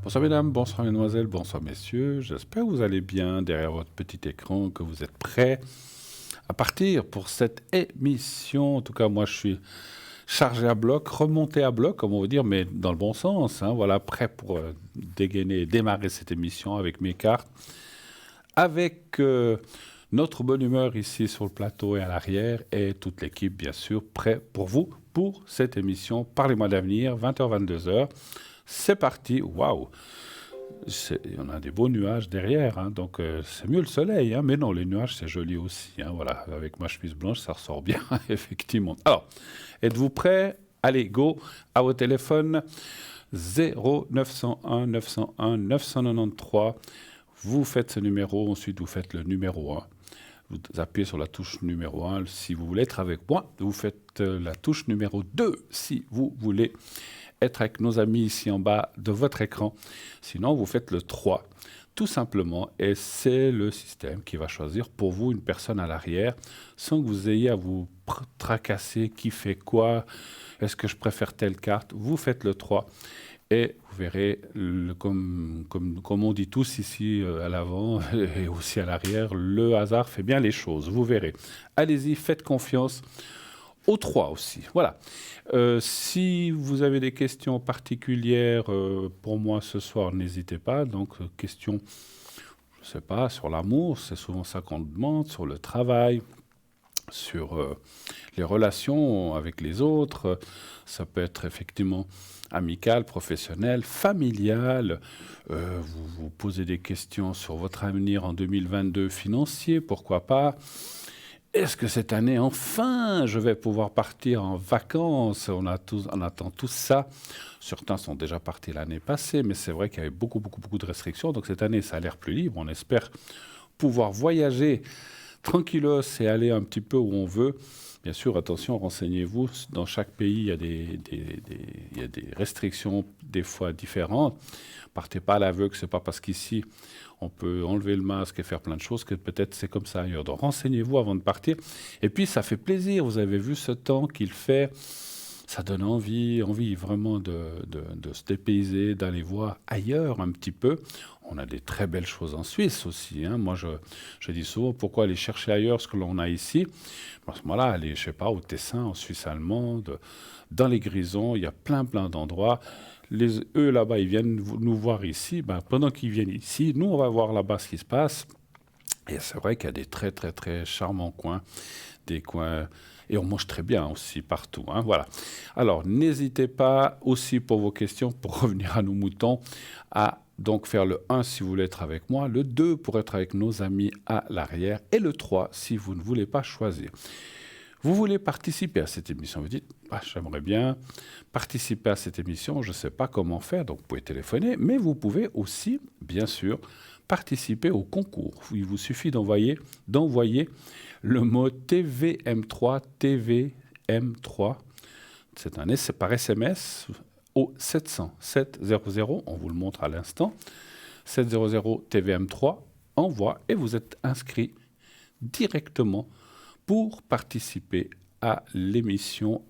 Bonsoir mesdames, bonsoir mesdemoiselles, bonsoir messieurs. J'espère que vous allez bien derrière votre petit écran, que vous êtes prêts à partir pour cette émission. En tout cas, moi je suis chargé à bloc, remonté à bloc, comme on veut dire, mais dans le bon sens. Voilà, prêt pour dégainer et démarrer cette émission avec mes cartes, avec notre bonne humeur ici sur le plateau et à l'arrière, et toute l'équipe, bien sûr, prêt pour vous, pour cette émission. Parlez-moi d'avenir, 20h, 22h. C'est parti, waouh! On a des beaux nuages derrière, donc c'est mieux le soleil, mais non, les nuages c'est joli aussi. Voilà, avec ma chemise blanche, ça ressort bien, effectivement. Alors, êtes-vous prêts? Allez, go, à vos téléphones, 0901 901 993. Vous faites ce numéro, ensuite vous faites le numéro 1. Vous appuyez sur la touche numéro 1 si vous voulez être avec moi. Vous faites la touche numéro 2 si vous voulez être avec nos amis ici en bas de votre écran. Sinon, vous faites le 3, tout simplement, et c'est le système qui va choisir pour vous une personne à l'arrière, sans que vous ayez à vous tracasser, qui fait quoi, est-ce que je préfère telle carte. Vous faites le 3, et vous verrez, comme on dit tous ici à l'avant et aussi à l'arrière, le hasard fait bien les choses, vous verrez. Allez-y, faites confiance au 3 aussi. Voilà. Si vous avez des questions particulières pour moi ce soir, n'hésitez pas. Donc, questions, je ne sais pas, sur l'amour, c'est souvent ça qu'on demande, sur le travail, sur les relations avec les autres. Ça peut être effectivement amical, professionnel, familial. Vous posez des questions sur votre avenir en 2022 financier, pourquoi pas. Est-ce que cette année, enfin, je vais pouvoir partir en vacances? On attend tous ça. Certains sont déjà partis l'année passée, mais c'est vrai qu'il y avait beaucoup de restrictions. Donc cette année, ça a l'air plus libre. On espère pouvoir voyager tranquillos et aller un petit peu où on veut. Bien sûr, attention, renseignez-vous. Dans chaque pays, il y a des restrictions des fois différentes. Partez pas à l'aveugle, c'est pas parce qu'ici on peut enlever le masque et faire plein de choses que peut-être c'est comme ça ailleurs. Donc renseignez-vous avant de partir. Et puis ça fait plaisir, vous avez vu ce temps qu'il fait, ça donne envie vraiment de se dépayser, d'aller voir ailleurs un petit peu. On a des très belles choses en Suisse aussi. Moi, je dis souvent, pourquoi aller chercher ailleurs ce que l'on a ici? À ce moment-là, aller, je sais pas, au Tessin, en Suisse allemande, dans les Grisons, il y a plein d'endroits. Eux, là-bas, ils viennent nous voir ici. Pendant qu'ils viennent ici, nous, on va voir là-bas ce qui se passe. Et c'est vrai qu'il y a des très charmants coins, des coins... Et on mange très bien aussi partout. Voilà. Alors, n'hésitez pas aussi pour vos questions, pour revenir à nos moutons, à donc faire le 1 si vous voulez être avec moi, le 2 pour être avec nos amis à l'arrière, et le 3 si vous ne voulez pas choisir. Vous voulez participer à cette émission, vous dites, j'aimerais bien participer à cette émission, je ne sais pas comment faire, donc vous pouvez téléphoner, mais vous pouvez aussi, bien sûr, participer au concours. Il vous suffit d'envoyer le mot TVM3, TVM3, c'est par SMS au 700 700, on vous le montre à l'instant, 700 TVM3, envoi, et vous êtes inscrit directement pour participer à l'émission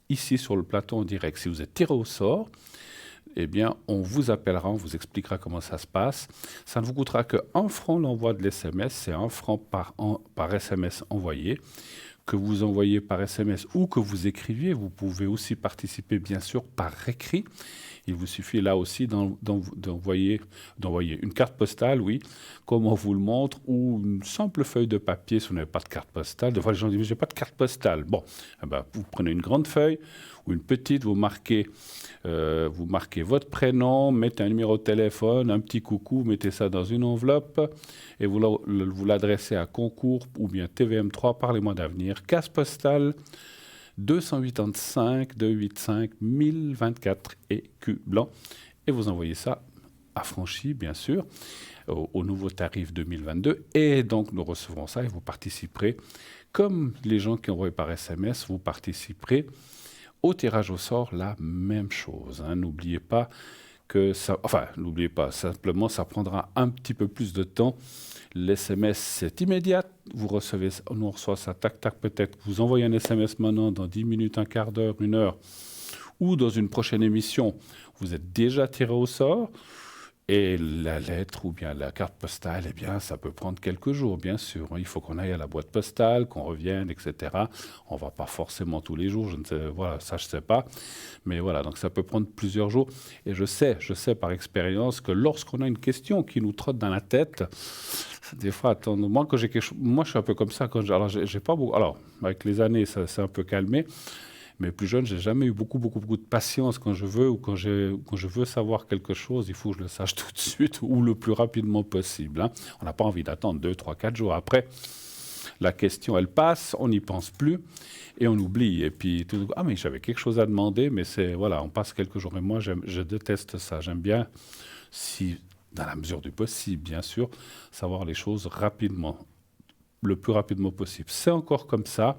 ici sur le plateau en direct. Si vous êtes tiré au sort, eh bien, on vous appellera, on vous expliquera comment ça se passe. Ça ne vous coûtera que 1 franc l'envoi de l'SMS, c'est 1 franc par SMS envoyé. Que vous envoyez par SMS ou que vous écriviez, vous pouvez aussi participer, bien sûr, par écrit. Il vous suffit là aussi d'envoyer une carte postale, oui, comme on vous le montre, ou une simple feuille de papier si vous n'avez pas de carte postale. Des fois, les gens disent, j'ai pas de carte postale. Bon, vous prenez une grande feuille ou une petite, vous marquez votre prénom, mettez un numéro de téléphone, un petit coucou, mettez ça dans une enveloppe et vous l'adressez à concours ou bien TVM3, parlez-moi d'avenir, case postale 285 285 1024 écus blancs. Et vous envoyez ça affranchi, bien sûr, au nouveau tarif 2022. Et donc, nous recevrons ça et vous participerez, comme les gens qui envoient par SMS, vous participerez au tirage au sort, la même chose. N'oubliez pas que ça... Enfin, n'oubliez pas, simplement, ça prendra un petit peu plus de temps. L'SMS, c'est immédiat. Nous reçoit ça, tac, peut-être. Vous envoyez un SMS maintenant, dans 10 minutes, un quart d'heure, 1 heure, ou dans une prochaine émission, vous êtes déjà tiré au sort. Et la lettre ou bien la carte postale, eh bien, ça peut prendre quelques jours, bien sûr. Il faut qu'on aille à la boîte postale, qu'on revienne, etc. On ne va pas forcément tous les jours, je ne sais, voilà, ça je ne sais pas. Mais voilà, donc ça peut prendre plusieurs jours. Et je sais par expérience que lorsqu'on a une question qui nous trotte dans la tête, des fois, attends, moi, quand j'ai quelque chose, moi je suis un peu comme ça. Alors, j'ai pas beaucoup. Alors, avec les années, ça s'est un peu calmé. Mais plus jeune, j'ai jamais eu beaucoup de patience quand je veux ou quand je veux savoir quelque chose, il faut que je le sache tout de suite ou le plus rapidement possible. Hein. On n'a pas envie d'attendre 2, 3, 4 jours. Après, la question, elle passe, on n'y pense plus et on oublie. Et puis, tout, ah, mais j'avais quelque chose à demander, mais c'est, voilà, on passe quelques jours. Mais moi, je déteste ça. J'aime bien, si, dans la mesure du possible, bien sûr, savoir les choses rapidement, le plus rapidement possible. C'est encore comme ça.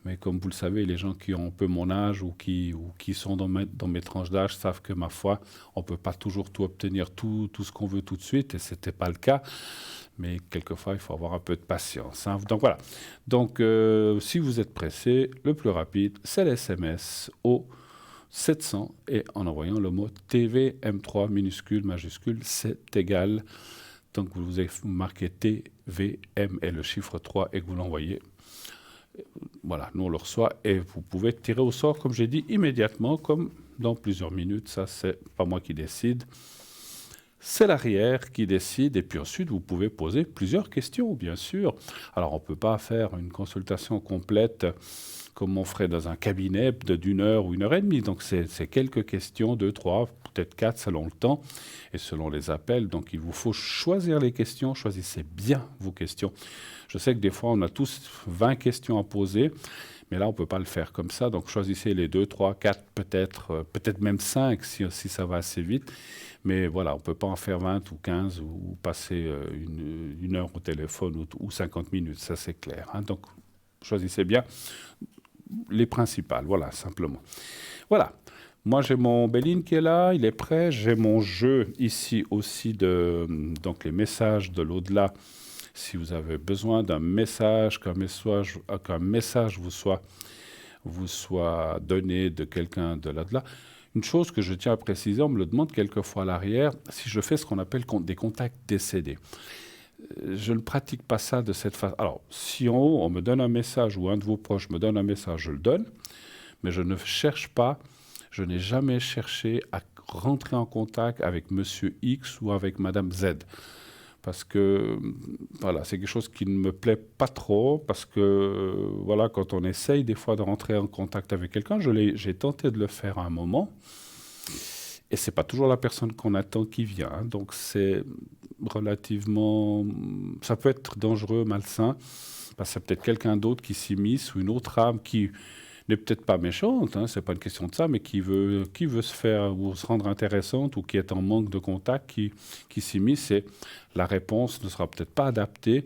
Mais comme vous le savez, les gens qui ont un peu mon âge ou qui sont dans mes tranches d'âge savent que, ma foi, on ne peut pas toujours tout obtenir, tout ce qu'on veut tout de suite, et ce n'était pas le cas. Mais quelquefois, il faut avoir un peu de patience. Hein. Donc voilà. Donc, si vous êtes pressé, le plus rapide, c'est l'SMS au 700 et en envoyant le mot TVM3 minuscule, majuscule, c'est égal. Donc vous marquez TVM et le chiffre 3 et que vous l'envoyez. Voilà, nous on le reçoit et vous pouvez tirer au sort, comme j'ai dit, immédiatement, comme dans plusieurs minutes. Ça, c'est pas moi qui décide. C'est l'arrière qui décide. Et puis ensuite, vous pouvez poser plusieurs questions, bien sûr. Alors, on ne peut pas faire une consultation complète comme on ferait dans un cabinet d'une heure ou une heure et demie. Donc, c'est quelques questions, 2, 3, peut-être 4 selon le temps et selon les appels. Donc, il vous faut choisir les questions. Choisissez bien vos questions. Je sais que des fois, on a tous 20 questions à poser, mais là, on ne peut pas le faire comme ça. Donc, choisissez les 2, 3, 4, peut-être même 5 si ça va assez vite. Mais voilà, on ne peut pas en faire 20 ou 15 ou passer une heure au téléphone ou 50 minutes, ça c'est clair. Hein. Donc, choisissez bien les principales, voilà, simplement. Voilà. Moi, j'ai mon Béline qui est là, il est prêt. J'ai mon jeu ici aussi, donc les messages de l'au-delà. Si vous avez besoin d'un message, qu'un message vous soit donné de quelqu'un de là-delà. Une chose que je tiens à préciser, on me le demande quelquefois à l'arrière, si je fais ce qu'on appelle des contacts décédés. Je ne pratique pas ça de cette façon. Alors, si en haut, on me donne un message ou un de vos proches me donne un message, je le donne, mais je ne cherche pas, je n'ai jamais cherché à rentrer en contact avec Monsieur X ou avec Madame Z. Parce que, voilà, c'est quelque chose qui ne me plaît pas trop, parce que, voilà, quand on essaye des fois de rentrer en contact avec quelqu'un, j'ai tenté de le faire à un moment, et c'est pas toujours la personne qu'on attend qui vient. Hein, donc c'est relativement, ça peut être dangereux, malsain, parce que c'est peut-être quelqu'un d'autre qui s'immisce, ou une autre âme qui n'est peut-être pas méchante, hein, c'est pas une question de ça, mais qui veut se faire ou se rendre intéressante ou qui est en manque de contact, qui s'immisce, et la réponse ne sera peut-être pas adaptée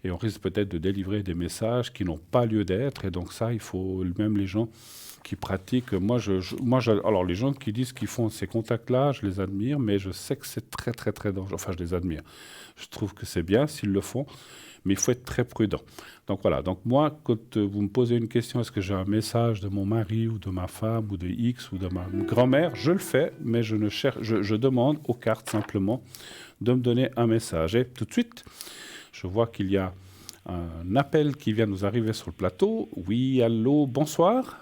et on risque peut-être de délivrer des messages qui n'ont pas lieu d'être. Et donc ça, il faut même les gens qui pratiquent. Alors les gens qui disent qu'ils font ces contacts-là, je les admire, mais je sais que c'est très très très dangereux. Enfin, je les admire. Je trouve que c'est bien s'ils le font, mais il faut être très prudent. Donc voilà, donc moi, quand vous me posez une question, est-ce que j'ai un message de mon mari ou de ma femme ou de X ou de ma grand-mère, je le fais, mais je demande aux cartes simplement de me donner un message. Et tout de suite, je vois qu'il y a un appel qui vient nous arriver sur le plateau. Oui, allô, bonsoir.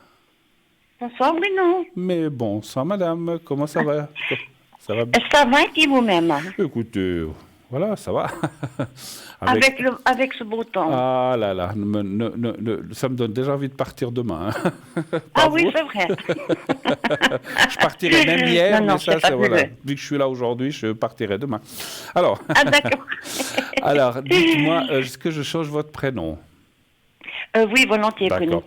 Bonsoir Bruno. Mais bonsoir madame, comment ça va? Ça va bien? Ça va et vous-même? Écoutez, voilà, ça va. Avec ce beau temps. Ah là là, ça me donne déjà envie de partir demain. Hein. Ah oui, c'est vrai. Je partirai même hier, non, mais ça, c'est voilà. vrai. Vu que je suis là aujourd'hui, je partirai demain. Alors, Ah d'accord. alors dites-moi, est-ce que je change votre prénom? Oui, volontiers, Bruno. D'accord.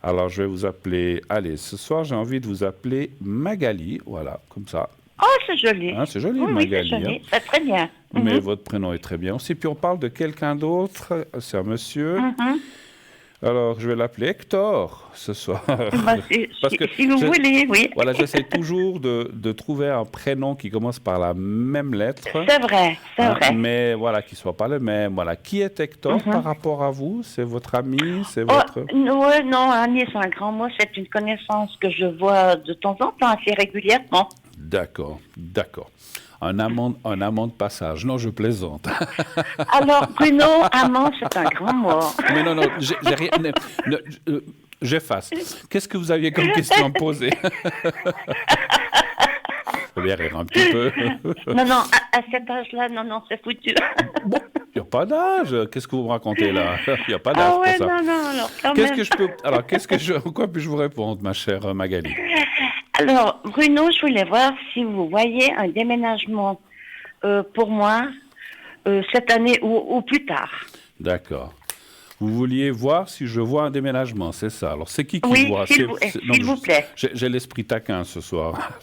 Alors, je vais vous appeler... Allez, ce soir, j'ai envie de vous appeler Magali. Voilà, comme ça. Oh, c'est joli. Hein, c'est joli, oui, Magali. Oui, c'est joli. Hein. C'est très bien. Mais votre prénom est très bien aussi. Puis on parle de quelqu'un d'autre. C'est un monsieur. Alors, je vais l'appeler Hector ce soir. Si vous voulez, oui. Voilà, j'essaie toujours de trouver un prénom qui commence par la même lettre. C'est vrai, c'est vrai. Mais voilà, qui ne soit pas le même. Voilà. Qui est Hector par rapport à vous? C'est votre ami? C'est non, ami, c'est un grand mot. C'est une connaissance que je vois de temps en temps, assez régulièrement. D'accord, d'accord. un amant de passage. Non, je plaisante. Alors, Bruno, amant, c'est un grand mot. Mais non, j'ai rien. J'efface. Qu'est-ce que vous aviez comme question à me poser? Faut bien rire un petit peu. Non, à cet âge-là, non, c'est foutu. Bon, il n'y a pas d'âge. Qu'est-ce que vous me racontez là? Il n'y a pas d'âge ouais, pour ça. non, alors quand Qu'est-ce même. que je peux... Alors, quoi puis-je vous répondre, ma chère Magali? Alors, Bruno, je voulais voir si vous voyez un déménagement pour moi cette année ou plus tard. D'accord. Vous vouliez voir si je vois un déménagement, c'est ça. Alors, c'est qui Oui, voit? s'il vous plaît. J'ai l'esprit taquin ce soir.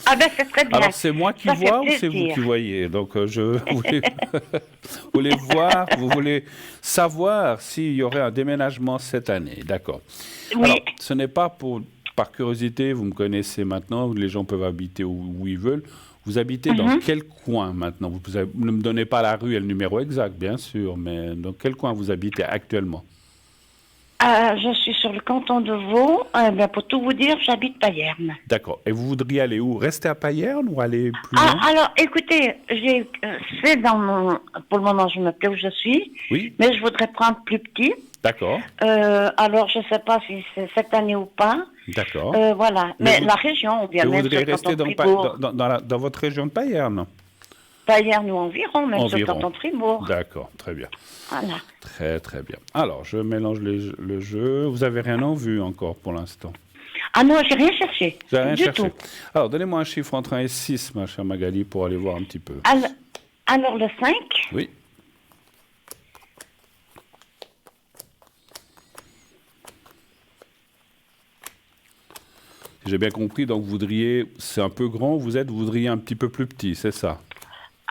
Ah ben, c'est très bien. Alors, c'est moi qui Ça fait vois ou c'est vous plaisir. qui voyez? Donc, vous voulez voir, vous voulez savoir s'il y aurait un déménagement cette année. D'accord. Oui. Alors, ce n'est pas par curiosité, vous me connaissez maintenant, les gens peuvent habiter où ils veulent. Vous habitez dans quel coin maintenant? Vous ne me donnez pas la rue et le numéro exact, bien sûr, mais dans quel coin vous habitez actuellement? Je suis sur le canton de Vaud. Ben, pour tout vous dire, j'habite Payerne. D'accord. Et vous voudriez aller où? Rester à Payerne ou aller plus loin? Alors, écoutez, pour le moment, je me plais où je suis. Oui. Mais je voudrais prendre plus petit. D'accord. Alors, je ne sais pas si c'est cette année ou pas. D'accord. Voilà. Mais la région, ou bien vous même voudriez sur rester le canton de Fribourg. dans votre région de Payerne? Payerne ou environ, même sur le Environ. canton de Fribourg. D'accord, très bien. Voilà. Très, très bien. Alors, je mélange le jeu. Vous n'avez rien en vue encore pour l'instant? Ah non, j'ai rien cherché. J'ai rien du cherché. tout. Alors, donnez-moi un chiffre entre 1 et 6, ma chère Magali, pour aller voir un petit peu. Alors, le 5. Oui. J'ai bien compris, donc vous voudriez, c'est un peu grand, vous voudriez un petit peu plus petit, c'est ça?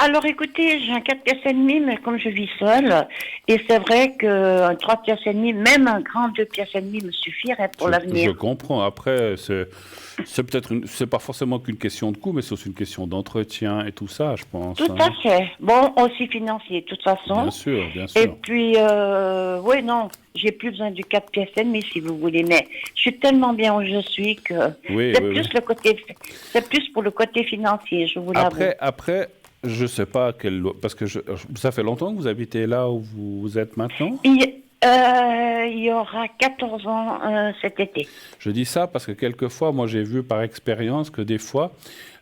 Alors écoutez, j'ai un 4 pièces et demie, mais comme je vis seule, et c'est vrai qu'un 3 pièces et demie, même un grand 2 pièces et demie me suffirait pour Je l'avenir. comprends. Après, c'est pas forcément qu'une question de coût, mais c'est aussi une question d'entretien et tout ça, je pense. Tout à fait. Bon, aussi financier, de toute façon. Bien sûr, bien sûr. Et puis, oui, non, j'ai plus besoin du 4 pièces et demie, si vous voulez, mais je suis tellement bien où je suis que c'est plus pour le côté financier, je vous l'avoue. Après, je sais pas parce que ça fait longtemps que vous habitez là où vous êtes maintenant? Il y aura 14 ans cet été. Je dis ça parce que quelquefois, moi j'ai vu par expérience que des fois,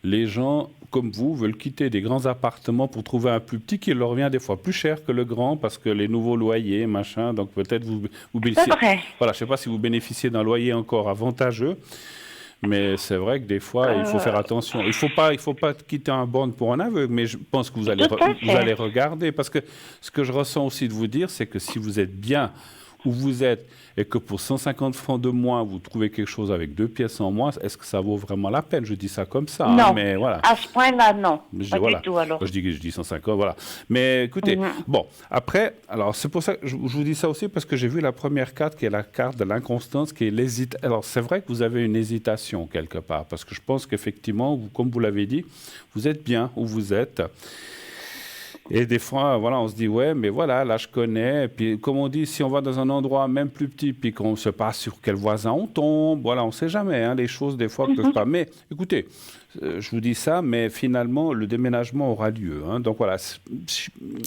les gens comme vous veulent quitter des grands appartements pour trouver un plus petit qui leur revient des fois plus cher que le grand parce que les nouveaux loyers, machin, donc peut-être vous bénéficiez. C'est vrai. Voilà, je sais pas si vous bénéficiez d'un loyer encore avantageux. Mais c'est vrai que des fois, il faut faire attention. Il faut pas quitter un borne pour un aveugle, mais je pense que vous allez regarder. Parce que ce que je ressens aussi de vous dire, c'est que si vous êtes bien où vous êtes et que pour 150 francs de moins, vous trouvez quelque chose avec 2 pièces en moins, est-ce que ça vaut vraiment la peine? Je dis ça comme ça. Non, mais voilà. à ce point-là, non. Pas voilà. du tout, alors. Je dis 150, voilà. Mais écoutez, bon, après, alors c'est pour ça que je vous dis ça aussi, parce que j'ai vu la première carte, qui est la carte de l'inconstance, qui est l'hésitation. Alors c'est vrai que vous avez une hésitation quelque part, parce que je pense qu'effectivement, comme vous l'avez dit, vous êtes bien où vous êtes. Et des fois, voilà, on se dit, ouais, mais voilà, là, je connais. Et puis, comme on dit, si on va dans un endroit même plus petit, puis qu'on ne sait pas sur quel voisin on tombe, voilà, on ne sait jamais, hein, les choses, des fois, peuvent pas. Mais, écoutez, je vous dis ça, mais finalement, le déménagement aura lieu. Hein, donc, voilà, je ne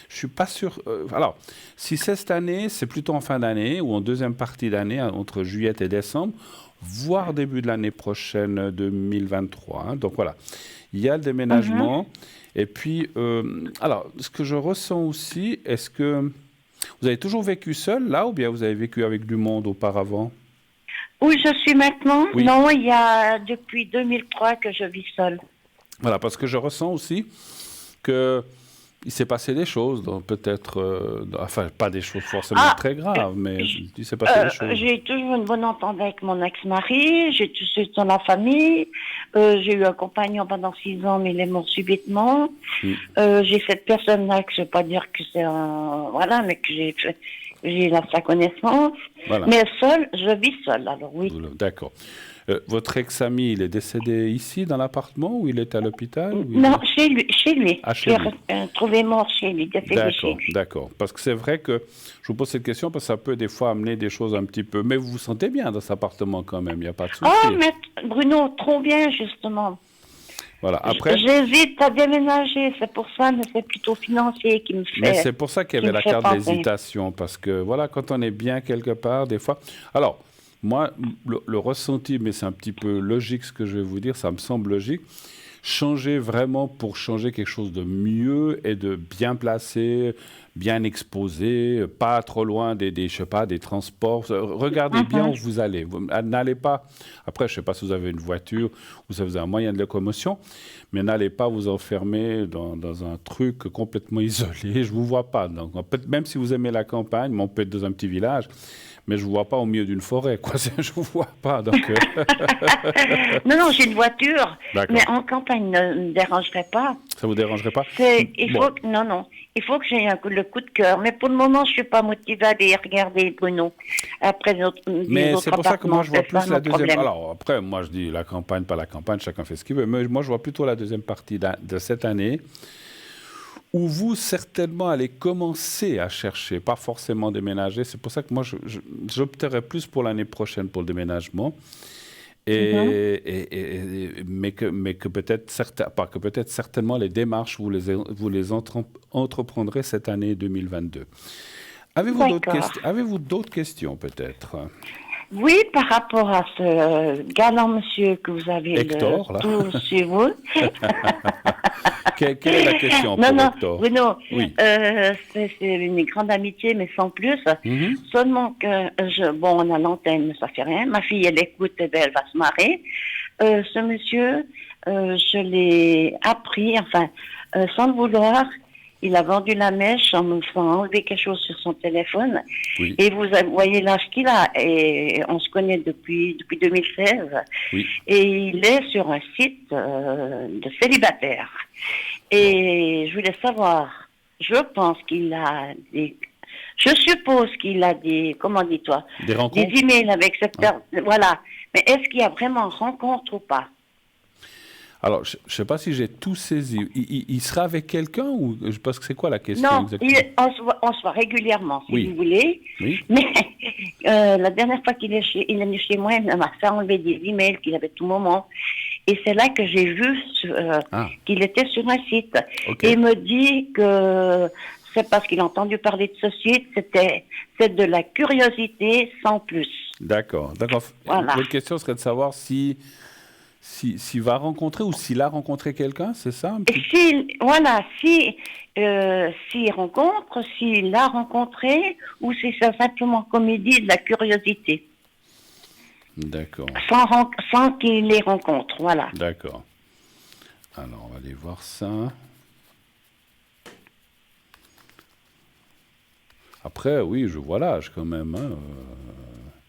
suis pas sûr. Alors, si c'est cette année, c'est plutôt en fin d'année ou en deuxième partie d'année, entre juillet et décembre, voire début de l'année prochaine, 2023. Hein, donc, voilà, il y a le déménagement. Et puis, alors, ce que je ressens aussi, est-ce que vous avez toujours vécu seul, là, ou bien vous avez vécu avec du monde auparavant? Où je suis maintenant? Oui. Non, il y a depuis 2003 que je vis seule. Voilà, parce que je ressens aussi que il s'est passé des choses, peut-être, enfin, pas des choses forcément très graves, mais il s'est passé des choses. J'ai toujours une bonne entente avec mon ex-mari, j'ai tout suite dans la famille, j'ai eu un compagnon pendant 6 ans, mais il est mort subitement. J'ai cette personne-là, que je ne vais pas dire que c'est un... Voilà, mais que j'ai sa connaissance. Voilà. Mais seule, je vis seule, alors oui. D'accord. Votre ex-ami, il est décédé ici, dans l'appartement, ou il est à l'hôpital? Non, chez lui. Ah, je l'ai trouvé mort chez lui, décédé chez lui. D'accord. Parce que c'est vrai que, je vous pose cette question, parce que ça peut des fois amener des choses un petit peu... Mais vous vous sentez bien dans cet appartement quand même, il n'y a pas de souci. Oh, mais Bruno, trop bien, justement. Voilà. Après, j'hésite à déménager, c'est pour ça, mais c'est plutôt financier qui me fait. mais c'est pour ça qu'il y avait la carte penser. d'hésitation, parce que voilà, quand on est bien quelque part, des fois. Alors, moi, le ressenti, mais c'est un petit peu logique ce que je vais vous dire, ça me semble logique. Changer vraiment pour changer quelque chose de mieux et de bien placé, bien exposé, pas trop loin je sais pas, des transports. Regardez bien où vous allez. Vous n'allez pas, après je ne sais pas si vous avez une voiture ou si vous avez un moyen de locomotion, mais n'allez pas vous enfermer dans un truc complètement isolé. Je ne vous vois pas. Donc, même si vous aimez la campagne, on peut être dans un petit village, mais je ne vous vois pas au milieu d'une forêt, quoi. Je ne vous vois pas. Donc, Non, j'ai une voiture, D'accord. mais en campagne ne me dérangerait pas. Ça ne vous dérangerait pas? Non, il faut que j'ai le coup de cœur. Mais pour le moment, je ne suis pas motivée à aller regarder, Bruno. Après mais c'est pour ça que moi, je vois plus la deuxième. Problème. Alors, après, moi, je dis la campagne, pas la campagne, chacun fait ce qu'il veut. Mais moi, je vois plutôt la deuxième partie de cette année, où vous, certainement, allez commencer à chercher, pas forcément déménager. C'est pour ça que moi, j'opterais plus pour l'année prochaine pour le déménagement. Mais que peut-être certainement les démarches, vous les entreprendrez cette année 2022. Avez-vous d'autres questions peut-être? Oui, par rapport à ce galant monsieur que vous avez Hector, là. tout chez vous. Quelle est la question pour Hector? Bruno, oui. C'est une grande amitié, mais sans plus. Seulement que, on a l'antenne, mais ça fait rien. Ma fille, elle écoute, et elle va se marrer. Ce monsieur, je l'ai appris, sans le vouloir, il a vendu la mèche en me faisant enlever quelque chose sur son téléphone. Oui. Et vous voyez l'âge qu'il a. Et on se connaît depuis 2016. Oui. Et il est sur un site de célibataire. Et je voulais savoir, je suppose qu'il a des, comment dis-toi? Des rencontres? Des emails avec cette personne. Voilà. Mais est-ce qu'il y a vraiment rencontre ou pas? Alors, je ne sais pas si j'ai tout saisi. Il sera avec quelqu'un ou parce que c'est quoi la question Non, exactement? on se voit régulièrement, si Oui. vous voulez. Oui. Mais la dernière fois qu'il est venu chez moi, il m'a fait enlever des emails qu'il avait tout moment. Et c'est là que j'ai vu qu'il était sur un site. Okay. Et il me dit que c'est parce qu'il a entendu parler de ce site, c'est de la curiosité sans plus. D'accord. Voilà. Votre question serait de savoir s'il va rencontrer ou s'il a rencontré quelqu'un, c'est ça? S'il rencontre, s'il l'a rencontré, ou si c'est simplement, comme il dit, de la curiosité. D'accord. Sans qu'il les rencontre, voilà. D'accord. Alors, on va aller voir ça. Après, oui, je vois l'âge quand même.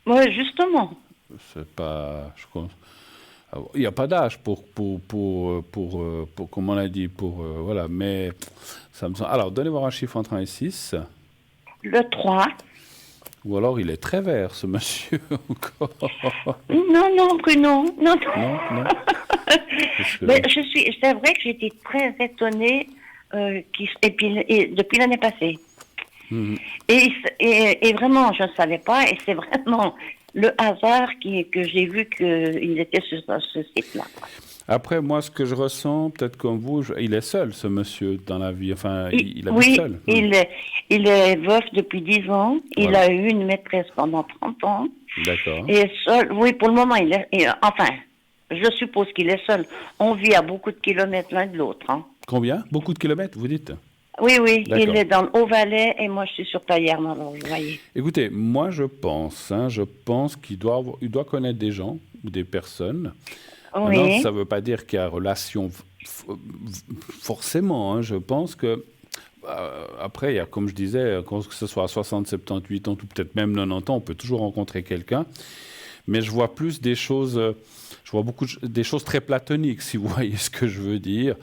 Oui, justement. C'est pas... Il n'y a pas d'âge pour comme on a dit, voilà, mais ça me semble... Alors, donnez voir un chiffre entre 1 et 6. Le 3. Ou alors, il est très vert, ce monsieur, encore. Non, Bruno. Non. Mais c'est vrai que j'étais très étonnée depuis l'année passée. Et vraiment, je ne savais pas, et c'est vraiment le hasard que j'ai vu qu'il était sur ce site-là. Après, moi, ce que je ressens, peut-être comme vous, il est seul, ce monsieur, dans la vie. Enfin, il habite seul. Il est veuf depuis 10 ans. Voilà. Il a eu une maîtresse pendant 30 ans. D'accord. Et seul, oui, pour le moment, je suppose qu'il est seul. On vit à beaucoup de kilomètres l'un de l'autre. Hein. Combien? Beaucoup de kilomètres, vous dites? Oui, il est dans le Haut-Valais et moi je suis sur Payerne, alors vous voyez. Écoutez, moi je pense qu'il doit connaître des gens ou des personnes. Oui. Maintenant, ça ne veut pas dire qu'il y a relation forcément. Hein. Je pense que après, il y a, comme je disais, que ce soit à 60, 78 ans ou peut-être même 90 ans, on peut toujours rencontrer quelqu'un. Mais je vois plus des choses, des choses très platoniques, si vous voyez ce que je veux dire.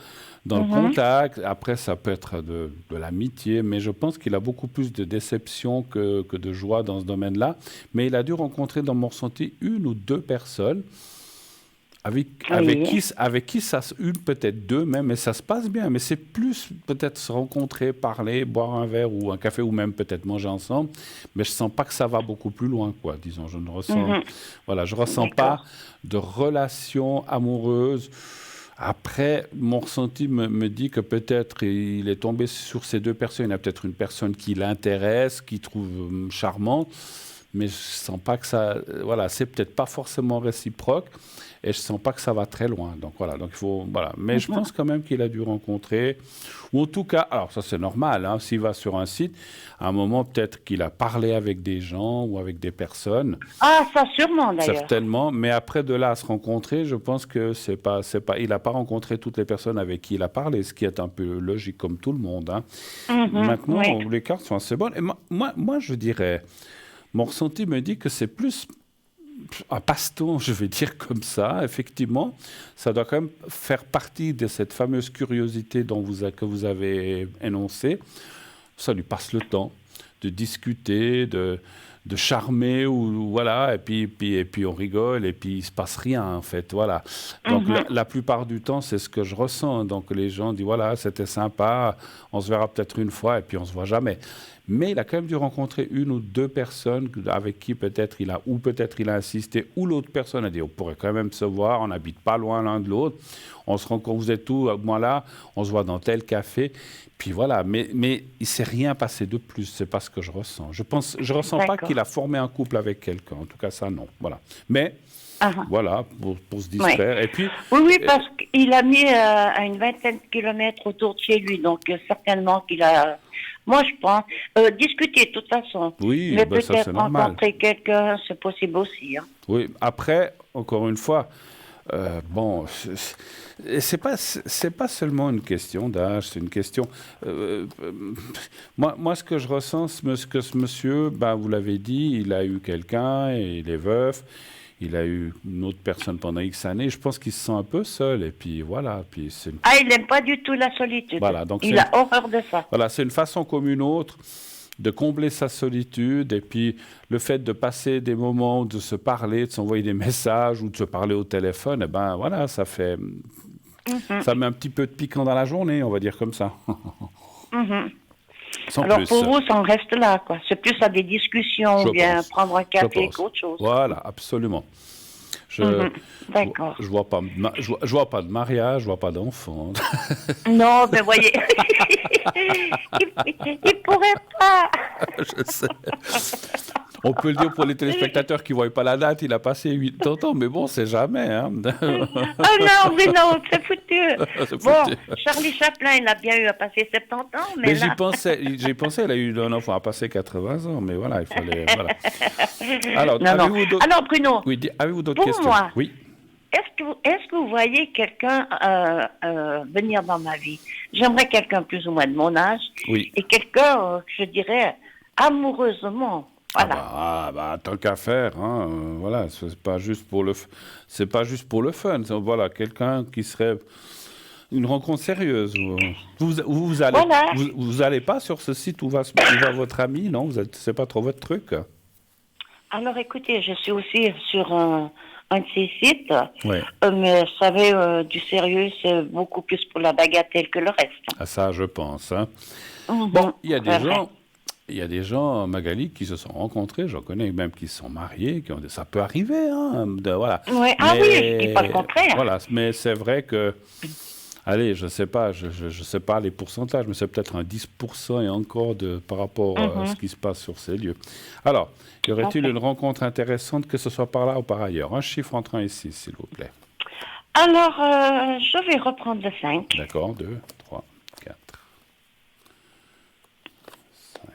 Dans le contact, après ça peut être de l'amitié, mais je pense qu'il a beaucoup plus de déception que de joie dans ce domaine-là. Mais il a dû rencontrer, dans mon ressenti, 1 ou 2 personnes avec qui ça, peut-être 2 même, mais ça se passe bien. Mais c'est plus peut-être se rencontrer, parler, boire un verre ou un café, ou même peut-être manger ensemble. Mais je ne sens pas que ça va beaucoup plus loin, quoi, disons. Je ne ressens, je ressens pas de relation amoureuse. Après, mon ressenti me dit que peut-être il est tombé sur ces deux personnes. Il y a peut-être une personne qui l'intéresse, qui trouve charmante, mais je sens pas que ça. Voilà, c'est peut-être pas forcément réciproque, et je sens pas que ça va très loin. Donc voilà, donc il faut. Voilà. Mais je pense quand même qu'il a dû rencontrer, ou en tout cas, alors ça c'est normal, hein, s'il va sur un site, à un moment peut-être qu'il a parlé avec des gens ou avec des personnes. Ah, ça sûrement d'ailleurs. Certainement, mais après de là à se rencontrer, je pense que il n'a pas rencontré toutes les personnes avec qui il a parlé, ce qui est un peu logique comme tout le monde. Hein. Maintenant, Oui. les cartes sont assez bonnes. Et moi, je dirais, mon ressenti me dit que c'est plus un passe-temps, je vais dire comme ça. Effectivement, ça doit quand même faire partie de cette fameuse curiosité que vous avez énoncée. Ça lui passe le temps de discuter, de charmer, ou voilà, et puis on rigole, et puis il se passe rien en fait, voilà. Donc la plupart du temps, c'est ce que je ressens. Donc les gens disent voilà, c'était sympa, on se verra peut-être une fois, et puis on se voit jamais. Mais il a quand même dû rencontrer une ou deux personnes avec qui peut-être il a insisté, ou l'autre personne a dit on pourrait quand même se voir, on n'habite pas loin l'un de l'autre, on se rencontre, vous êtes où, moi là, on se voit dans tel café. Puis voilà, mais il ne s'est rien passé de plus, c'est pas ce que je ressens. Je ressens pas qu'il a formé un couple avec quelqu'un, en tout cas ça non, voilà. Mais voilà, pour se distraire. Et puis, oui, parce qu'il a mis à une vingtaine de kilomètres autour de chez lui, donc certainement qu'il a, moi je pense, discuter de toute façon. Oui, mais ben ça, peut-être c'est normal. rencontrer quelqu'un, c'est possible aussi. Hein. Oui, après, encore une fois, bon, c'est pas seulement une question d'âge, c'est une question. Moi, ce que je ressens, que ce monsieur, ben, vous l'avez dit, il a eu quelqu'un, et il est veuf, il a eu une autre personne pendant X années. Je pense qu'il se sent un peu seul, et puis voilà. Puis il n'aime pas du tout la solitude. Voilà, donc il a horreur de ça. Voilà, c'est une façon comme une autre de combler sa solitude, et puis le fait de passer des moments, de se parler, de s'envoyer des messages ou de se parler au téléphone, eh ben voilà, ça met un petit peu de piquant dans la journée, on va dire comme ça. Sans Alors plus. pour vous, ça en reste là, quoi. C'est plus à des discussions, ou bien prendre un café qu'autre chose. Voilà, absolument. D'accord. Je vois pas de mariage, je vois pas d'enfant. Non, mais voyez, il pourrait pas. Je sais. On peut le dire pour les téléspectateurs qui ne voient pas la date, il a passé 80 ans, mais bon, c'est jamais. Hein. Oh non, c'est foutu. Bon, Charlie Chaplin, il a bien eu à passer 70 ans, mais là... J'y pensais, il a eu un enfant à passer 80 ans, mais voilà, il fallait... Voilà. Alors, Alors, Bruno, oui, avez-vous d'autres questions? Pour moi, oui. Est-ce que vous voyez quelqu'un venir dans ma vie? J'aimerais quelqu'un plus ou moins de mon âge, et quelqu'un, je dirais, amoureusement. Voilà. Tant qu'à faire, hein, voilà, c'est pas juste pour le fun. Voilà, quelqu'un qui serait une rencontre sérieuse. Vous allez pas sur ce site où va votre ami, non? C'est pas trop votre truc? Alors, écoutez, je suis aussi sur un de ces sites, ouais. Mais vous savez, du sérieux, c'est beaucoup plus pour la bagatelle que le reste. Ah, ça, je pense. Hein. Bon, il y a des gens, Magali, qui se sont rencontrés, j'en connais même qui se sont mariés, ça peut arriver, hein, voilà. Ouais. Ah oui, je dis pas le contraire. Voilà, mais c'est vrai que, allez, je sais pas les pourcentages, mais c'est peut-être un 10% et encore par rapport à ce qui se passe sur ces lieux. Alors, y aurait-il une rencontre intéressante, que ce soit par là ou par ailleurs? Un chiffre entre 1 et 6, s'il vous plaît. Alors, je vais reprendre le 5. D'accord, 2, 3, 4. 5.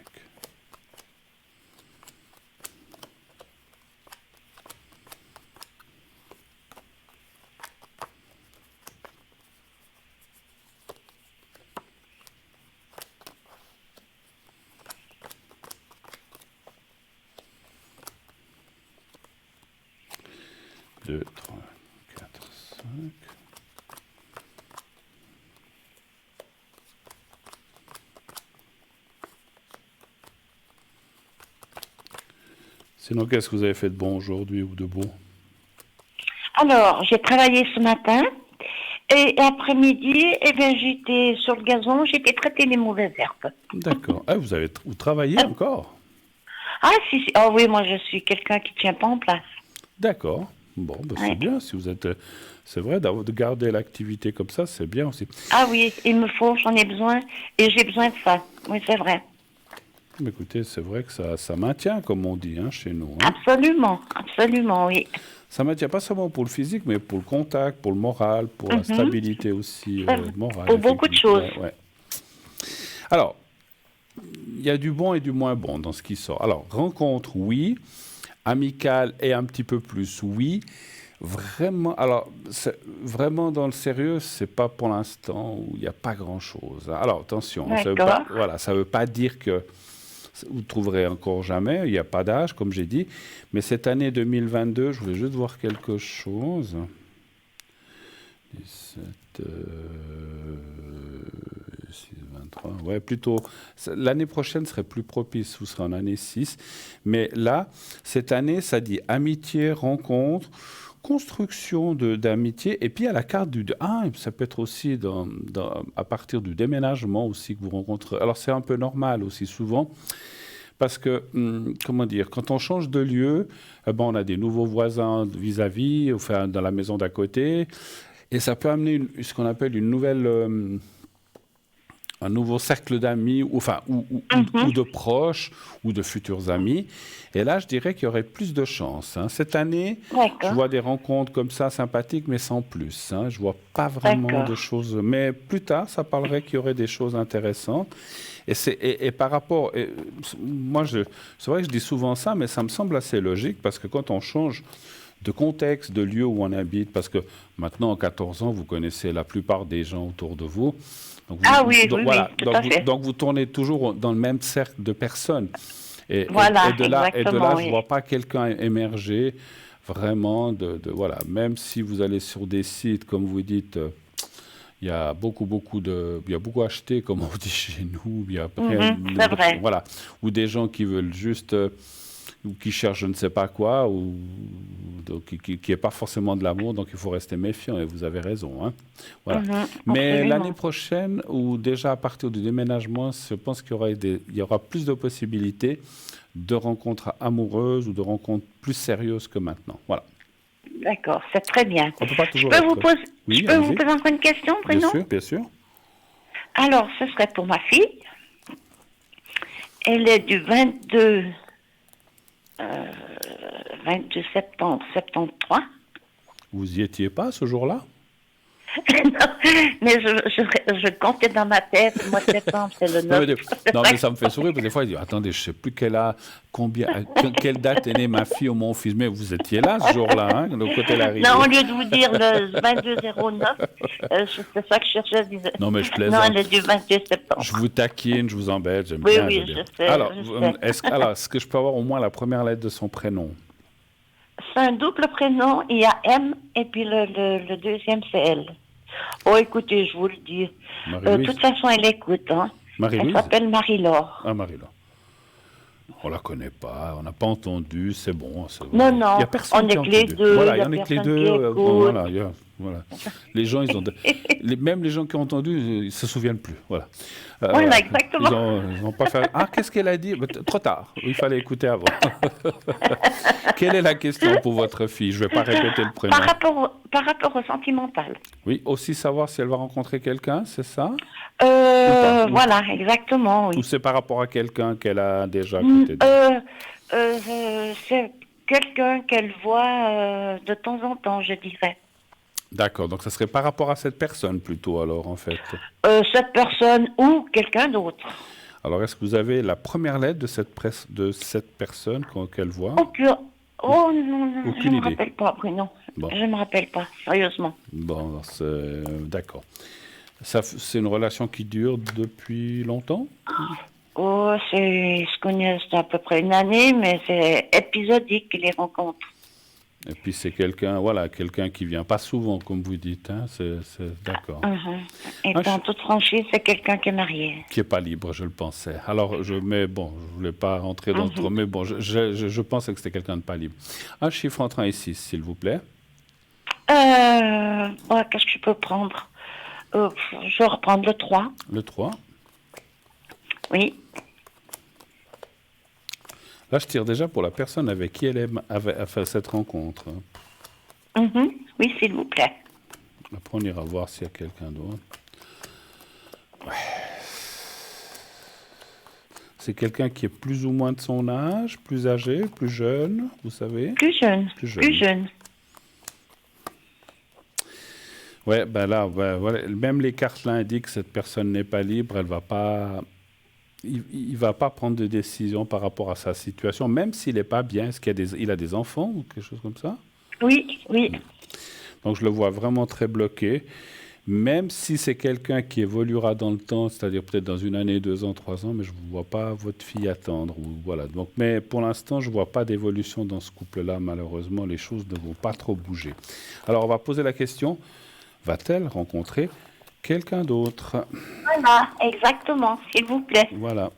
Deux, 3, 4, 5. Sinon, qu'est-ce que vous avez fait de bon aujourd'hui ou de beau? Alors, j'ai travaillé ce matin et après-midi, j'étais sur le gazon, j'étais traiter les mauvaises herbes. D'accord. Ah, vous travaillez encore? Ah, si. Oh oui, moi, je suis quelqu'un qui ne tient pas en place. D'accord. Bon, ben, c'est Ouais. bien. Si vous êtes, c'est vrai, de garder l'activité comme ça, c'est bien aussi. Ah oui, il me faut, j'en ai besoin, et j'ai besoin de ça. Oui, c'est vrai. Mais écoutez, c'est vrai que ça maintient, comme on dit, hein, chez nous. Hein. Absolument, absolument, oui. Ça maintient pas seulement pour le physique, mais pour le contact, pour le moral, pour la Mhm. stabilité aussi C'est- morale. Pour beaucoup de Effectivement. choses. Ouais, ouais. Alors, il y a du bon et du moins bon dans ce qui sort. Alors, rencontre, oui. Amicale et un petit peu plus, oui. Vraiment, alors, vraiment dans le sérieux, c'est pas pour l'instant où il n'y a pas grand-chose. Alors, attention, hein, D'accord. voilà, ça veut pas dire que vous ne trouverez encore jamais, il n'y a pas d'âge, comme j'ai dit. Mais cette année 2022, je voulais juste voir quelque chose. 17, 6, 23, ouais, plutôt. L'année prochaine serait plus propice, vous serez en année 6. Mais là, cette année, ça dit amitié, rencontre, construction d'amitié. Et puis, à la carte du. Ah, ça peut être aussi à partir du déménagement aussi que vous rencontrez. Alors, c'est un peu normal aussi, souvent. Parce que, comment dire, quand on change de lieu, eh ben, on a des nouveaux voisins vis-à-vis, enfin, dans la maison d'à côté. Et ça peut amener ce qu'on appelle une nouvelle, un nouveau cercle d'amis, enfin, Mhm. ou de proches, ou de futurs amis. Et là, je dirais qu'il y aurait plus de chance. Hein. Cette année, je D'accord, vois des rencontres comme ça, sympathiques, mais sans plus. Hein. Je vois pas vraiment de d'accord. choses. Mais plus tard, ça parlerait qu'il y aurait des choses intéressantes. Et par rapport, moi, c'est vrai que je dis souvent ça, mais ça me semble assez logique parce que quand on change de contexte, de lieu où on habite, parce que maintenant, en 14 ans, vous connaissez la plupart des gens autour de vous. Ah oui, Donc oui, oui, voilà, tout à fait. donc vous tournez toujours dans le même cercle de personnes. Et Voilà, de là, exactement, je ne oui. vois pas quelqu'un émerger vraiment voilà. Même si vous allez sur des sites, comme vous dites, il y a il y a beaucoup acheté, comme on dit chez nous. Il y a rien, Mhm, c'est vrai. voilà, ou des gens qui veulent juste, ou qui cherchent je ne sais pas quoi, ou donc, qui est pas forcément de l'amour, donc il faut rester méfiant. Et vous avez raison, hein. Voilà. Mhm, Mais l'année absolument. prochaine, ou déjà à partir du déménagement, je pense il y aura plus de possibilités de rencontres amoureuses ou de rencontres plus sérieuses que maintenant. Voilà. D'accord, c'est très bien. On peut pas Je toujours peux vous être. poser, je Oui, peux vous allez-y. poser encore une question, Bien Bruno? sûr, bien sûr. Alors, ce serait pour ma fille. Elle est du 22 septembre 73. Vous y étiez pas ce jour-là? Non, mais je comptais dans ma tête, le mois de septembre, c'est le Non 9. mais, non, mais ça me fait sourire parce que des fois, il dit attendez, je sais plus quelle date est née ma fille ou mon fils. Mais vous étiez là ce jour-là, hein, de quand elle est Non, au arrivée. lieu de vous dire le 22-09, c'est ça que je cherchais, je disais. Non, mais je Non, elle plaisante. est du 22 Je septembre. vous taquine, je vous embête, j'aime Oui, bien, je veux oui, dire. je sais, Alors, je sais. est-ce que je peux avoir au moins la première lettre de son prénom? C'est un double prénom, il y a M et puis le deuxième c'est L. Oh, écoutez, je vous le dis. De Marie-Louise? toute façon, elle écoute. Hein. Elle Marie-Louise? s'appelle Marie-Laure. Ah, Marie-Laure. On la connaît pas, on n'a pas entendu, c'est bon. Non, Il n'y non, a personne on qui est a que les entendu. deux, il Voilà, n'y il y a en a que les personne deux. qui écoute. Voilà, voilà. Les gens, même les gens qui ont entendu, ils se souviennent plus. Voilà. Voilà, exactement. Ils ont pas fait. Ah, qu'est-ce qu'elle a dit? Trop tard. Il fallait écouter avant. Quelle est la question pour votre fille? Je ne vais pas répéter le prénom. Par rapport au sentimental. Oui, aussi savoir si elle va rencontrer quelqu'un, c'est ça? Ou pas? Voilà, exactement, Ou oui. c'est par rapport à quelqu'un qu'elle a déjà à côté d'elle? C'est quelqu'un qu'elle voit de temps en temps, je dirais. D'accord, donc ça serait par rapport à cette personne plutôt alors en fait. Cette personne ou quelqu'un d'autre. Alors est-ce que vous avez la première lettre de cette personne qu'elle voit? Aucune. Oh non, non, je Aucune me idée. rappelle pas, Bruno. Bon, Je me rappelle pas, sérieusement. bon, d'accord. C'est une relation qui dure depuis longtemps? Oh, je connais c'est à peu près une année, mais c'est épisodique les rencontres. Et puis c'est quelqu'un qui vient pas souvent, comme vous dites, hein, d'accord. Mhm. Et Ah, en toute franchise, c'est quelqu'un qui est marié. qui est pas libre, je le pensais. Alors, mais bon, je voulais pas rentrer dans le trop, mais bon, je pensais que c'était quelqu'un de pas libre. Un chiffre entre 1 et 6, s'il vous plaît. Qu'est-ce que je peux prendre? Je vais reprendre le 3. Le 3. Oui. Là, je tire déjà pour la personne avec qui elle a fait cette rencontre. Mhm. Oui, s'il vous plaît. Après, on ira voir s'il y a quelqu'un d'autre. C'est quelqu'un qui est plus ou moins de son âge, plus âgé, plus jeune, vous savez? Plus jeune. Plus Plus jeune. jeune. Ouais, ben là, voilà, même les cartes l'indiquent, cette personne n'est pas libre, elle va pas, il va pas prendre de décision par rapport à sa situation, même s'il n'est pas bien. Est-ce il a des enfants ou quelque chose comme ça? Oui, oui. Donc je le vois vraiment très bloqué. Même si c'est quelqu'un qui évoluera dans le temps, c'est-à-dire peut-être dans une année, 2 ans, 3 ans, mais je ne vois pas votre fille attendre. Voilà. Donc, mais pour l'instant, je ne vois pas d'évolution dans ce couple-là. Malheureusement, les choses ne vont pas trop bouger. Alors, on va poser la question, va-t-elle rencontrer quelqu'un d'autre? Voilà, exactement, s'il vous plaît. Voilà.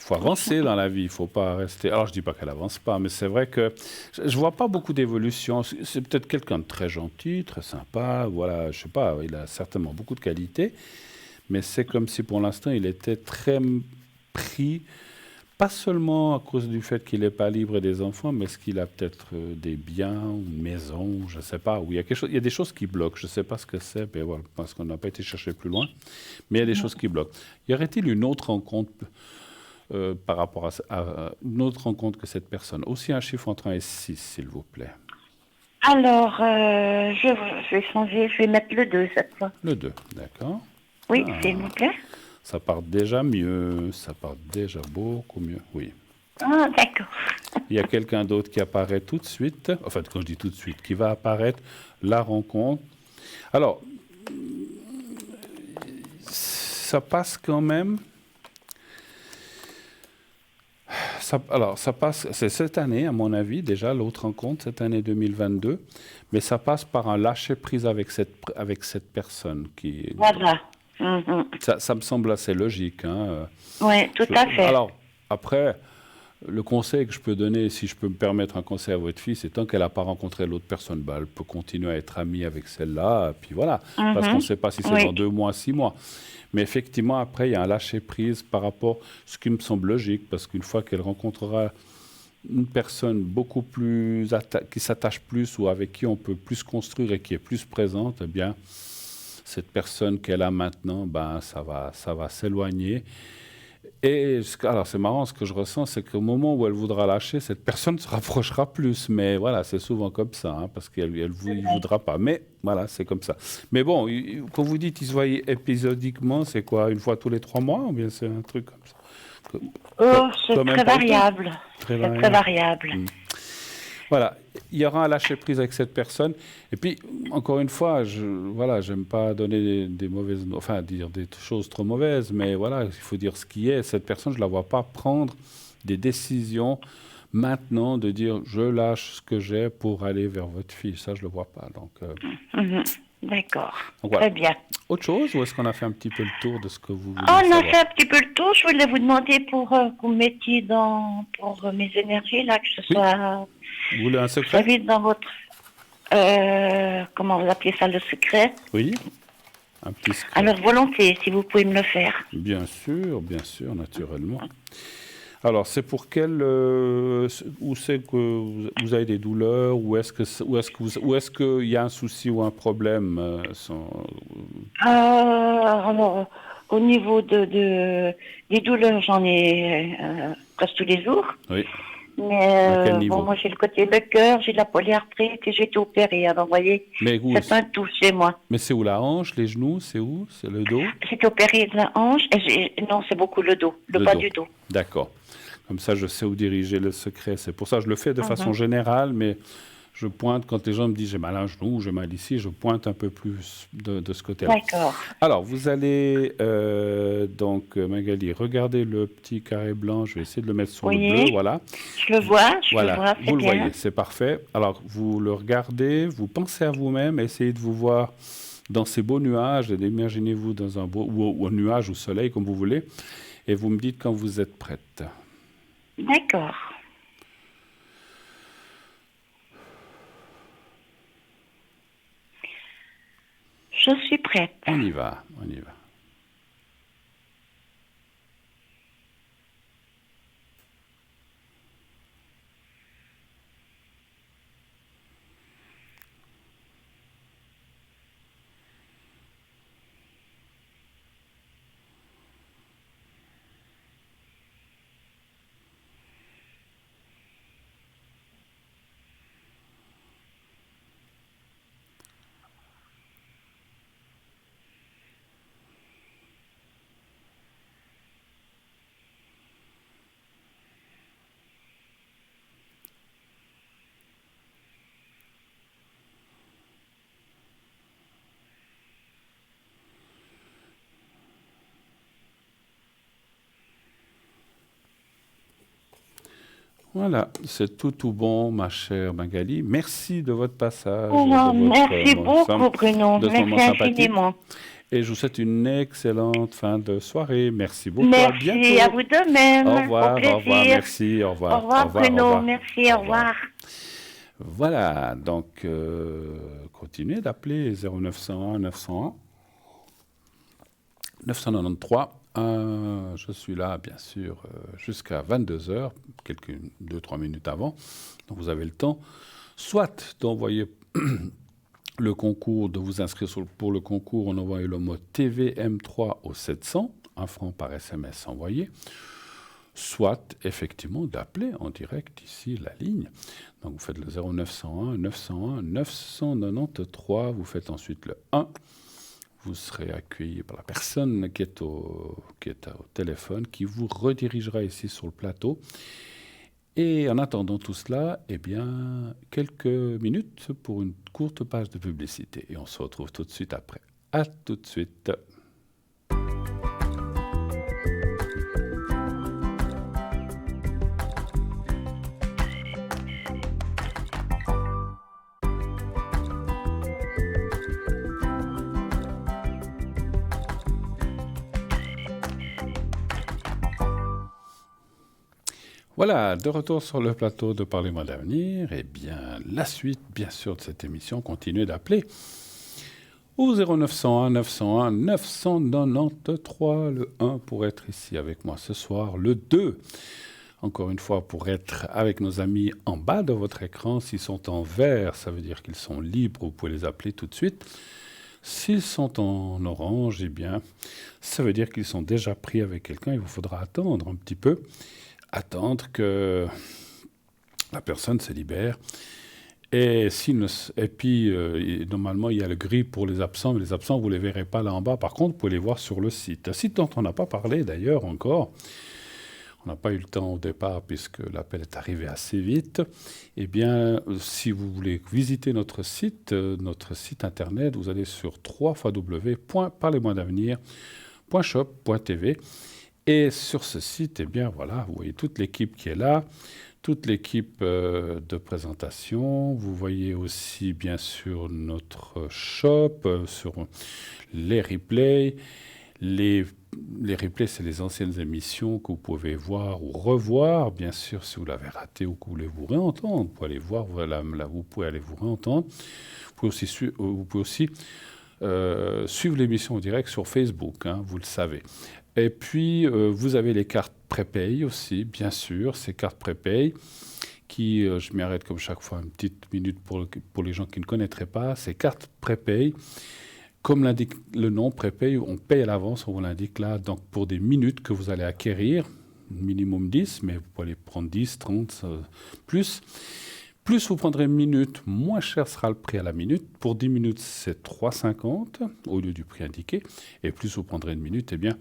Il faut avancer dans la vie, il ne faut pas rester. Alors, je ne dis pas qu'elle avance pas, mais c'est vrai que je ne vois pas beaucoup d'évolution. C'est peut-être quelqu'un de très gentil, très sympa, voilà, je ne sais pas, il a certainement beaucoup de qualités, mais c'est comme si pour l'instant, il était très pris, pas seulement à cause du fait qu'il n'est pas libre des enfants, mais est-ce qu'il a peut-être des biens, ou une maison, je ne sais pas, où il y a quelque chose, il y a des choses qui bloquent, je ne sais pas ce que c'est, mais voilà, parce qu'on n'a pas été chercher plus loin, mais il y a des choses qui bloquent. Y aurait-il une autre rencontre par rapport à une autre rencontre que cette personne? Aussi un chiffre entre 1 et 6, s'il vous plaît. Alors, je vais changer, je vais mettre le 2 cette fois. Le 2, d'accord. Oui, Ah, s'il vous plaît. ça part déjà mieux, ça part déjà beaucoup mieux, oui. Ah, d'accord. Il y a quelqu'un d'autre qui apparaît tout de suite, enfin quand je dis tout de suite, qui va apparaître, la rencontre. Alors, ça passe quand même. Ça passe, c'est cette année, à mon avis, déjà, l'autre rencontre, cette année 2022, mais ça passe par un lâcher-prise avec cette personne. Voilà. Mhm. Ça me semble assez logique. Hein. Oui, tout à fait. Alors, après, le conseil que je peux donner, si je peux me permettre un conseil à votre fille, c'est tant qu'elle n'a pas rencontré l'autre personne, bah, elle peut continuer à être amie avec celle-là, puis voilà, parce qu'on ne sait pas si c'est Oui. dans 2 mois, 6 mois. Mais effectivement, après, il y a un lâcher-prise par rapport à ce qui me semble logique, parce qu'une fois qu'elle rencontrera une personne beaucoup plus qui s'attache plus ou avec qui on peut plus construire et qui est plus présente, eh bien, cette personne qu'elle a maintenant, ben, ça va s'éloigner. Et alors, c'est marrant, ce que je ressens, c'est qu'au moment où elle voudra lâcher, cette personne se rapprochera plus. Mais voilà, c'est souvent comme ça, hein, parce qu'il ne voudra pas. Mais voilà, c'est comme ça. Mais bon, quand vous dites qu'ils se voient épisodiquement, c'est quoi? Une fois tous les 3 mois? Ou bien c'est un truc comme ça? Oh, c'est Quand même très pas autant? variable. Très C'est variable. très variable. Voilà, il y aura un lâcher-prise avec cette personne. Et puis, encore une fois, voilà, j'aime pas donner des mauvaises, enfin, dire des choses trop mauvaises, mais voilà, il faut dire ce qui est. Cette personne, je la vois pas prendre des décisions maintenant de dire je lâche ce que j'ai pour aller vers votre fille. Ça, je le vois pas. Donc Mhm. D'accord. voilà. Très bien. Autre chose, ou est-ce qu'on a fait un petit peu le tour de ce que vous voulez On a savoir? fait un petit peu le tour. Je voulais vous demander pour que vous mettiez pour mes énergies, là, que ce Oui. soit Vous voulez un très secret? vite dans votre... comment vous appelez ça, le secret? Oui, un petit secret. Alors, volontiers, si vous pouvez me le faire. Bien sûr, naturellement. Alors, c'est pour où c'est que vous avez des douleurs, où est-ce qu'il y a un souci ou un problème Alors, au niveau des douleurs, j'en ai presque tous les jours. Oui. Mais À quel niveau? bon, moi j'ai le côté de cœur, j'ai de la polyarthrite et j'ai été opérée. Alors, vous voyez, Mais où? c'est un tout chez moi. Mais c'est où la hanche, les genoux, c'est où? C'est le dos? J'ai été opérée de la hanche et non, c'est beaucoup le dos, le bas du dos. D'accord. Comme ça, je sais où diriger le secret. C'est pour ça que je le fais de façon Mhm. générale, mais je pointe quand les gens me disent j'ai mal à un genou, j'ai mal ici, je pointe un peu plus de ce côté-là. D'accord. Alors, vous allez donc, Magali, regardez le petit carré blanc. Je vais essayer de le mettre sur le Oui. bleu, voilà. Je le vois, Voilà, c'est vous le bien. voyez, c'est parfait. Alors, vous le regardez, vous pensez à vous-même, essayez de vous voir dans ces beaux nuages, et imaginez-vous dans un beau ou un nuage au soleil, comme vous voulez, et vous me dites quand vous êtes prête. D'accord. Je suis prête. On y va, on y va. Voilà, c'est tout bon, ma chère Magali. Merci de votre passage, Oh, merci beaucoup, Bruno. de ce moment Merci sympathique. infiniment. Et je vous souhaite une excellente fin de soirée. Merci beaucoup. À Merci bientôt. à vous de même. Au revoir, Au plaisir. au revoir, merci, au revoir. Au revoir, Bruno. Au revoir. Merci, au revoir. Voilà, donc continuez d'appeler 0901 901 993. Je suis là, bien sûr, jusqu'à 22h, quelques 2-3 minutes avant. Donc vous avez le temps, soit d'envoyer le concours, de vous inscrire pour le concours en envoyant le mot TVM3 au 700, 1 franc par SMS envoyé, soit effectivement d'appeler en direct ici la ligne. Donc vous faites le 0901 901 993, vous faites ensuite le 1. Vous serez accueilli par la personne qui est au téléphone, qui vous redirigera ici sur le plateau. Et en attendant tout cela, eh bien, quelques minutes pour une courte page de publicité. Et on se retrouve tout de suite après. À tout de suite. Voilà, de retour sur le plateau de Parlez-moi d'avenir. Eh bien, la suite, bien sûr, de cette émission, continuez d'appeler au 0901 901 993, le 1 pour être ici avec moi ce soir, le 2, encore une fois, pour être avec nos amis en bas de votre écran. S'ils sont en vert, ça veut dire qu'ils sont libres, vous pouvez les appeler tout de suite. S'ils sont en orange, eh bien, ça veut dire qu'ils sont déjà pris avec quelqu'un. Il vous faudra attendre un petit peu. Attendre que la personne se libère. Et puis, normalement, il y a le gris pour les absents, mais les absents, vous ne les verrez pas là en bas. Par contre, vous pouvez les voir sur le site. Un site dont on n'a pas parlé d'ailleurs encore. On n'a pas eu le temps au départ puisque l'appel est arrivé assez vite. Eh bien, si vous voulez visiter notre site internet, vous allez sur www.parlez-moi-d'avenir.shop.tv. Et sur ce site, eh bien voilà, vous voyez toute l'équipe qui est là, toute l'équipe de présentation. Vous voyez aussi bien sûr notre shop, sur les replays. Les replays, c'est les anciennes émissions que vous pouvez voir ou revoir, bien sûr, si vous l'avez raté ou que vous voulez vous réentendre. Vous pouvez aller voir, voilà, là, vous pouvez aller vous réentendre. Vous pouvez aussi suivre l'émission en direct sur Facebook, hein, vous le savez. Et puis, vous avez les cartes prépay aussi, bien sûr, ces cartes prépay qui, je m'arrête comme chaque fois une petite minute pour les gens qui ne connaîtraient pas, ces cartes prépay, comme l'indique le nom prépay, on paye à l'avance, on vous l'indique là, donc pour des minutes que vous allez acquérir, minimum 10, mais vous pouvez aller prendre 10, 30, plus. Plus vous prendrez une minute, moins cher sera le prix à la minute. Pour 10 minutes, c'est 3,50 au lieu du prix indiqué. Et plus vous prendrez une minute, eh bien,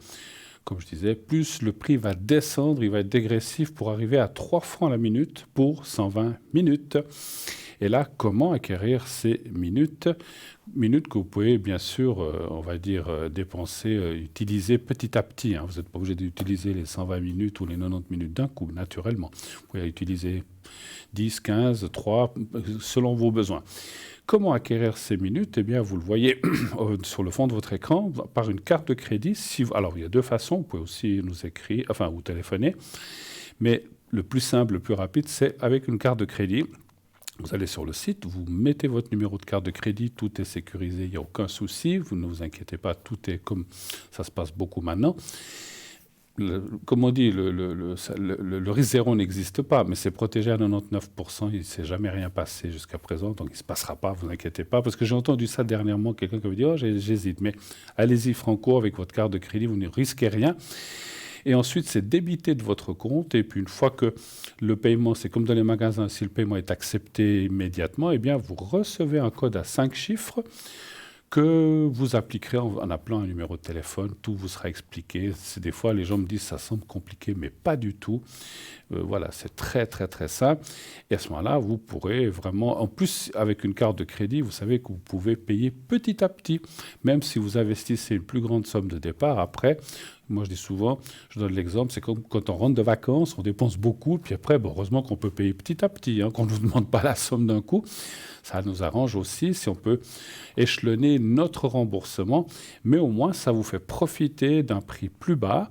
comme je disais, plus le prix va descendre, il va être dégressif pour arriver à 3 francs la minute pour 120 minutes. Et là, comment acquérir ces minutes que vous pouvez, bien sûr, on va dire, dépenser, utiliser petit à petit. Hein. Vous n'êtes pas obligé d'utiliser les 120 minutes ou les 90 minutes d'un coup, naturellement. Vous pouvez utiliser 10, 15, 3, selon vos besoins. Comment acquérir ces minutes? Eh bien, vous le voyez sur le fond de votre écran par une carte de crédit. Alors, il y a deux façons. Vous pouvez aussi nous écrire, enfin, vous téléphoner. Mais le plus simple, le plus rapide, c'est avec une carte de crédit. Vous allez sur le site, vous mettez votre numéro de carte de crédit, tout est sécurisé, il n'y a aucun souci, vous ne vous inquiétez pas, tout est comme ça se passe beaucoup maintenant. Comme on dit, le risque zéro n'existe pas, mais c'est protégé à 99%, il ne s'est jamais rien passé jusqu'à présent, donc il ne se passera pas, vous inquiétez pas, parce que j'ai entendu ça dernièrement, quelqu'un qui avait dit « Oh, j'hésite », mais allez-y franco avec votre carte de crédit, vous ne risquez rien. Et ensuite, c'est débité de votre compte. Et puis, une fois que le paiement, c'est comme dans les magasins, si le paiement est accepté immédiatement, eh bien, vous recevez un code à 5 chiffres que vous appliquerez en appelant un numéro de téléphone. Tout vous sera expliqué. Des fois, les gens me disent ça semble compliqué, mais pas du tout. Voilà, c'est très, très, très simple. Et à ce moment-là, vous pourrez vraiment... En plus, avec une carte de crédit, vous savez que vous pouvez payer petit à petit. Même si vous investissez une plus grande somme de départ, après... moi je dis souvent, je donne l'exemple, c'est comme quand on rentre de vacances, on dépense beaucoup, puis après, heureusement qu'on peut payer petit à petit, qu'on ne nous demande pas la somme d'un coup. Ça nous arrange aussi si on peut échelonner notre remboursement, mais au moins ça vous fait profiter d'un prix plus bas.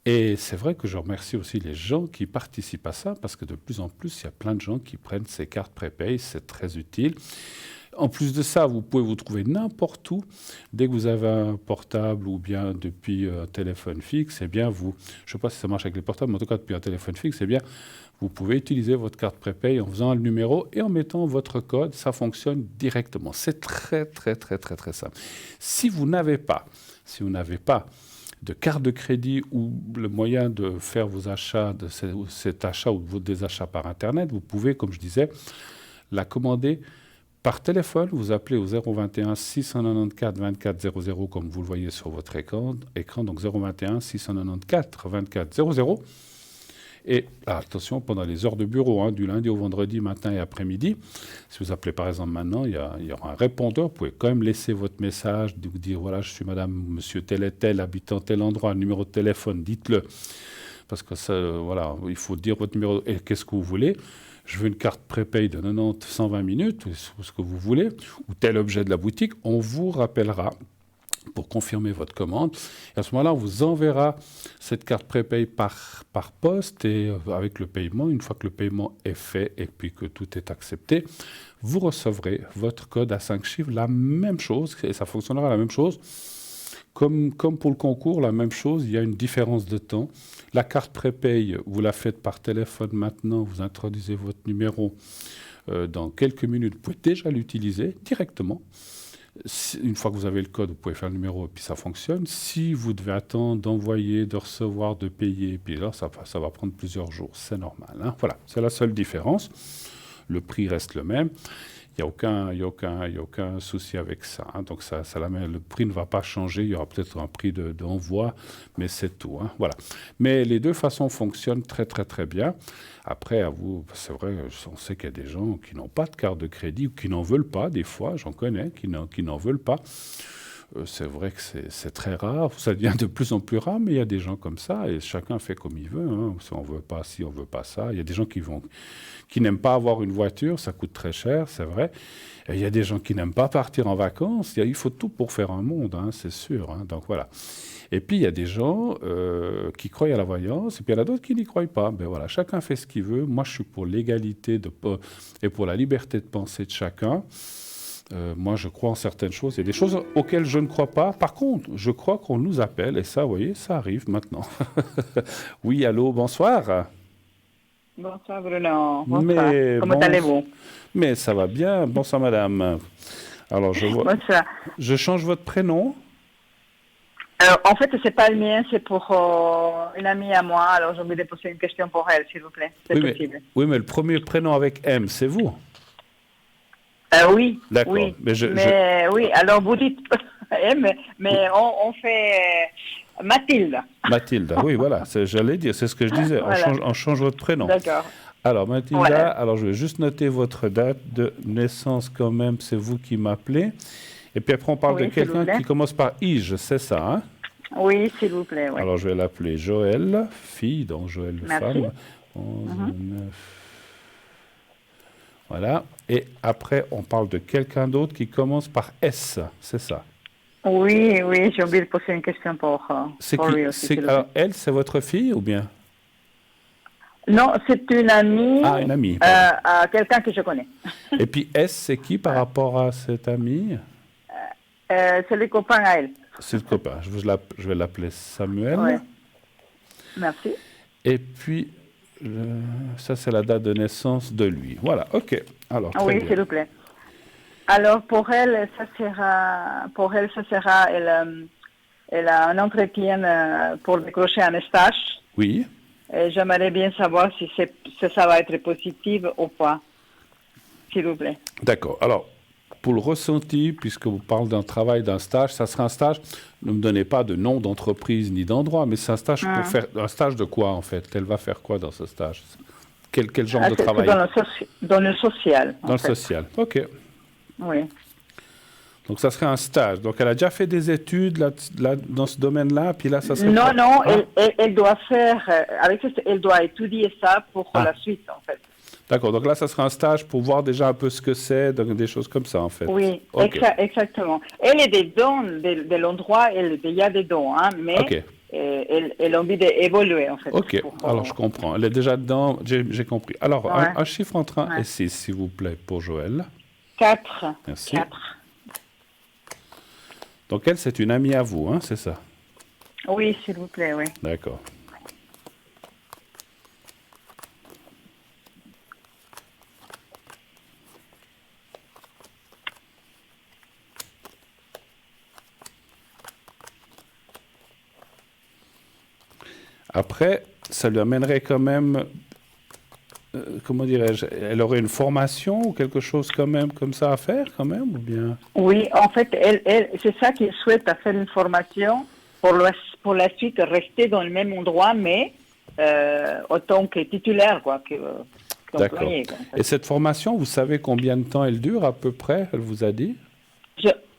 Et c'est vrai que je remercie aussi les gens qui participent à ça, parce que de plus en plus, il y a plein de gens qui prennent ces cartes prépay, c'est très utile. En plus de ça, vous pouvez vous trouver n'importe où. Dès que vous avez un portable ou bien depuis un téléphone fixe, eh bien je ne sais pas si ça marche avec les portables, mais en tout cas depuis un téléphone fixe, eh bien vous pouvez utiliser votre carte prépay en faisant le numéro et en mettant votre code. Ça fonctionne directement. C'est très, très, très, très, très simple. Si vous n'avez pas de carte de crédit ou le moyen de faire vos achats, de cet achat ou des achats par Internet, vous pouvez, comme je disais, la commander par téléphone. Vous appelez au 021 694 24 00 comme vous le voyez sur votre écran donc 021 694 24 00. Et attention, pendant les heures de bureau, du lundi au vendredi, matin et après-midi, si vous appelez par exemple maintenant, il y aura un répondeur. Vous pouvez quand même laisser votre message, vous dire voilà, je suis madame, monsieur tel et tel, habitant tel endroit, numéro de téléphone, dites-le. Parce que ça, voilà, il faut dire votre numéro et qu'est-ce que vous voulez. Je veux une carte prépay de 90, 120 minutes, ou ce que vous voulez, ou tel objet de la boutique, on vous rappellera pour confirmer votre commande. Et à ce moment-là, on vous enverra cette carte prépay par poste et avec le paiement. Une fois que le paiement est fait et puis que tout est accepté, vous recevrez votre code à 5 chiffres, la même chose, et ça fonctionnera la même chose. Comme pour le concours, la même chose, il y a une différence de temps. La carte prépay, vous la faites par téléphone maintenant, vous introduisez votre numéro. Dans quelques minutes, vous pouvez déjà l'utiliser directement. Une fois que vous avez le code, vous pouvez faire le numéro et puis ça fonctionne. Si vous devez attendre d'envoyer, de recevoir, de payer, puis là, ça va prendre plusieurs jours. C'est normal. Voilà, c'est la seule différence. Le prix reste le même. Il n'y a aucun souci avec ça. Donc, le prix ne va pas changer. Il y aura peut-être un prix d'envoi, mais c'est tout. Voilà. Mais les deux façons fonctionnent très, très, très bien. Après, à vous, c'est vrai, on sait qu'il y a des gens qui n'ont pas de carte de crédit ou qui n'en veulent pas. Des fois, j'en connais, qui n'en veulent pas. C'est vrai que c'est très rare, ça devient de plus en plus rare, mais il y a des gens comme ça, et chacun fait comme il veut. Si on veut pas ci, on veut pas ça. Il y a des gens qui n'aiment pas avoir une voiture, ça coûte très cher, c'est vrai. Et il y a des gens qui n'aiment pas partir en vacances. Il faut tout pour faire un monde, c'est sûr. Donc voilà. Et puis il y a des gens qui croient à la voyance, et puis il y en a d'autres qui n'y croient pas. Ben voilà, chacun fait ce qu'il veut. Moi, je suis pour l'égalité et pour la liberté de penser de chacun. Moi, je crois en certaines choses. Il y a des choses auxquelles je ne crois pas. Par contre, je crois qu'on nous appelle. Et ça, vous voyez, ça arrive maintenant. Oui, allô, bonsoir. Bonsoir, Bruno. Bonsoir. Comment allez-vous? Mais ça va bien. Bonsoir, madame. Alors, Bonsoir. Je change votre prénom. Alors, en fait, c'est pas le mien, c'est pour une amie à moi. Alors, je voulais poser une question pour elle, s'il vous plaît. C'est possible. Oui, mais le premier prénom avec M, c'est vous? Oui. D'accord. Oui. Oui, alors vous dites M, mais on fait Mathilde. Mathilde, oui, voilà. J'allais dire, c'est ce que je disais. Voilà. On change votre prénom. D'accord. Alors, Mathilda, voilà. Alors je vais juste noter votre date de naissance quand même. C'est vous qui m'appelez. Et puis après, on parle de quelqu'un qui commence par Ige, c'est ça, Oui, s'il vous plaît. Oui. Alors, je vais l'appeler Joël, fille, donc Joël, femme. 11, 9. Voilà. Et après, on parle de quelqu'un d'autre qui commence par S, c'est ça? Oui, j'ai oublié de poser une question pour lui aussi. Alors, elle, c'est votre fille ou bien? Non, c'est une amie. Ah, une amie. À quelqu'un que je connais. Et puis S, c'est qui par rapport à cette amie? C'est le copain à elle. C'est le copain. Je vais l'appeler Samuel. Ouais. Merci. Et puis, ça, c'est la date de naissance de lui. Voilà, ok. Alors, très bien. S'il vous plaît. Alors, pour elle, ça sera, elle a un entretien pour décrocher un stage. Oui. Et j'aimerais bien savoir si ça va être positif ou pas, s'il vous plaît. D'accord. Alors, pour le ressenti, puisque vous parlez d'un travail, d'un stage, ça sera un stage, ne me donnez pas de nom d'entreprise ni d'endroit, mais c'est un stage pour faire... Un stage de quoi, en fait? Elle va faire quoi dans ce stage? Quel genre de travail? Dans le social. Dans le social, ok. Oui. Donc, ça serait un stage. Donc, elle a déjà fait des études dans ce domaine-là, puis là, ça serait... Non, non, elle doit faire, elle doit étudier ça pour la suite, en fait. D'accord, donc là, ça sera un stage pour voir déjà un peu ce que c'est, donc des choses comme ça, en fait. Oui, okay. Exactement. Elle est dedans de l'endroit, il y a des dons, hein, mais elle a envie d'évoluer, en fait. Ok, alors je comprends. Elle est déjà dedans, j'ai compris. Alors, un chiffre entre 1 et 6, s'il vous plaît, pour Joël. 4. Merci. 4. Donc, elle, c'est une amie à vous, hein, c'est ça? Oui, s'il vous plaît, oui. D'accord. Après, ça lui amènerait quand même, comment dirais-je, elle aurait une formation ou quelque chose quand même comme ça à faire quand même, ou bien? Oui, en fait, elle c'est ça qu'elle souhaite, à faire une formation pour la suite rester dans le même endroit, mais autant que titulaire, quoi, qu'employé. D'accord. Et cette formation, vous savez combien de temps elle dure à peu près? Elle vous a dit?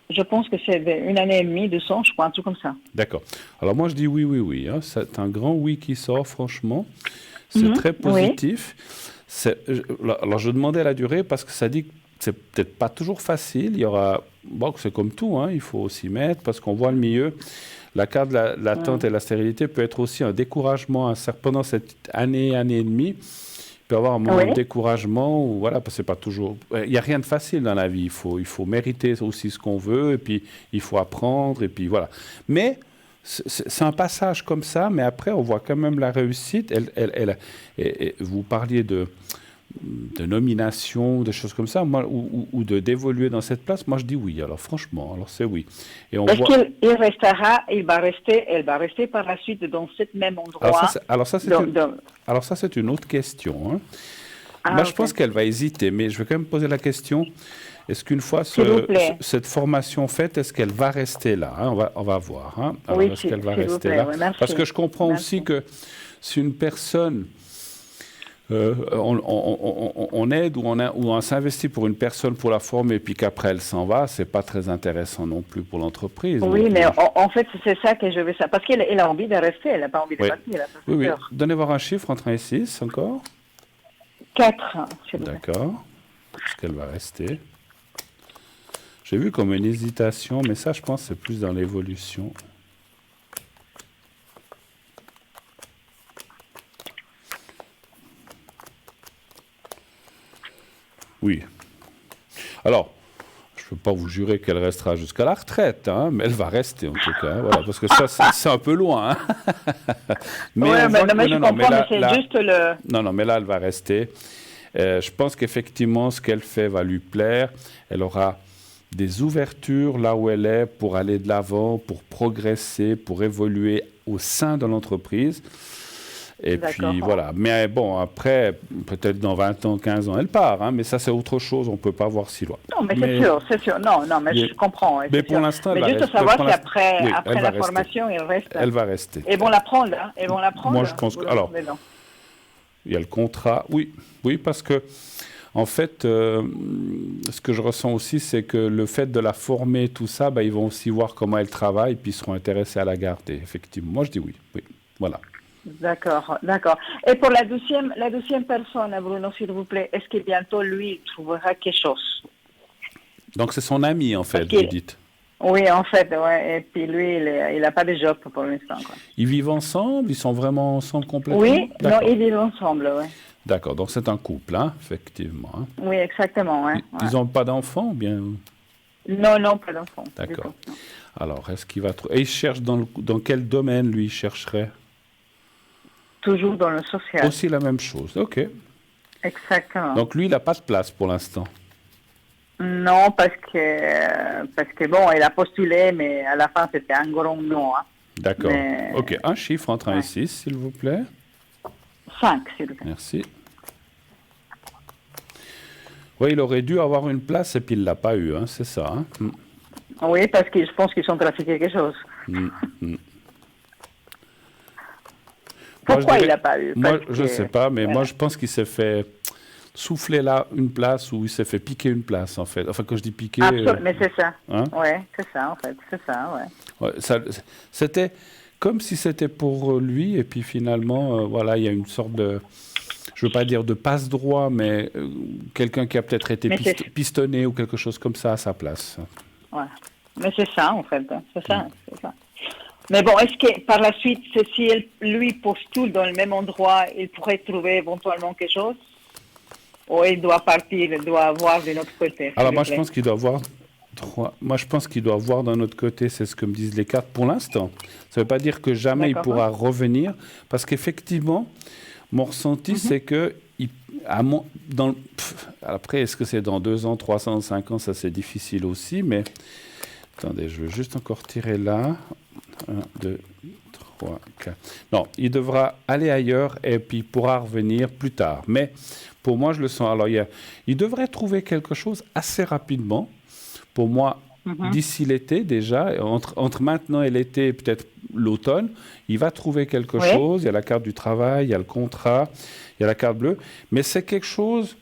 Je pense que c'est 1 année et demie, 2 ans, je crois, un truc comme ça. D'accord. Alors moi, je dis oui, oui, oui. Hein. C'est un grand oui qui sort, franchement. C'est très positif. Oui. Alors, je demandais la durée parce que ça dit que c'est peut-être pas toujours facile. Il y aura... Bon, c'est comme tout, hein. Il faut s'y mettre parce qu'on voit le milieu. La carte de l'attente et la stérilité peut être aussi un découragement pendant cette année et demie. Il peut y avoir un moment de découragement, ou voilà, parce que c'est pas toujours... Il n'y a rien de facile dans la vie. Il faut mériter aussi ce qu'on veut, et puis il faut apprendre, et puis voilà. Mais c'est un passage comme ça, mais après, on voit quand même la réussite. Vous parliez de nomination, des choses comme ça, moi, ou d'évoluer dans cette place. Moi, je dis oui. Alors, franchement, alors c'est oui. Et on voit... elle va rester par la suite dans ce même endroit. Alors ça, c'est une autre question. Hein. Moi, je pense qu'elle va hésiter, mais je vais quand même poser la question. Est-ce qu'une fois cette formation faite, est-ce qu'elle va rester là, hein? On va voir. Hein. Alors, oui, est-ce qu'elle va rester là? Oui, parce que je comprends aussi que si une personne... on aide ou on s'investit pour une personne pour la former, puis qu'après elle s'en va, c'est pas très intéressant non plus pour l'entreprise. Oui, mais en fait, c'est ça que je veux savoir. Parce qu'elle a envie de rester, elle n'a pas envie de partir. Oui. Donnez voir un chiffre entre 1 et 6 encore. 4. D'accord. Est-ce qu'elle va rester? J'ai vu comme une hésitation, mais ça, je pense, c'est plus dans l'évolution. Oui. Alors, je ne peux pas vous jurer qu'elle restera jusqu'à la retraite, hein, mais elle va rester en tout cas. Voilà, parce que ça, c'est un peu loin. Hein. Mais je comprends, mais c'est juste le... Non, mais là, elle va rester. Je pense qu'effectivement, ce qu'elle fait va lui plaire. Elle aura des ouvertures là où elle est pour aller de l'avant, pour progresser, pour évoluer au sein de l'entreprise. Et puis voilà. Mais bon, après, peut-être dans 20 ans, 15 ans, elle part. Hein, mais ça, c'est autre chose. On ne peut pas voir si loin. Non, mais c'est sûr. Non, mais je comprends. Mais pour l'instant, elle va rester. Mais juste savoir qu'après la formation, elle reste. Elle va rester. Et vont la prendre. Hein, et vont la prendre. Moi, je pense que... Alors, il y a le contrat. Oui, parce que, en fait, ce que je ressens aussi, c'est que le fait de la former, tout ça, ils vont aussi voir comment elle travaille, puis ils seront intéressés à la garder, effectivement. Moi, je dis oui. Voilà. D'accord. Et pour la deuxième personne, Bruno, s'il vous plaît, est-ce que bientôt, lui, il trouvera quelque chose? Donc, c'est son ami, en fait, vous dites? Oui, en fait, ouais. Et puis lui, il n'a pas de job pour l'instant. Quoi. Ils vivent ensemble? Ils sont vraiment ensemble complètement? Oui, non, ils vivent ensemble, oui. D'accord, donc c'est un couple, hein, effectivement. Hein. Oui, exactement, ouais. Ils n'ont pas d'enfants ou bien? Non, pas d'enfants. D'accord. Alors, est-ce qu'il va trouver... Et il cherche dans quel domaine, lui, il chercherait? Toujours dans le social. Aussi la même chose, ok. Exactement. Donc lui, il n'a pas de place pour l'instant. Non, parce que bon, il a postulé, mais à la fin, c'était un grand non. Hein. D'accord. Ok, un chiffre entre 1 et 6, s'il vous plaît. 5, s'il vous plaît. Merci. Oui, il aurait dû avoir une place et puis il ne l'a pas eu, hein, c'est ça. Hein. Oui, parce que je pense qu'ils ont trafiqué quelque chose. Pourquoi il n'a pas eu? Moi, je ne sais pas, mais moi, je pense qu'il s'est fait soufflé là une place où il s'est fait piquer une place, en fait. Enfin, quand je dis piquer... Absolument, mais c'est ça. Hein? Ouais, c'est ça, en fait. C'est ça, ouais. Ouais, c'était comme si c'était pour lui, et puis finalement, voilà, il y a une sorte de... Je veux pas dire de passe-droit, mais quelqu'un qui a peut-être été pistonné ou quelque chose comme ça à sa place. Ouais. Mais c'est ça, en fait. C'est ça, c'est ça. Mais bon, est-ce que par la suite, si lui postule dans le même endroit, il pourrait trouver éventuellement quelque chose? Ou il doit partir, il doit voir de notre côté? Alors moi, je pense qu'il doit voir... Moi, je pense qu'il doit voir d'un autre côté, c'est ce que me disent les cartes pour l'instant. Ça ne veut pas dire que jamais il pourra revenir, parce qu'effectivement, mon ressenti, c'est que après, est-ce que c'est dans 2 ans, 3 ans, 5 ans, ça c'est difficile aussi, mais attendez, je veux juste encore tirer là. 1, 2, 3, 4. Non, il devra aller ailleurs et puis il pourra revenir plus tard. Mais pour moi, je le sens. Alors, il devrait trouver quelque chose assez rapidement. Pour moi, d'ici l'été déjà, entre maintenant et l'été, peut-être l'automne, il va trouver quelque chose. Il y a la carte du travail, il y a le contrat, il y a la carte bleue. Mais c'est quelque chose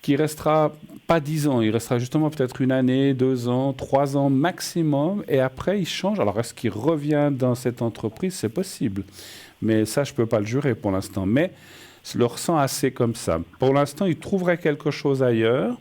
qui restera pas 10 ans. Il restera justement peut-être 1 année, 2 ans, 3 ans maximum. Et après, il change. Alors, est-ce qu'il revient dans cette entreprise? C'est possible. Mais ça, je ne peux pas le jurer pour l'instant. Mais je le ressens assez comme ça. Pour l'instant, il trouverait quelque chose ailleurs.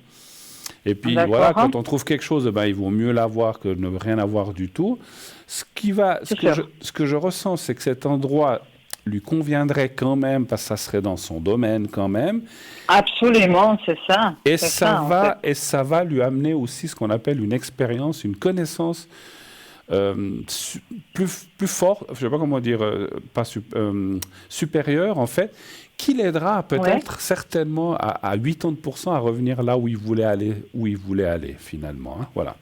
Et puis voilà, quand on trouve quelque chose, il vaut mieux l'avoir que ne rien avoir du tout. Ce que je ressens, c'est que cet endroit lui conviendrait quand même, parce que ça serait dans son domaine quand même. Absolument, c'est ça. Et ça va lui amener aussi ce qu'on appelle une expérience, une connaissance plus forte, je ne sais pas comment dire, supérieure en fait, qui l'aidera peut-être certainement à 80% à revenir là où il voulait aller finalement. Hein, voilà.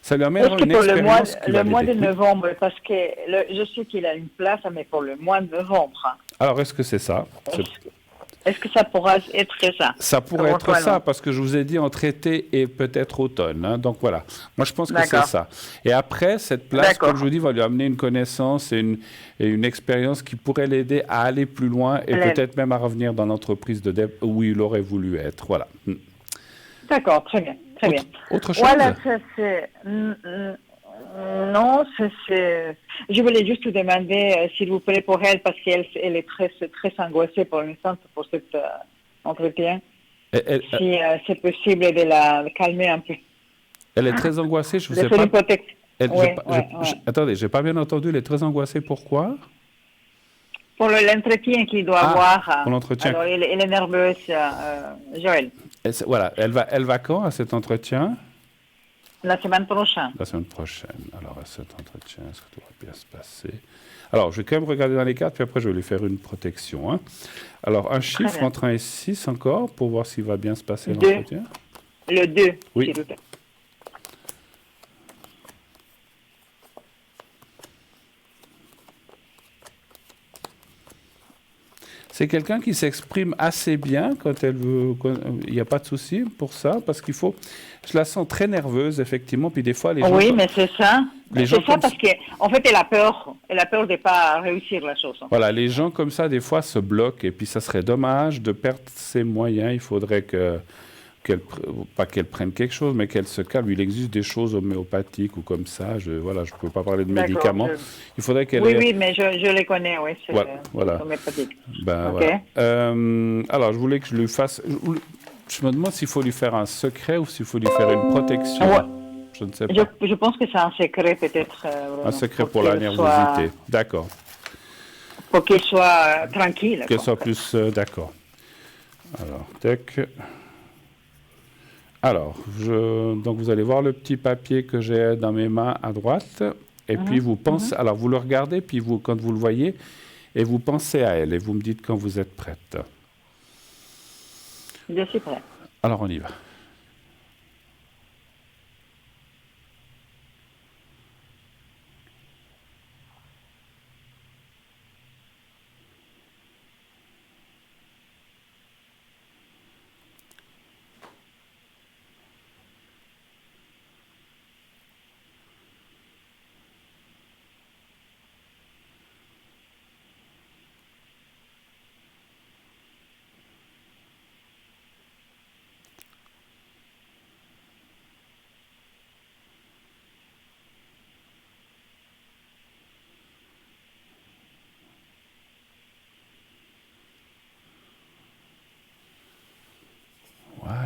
Ça lui amènera une expérience qui va le mois de l'aider. novembre, parce que je sais qu'il a une place, mais pour le mois de novembre. Hein. Alors, est-ce que c'est ça? Est-ce que ça pourra être ça? Ça pourrait être ça, parce que je vous ai dit entre été et peut-être automne. Hein, donc voilà, moi je pense que c'est ça. Et après, cette place, comme je vous dis, va lui amener une connaissance et une expérience qui pourrait l'aider à aller plus loin et peut-être même à revenir dans l'entreprise où il aurait voulu être. Voilà. D'accord, très bien. Très bien. Autre chose? Voilà, ça c'est... Non, c'est... Je voulais juste vous demander, s'il vous plaît, pour elle, parce qu'elle est très angoissée pour l'instant pour cet entretien, si c'est possible de la calmer un peu. Elle est très angoissée, je ne sais pas... Attendez, je n'ai pas bien entendu, elle est très angoissée, pourquoi? Pour l'entretien qu'il doit avoir. Pour l'entretien. Alors, elle est nerveuse, Joël. Voilà, elle va quand à cet entretien? La semaine prochaine. La semaine prochaine. Alors, à cet entretien, est-ce que tout va bien se passer? Alors, je vais quand même regarder dans les cartes, puis après, je vais lui faire une protection. Hein. Alors, un chiffre entre 1 et 6 encore, pour voir s'il va bien se passer l'entretien. Le 2, oui. s'il vous plaît. C'est quelqu'un qui s'exprime assez bien quand elle veut. Il n'y a pas de souci pour ça, parce qu'il faut. Je la sens très nerveuse, effectivement, puis des fois les gens. Oui, mais c'est ça. C'est ça parce qu'en fait, elle a peur. Elle a peur de ne pas réussir la chose. Voilà, les gens comme ça, des fois, se bloquent, et puis ça serait dommage de perdre ses moyens. Il faudrait pas qu'elle prenne quelque chose, mais qu'elle se calme. Il existe des choses homéopathiques ou comme ça. Je ne peux pas parler de médicaments. Il faudrait qu'elle... Oui, mais je les connais, oui. C'est voilà. homéopathique. Voilà. Alors, je voulais que je lui fasse... Je me demande s'il faut lui faire un secret ou s'il faut lui faire une protection. Je ne sais pas. Je pense que c'est un secret, peut-être. Un secret pour la nervosité. D'accord. Pour qu'elle soit tranquille. Qu'elle soit plus... d'accord. Alors, tac... Alors, donc vous allez voir le petit papier que j'ai dans mes mains à droite, et puis vous pensez, alors vous le regardez, puis quand vous le voyez, et vous pensez à elle, et vous me dites quand vous êtes prête. Je suis prête. Alors on y va.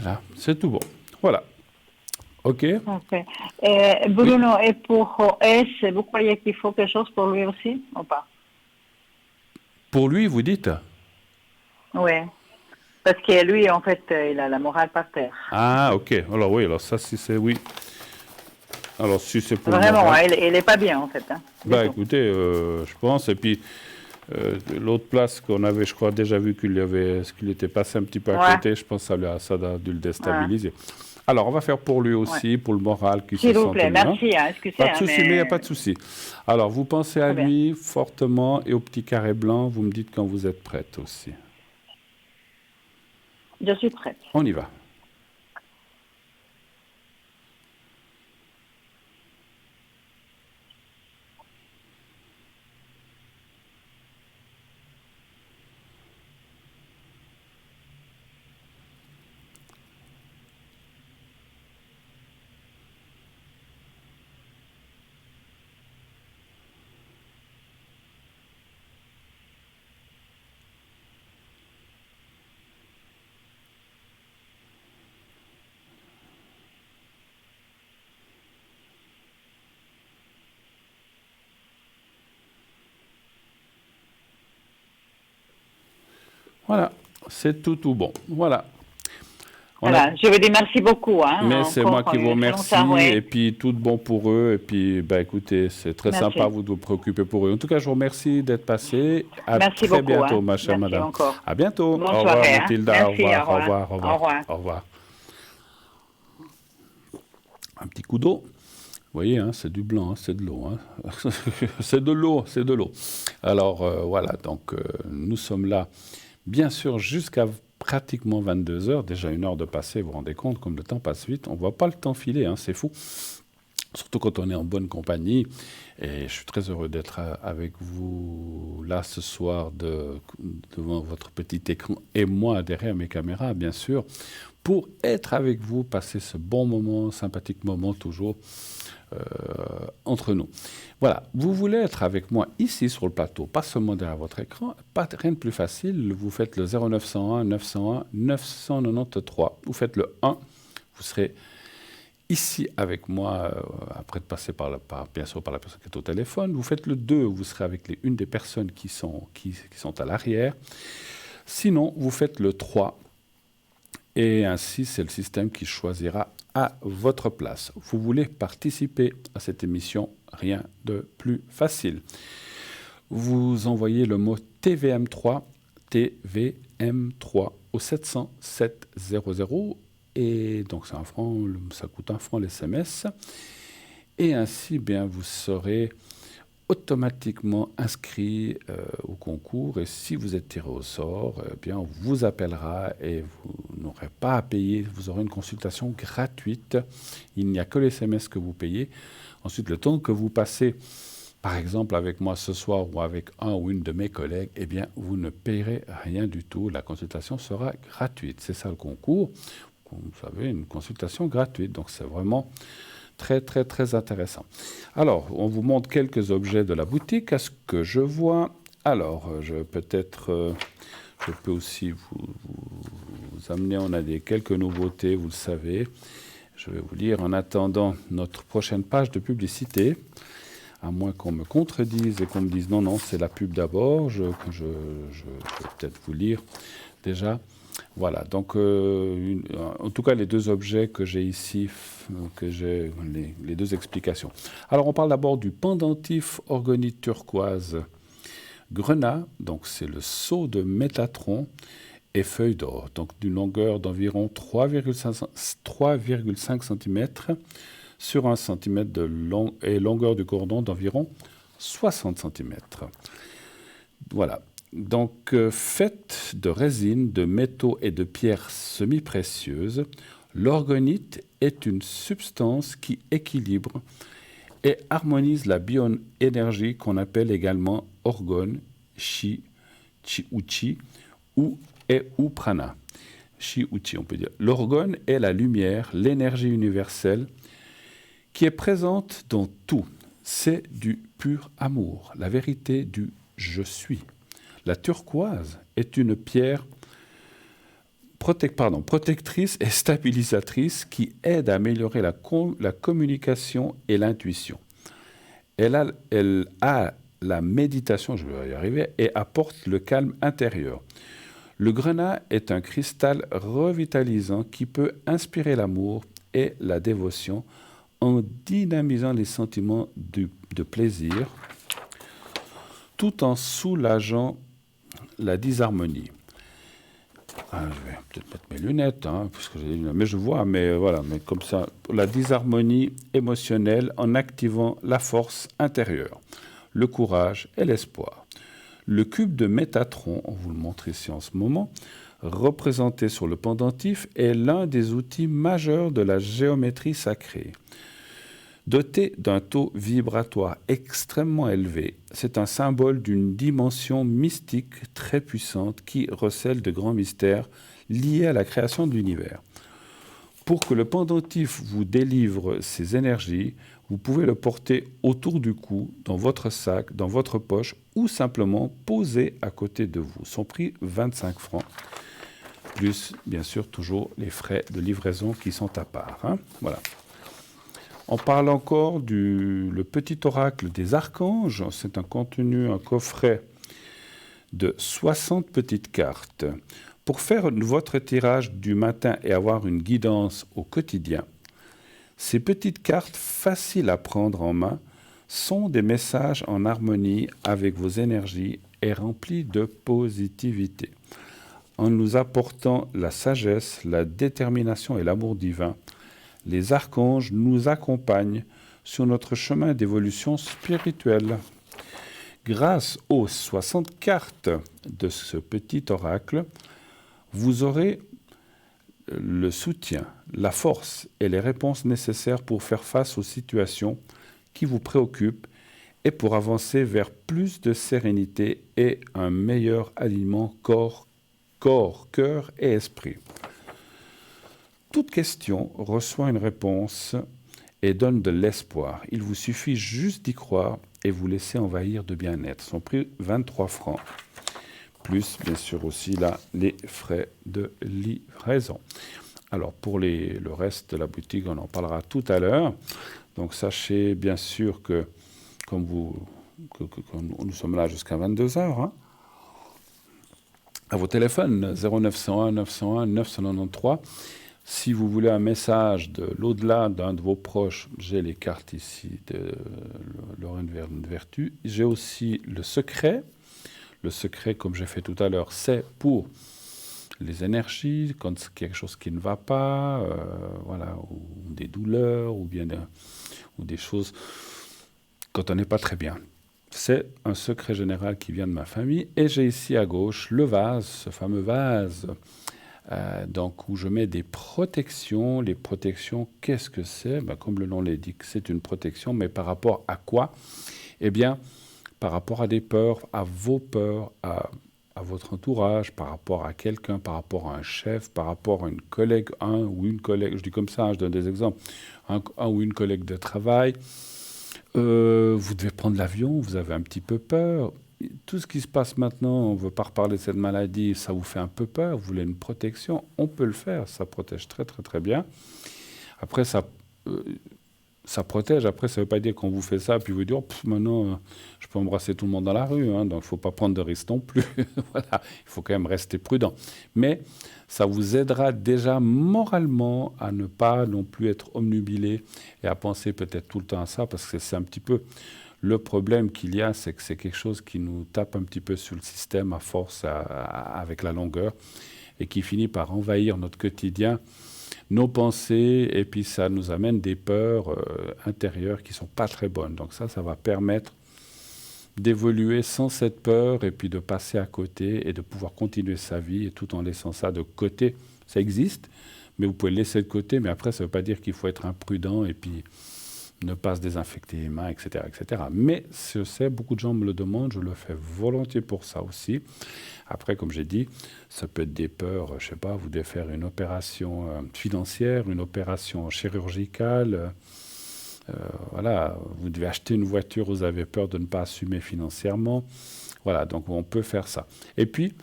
Voilà, c'est tout bon. Voilà. OK. Ok. Bruno, et pour S, vous croyez qu'il faut quelque chose pour lui aussi ou pas? Pour lui, vous dites? Oui. Parce que lui, en fait, il a la morale par terre. Ah, OK. Alors oui, alors ça, si c'est oui. Alors si c'est pour le Vraiment, moral, il n'est pas bien, en fait. Hein, du tout. écoutez, je pense, et puis l'autre place qu'on avait, je crois, déjà vu qu'il était passé un petit peu à Ouais. côté, je pense que ça a dû le Ouais. déstabiliser. Alors, on va faire pour lui aussi, pour le moral, qui se S'il vous sente plaît, bien. merci. Hein, excusez, Pas de souci, mais il n'y a pas de mais... souci. Alors, vous pensez à Très bien. lui fortement et au petit carré blanc, vous me dites quand vous êtes prête aussi. Je suis prête. On y va. Voilà, c'est tout bon. Voilà. Voilà, je vous dis merci beaucoup. Hein, Mais c'est moi encore qui vous une remercie, fois, ouais. et puis tout bon pour eux, et puis écoutez, c'est très Merci. sympa vous de vous préoccuper pour eux. En tout cas, je vous remercie d'être passé. À Merci très beaucoup, bientôt, hein. ma chère Merci madame. encore. À bientôt. Bonne Au revoir, soirée, hein. Mathilda. Merci, Au revoir, au revoir. au revoir, au revoir, Au revoir. au revoir. Un petit coup d'eau. Vous voyez, hein, c'est du blanc, hein, c'est de l'eau. Hein. C'est de l'eau, c'est de l'eau. Alors voilà, donc nous sommes là, bien sûr, jusqu'à pratiquement 22 heures. Déjà 1 heure de passé, vous vous rendez compte, comme le temps passe vite. On ne voit pas le temps filer, hein, c'est fou. Surtout quand on est en bonne compagnie. Et je suis très heureux d'être avec vous là ce soir devant votre petit écran et moi derrière mes caméras, bien sûr, pour être avec vous, passer ce bon moment, sympathique moment toujours entre nous. Voilà, vous voulez être avec moi ici sur le plateau, pas seulement derrière votre écran, rien de plus facile, vous faites le 0901 901 993, vous faites le 1, vous serez ici avec moi, après de passer bien sûr par la personne qui est au téléphone. Vous faites le 2, vous serez avec une des personnes qui sont à l'arrière. Sinon, vous faites le 3, et ainsi, c'est le système qui choisira à votre place. Vous voulez participer à cette émission, rien de plus facile. Vous envoyez le mot TVM3, TVM3 au 700 700, et donc c'est 1 franc, ça coûte 1 franc l'SMS. Et ainsi, bien, vous serez automatiquement inscrit au concours, et si vous êtes tiré au sort, bien, on vous appellera et vous n'aurez pas à payer, vous aurez une consultation gratuite. Il n'y a que l'SMS que vous payez. Ensuite, le temps que vous passez, par exemple avec moi ce soir ou avec un ou une de mes collègues, eh bien, vous ne payerez rien du tout. La consultation sera gratuite. C'est ça le concours. Vous savez, une consultation gratuite. Donc, c'est vraiment très, très, très intéressant. Alors, on vous montre quelques objets de la boutique. À ce que je vois, alors, je peux aussi vous amener, on a quelques nouveautés, vous le savez. Je vais vous lire en attendant notre prochaine page de publicité, à moins qu'on me contredise et qu'on me dise non, c'est la pub d'abord. Je vais peut-être vous lire déjà. Voilà, donc en tout cas les 2 objets que j'ai ici, les 2 explications. Alors on parle d'abord du pendentif orgonite turquoise grenat, donc c'est le seau de Métatron et feuille d'or, donc d'une longueur d'environ 3,5 cm sur 1 cm de long et longueur du cordon d'environ 60 cm. Voilà. Donc, faite de résine, de métaux et de pierres semi-précieuses, l'orgonite est une substance qui équilibre et harmonise la bioénergie qu'on appelle également orgone, chi ou chi, ou prana. Chi ou chi, on peut dire. L'orgone est la lumière, l'énergie universelle qui est présente dans tout. C'est du pur amour, la vérité du « je suis ». La turquoise est une pierre protectrice et stabilisatrice qui aide à améliorer la communication et l'intuition. Elle a la méditation, je vais y arriver, et apporte le calme intérieur. Le grenat est un cristal revitalisant qui peut inspirer l'amour et la dévotion en dynamisant les sentiments de plaisir tout en soulageant la disharmonie. Je vais peut-être mettre mes lunettes, mais je vois, mais voilà, mais comme ça, la disharmonie émotionnelle en activant la force intérieure, le courage et l'espoir. Le cube de Métatron, on vous le montre ici en ce moment, représenté sur le pendentif, est l'un des outils majeurs de la géométrie sacrée. Doté d'un taux vibratoire extrêmement élevé, c'est un symbole d'une dimension mystique très puissante qui recèle de grands mystères liés à la création de l'univers. Pour que le pendentif vous délivre ses énergies, vous pouvez le porter autour du cou, dans votre sac, dans votre poche ou simplement poser à côté de vous. Son prix, 25 francs, plus bien sûr toujours les frais de livraison qui sont à part. Voilà. On parle encore le petit oracle des archanges. C'est un coffret de 60 petites cartes. Pour faire votre tirage du matin et avoir une guidance au quotidien, ces petites cartes faciles à prendre en main sont des messages en harmonie avec vos énergies et remplis de positivité. En nous apportant la sagesse, la détermination et l'amour divin, les archanges nous accompagnent sur notre chemin d'évolution spirituelle. Grâce aux 60 cartes de ce petit oracle, vous aurez le soutien, la force et les réponses nécessaires pour faire face aux situations qui vous préoccupent et pour avancer vers plus de sérénité et un meilleur alignement corps, cœur et esprit. Toute question reçoit une réponse et donne de l'espoir. Il vous suffit juste d'y croire et vous laisser envahir de bien-être. Son prix, 23 francs. Plus, bien sûr, aussi là, les frais de livraison. Alors, pour le reste de la boutique, on en parlera tout à l'heure. Donc, sachez bien sûr que, comme nous sommes là jusqu'à 22h, à vos téléphones, 0901 901 993. Si vous voulez un message de l'au-delà d'un de vos proches, j'ai les cartes ici de Lorraine Vertu. J'ai aussi le secret. Le secret, comme j'ai fait tout à l'heure, c'est pour les énergies, quand il y a quelque chose qui ne va pas, ou des douleurs, ou des choses quand on n'est pas très bien. C'est un secret général qui vient de ma famille. Et j'ai ici à gauche le vase, ce fameux vase, où je mets des protections. Les protections, qu'est-ce que c'est ? Comme le nom l'indique, c'est une protection, mais par rapport à quoi ? Eh bien, par rapport à des peurs, à vos peurs, à votre entourage, par rapport à quelqu'un, par rapport à un chef, par rapport à une collègue, je dis comme ça, je donne des exemples, un ou une collègue de travail. Vous devez prendre l'avion, vous avez un petit peu peur. Tout ce qui se passe maintenant, on ne veut pas reparler de cette maladie, ça vous fait un peu peur, vous voulez une protection, on peut le faire, ça protège très très très bien. Après, ça protège, après ça ne veut pas dire qu'on vous fait ça, puis vous dites, maintenant je peux embrasser tout le monde dans la rue, donc il ne faut pas prendre de risques non plus. Voilà, il faut quand même rester prudent. Mais ça vous aidera déjà moralement à ne pas non plus être omnubilé et à penser peut-être tout le temps à ça, parce que c'est un petit peu le problème qu'il y a, c'est que c'est quelque chose qui nous tape un petit peu sur le système à force, avec la longueur, et qui finit par envahir notre quotidien, nos pensées, et puis ça nous amène des peurs intérieures qui ne sont pas très bonnes. Donc ça va permettre d'évoluer sans cette peur, et puis de passer à côté, et de pouvoir continuer sa vie, et tout en laissant ça de côté. Ça existe, mais vous pouvez le laisser de côté, mais après ça ne veut pas dire qu'il faut être imprudent, et puis ne pas se désinfecter les mains, etc., etc. Mais je sais, beaucoup de gens me le demandent, je le fais volontiers pour ça aussi. Après, comme j'ai dit, ça peut être des peurs, je ne sais pas, vous devez faire une opération financière, une opération chirurgicale, vous devez acheter une voiture, vous avez peur de ne pas assumer financièrement. Voilà, donc on peut faire ça. Et puis